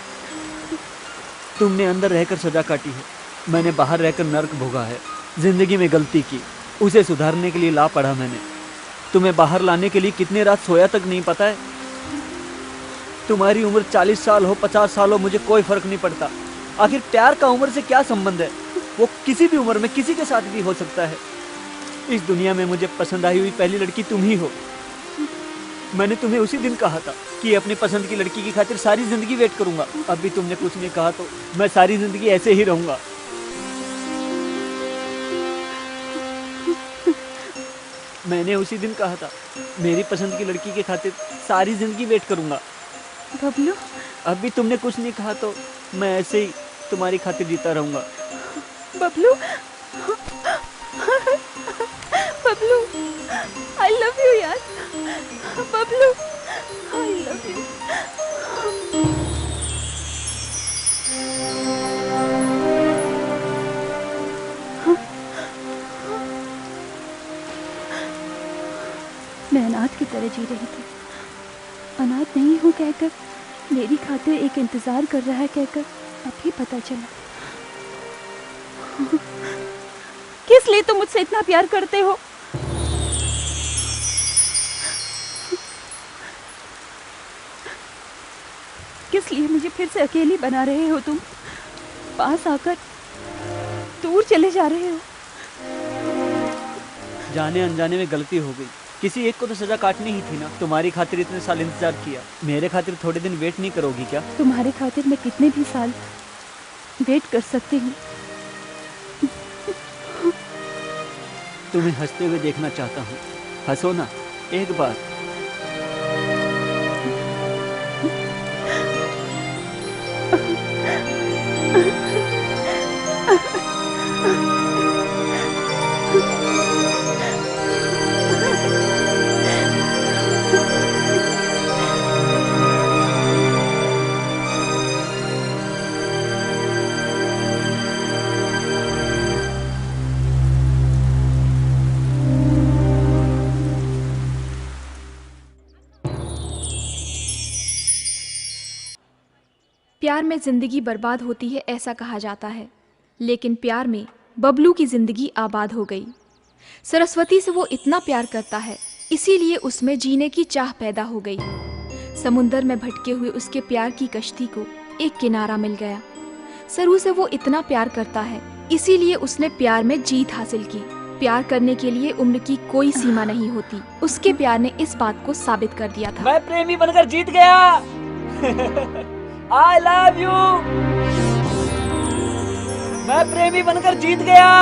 तुमने अंदर रहकर सजा काटी है, मैंने बाहर रहकर नर्क भोगा है। जिंदगी में गलती की, उसे सुधारने के लिए ला पड़ा मैंने। तुम्हें बाहर लाने के लिए कितने रात सोया तक नहीं पता है। तुम्हारी उम्र 40 साल हो 50 साल हो, मुझे कोई फर्क नहीं पड़ता। आखिर प्यार का उम्र से क्या संबंध है? वो किसी भी उम्र में किसी के साथ भी हो सकता है। इस दुनिया में मुझे पसंद आई हुई पहली लड़की तुम ही हो। मैंने तुम्हें उसी दिन कहा था कि अपनी पसंद की लड़की की खातिर सारी जिंदगी वेट करूंगा। अब भी तुमने कुछ नहीं कहा तो मैं सारी जिंदगी ऐसे ही रहूंगा। मैंने उसी दिन कहा था मेरी पसंद की लड़की की खातिर सारी जिंदगी वेट करूंगा। बबलू, अब भी तुमने कुछ नहीं कहा तो मैं ऐसे ही तुम्हारी खातिर जीता रहूंगा। Bablu, Bablu, I love you यार, बबलू, आई लव यू। मैं अनाथ की तरह जी रही थी। अनाथ नहीं हूँ कहकर, मेरी खातिर एक इंतजार कर रहा है कहकर अभी पता चला। किस लिए तुम मुझसे इतना प्यार करते हो? किस लिए मुझे फिर से अकेली बना रहे हो तुम? पास आकर दूर चले जा रहे हो। जाने अनजाने में गलती हो गई। किसी एक को तो सजा काटनी ही थी ना। तुम्हारी खातिर इतने साल इंतजार किया, मेरे खातिर थोड़े दिन वेट नहीं करोगी क्या? तुम्हारे खातिर मैं कितने भी साल वेट कर सकती हूँ। तुम्हें हंसते हुए देखना चाहता हूँ। हंसो ना एक बार। प्यार में जिंदगी बर्बाद होती है ऐसा कहा जाता है, लेकिन प्यार में बबलू की जिंदगी आबाद हो गई। सरस्वती से वो इतना प्यार करता है, इसीलिए उसमें जीने की चाह पैदा हो गई। समुंदर में भटके हुए उसके प्यार की कश्ती को एक किनारा मिल गया। सरू से वो इतना प्यार करता है, इसीलिए उसने प्यार में जीत हासिल की। प्यार करने के लिए उम्र की कोई सीमा नहीं होती। उसके प्यार ने इस बात को साबित कर दिया था। मैं प्रेमी बनकर जीत गया। I love you। मैं प्रेमी बनकर जीत गया।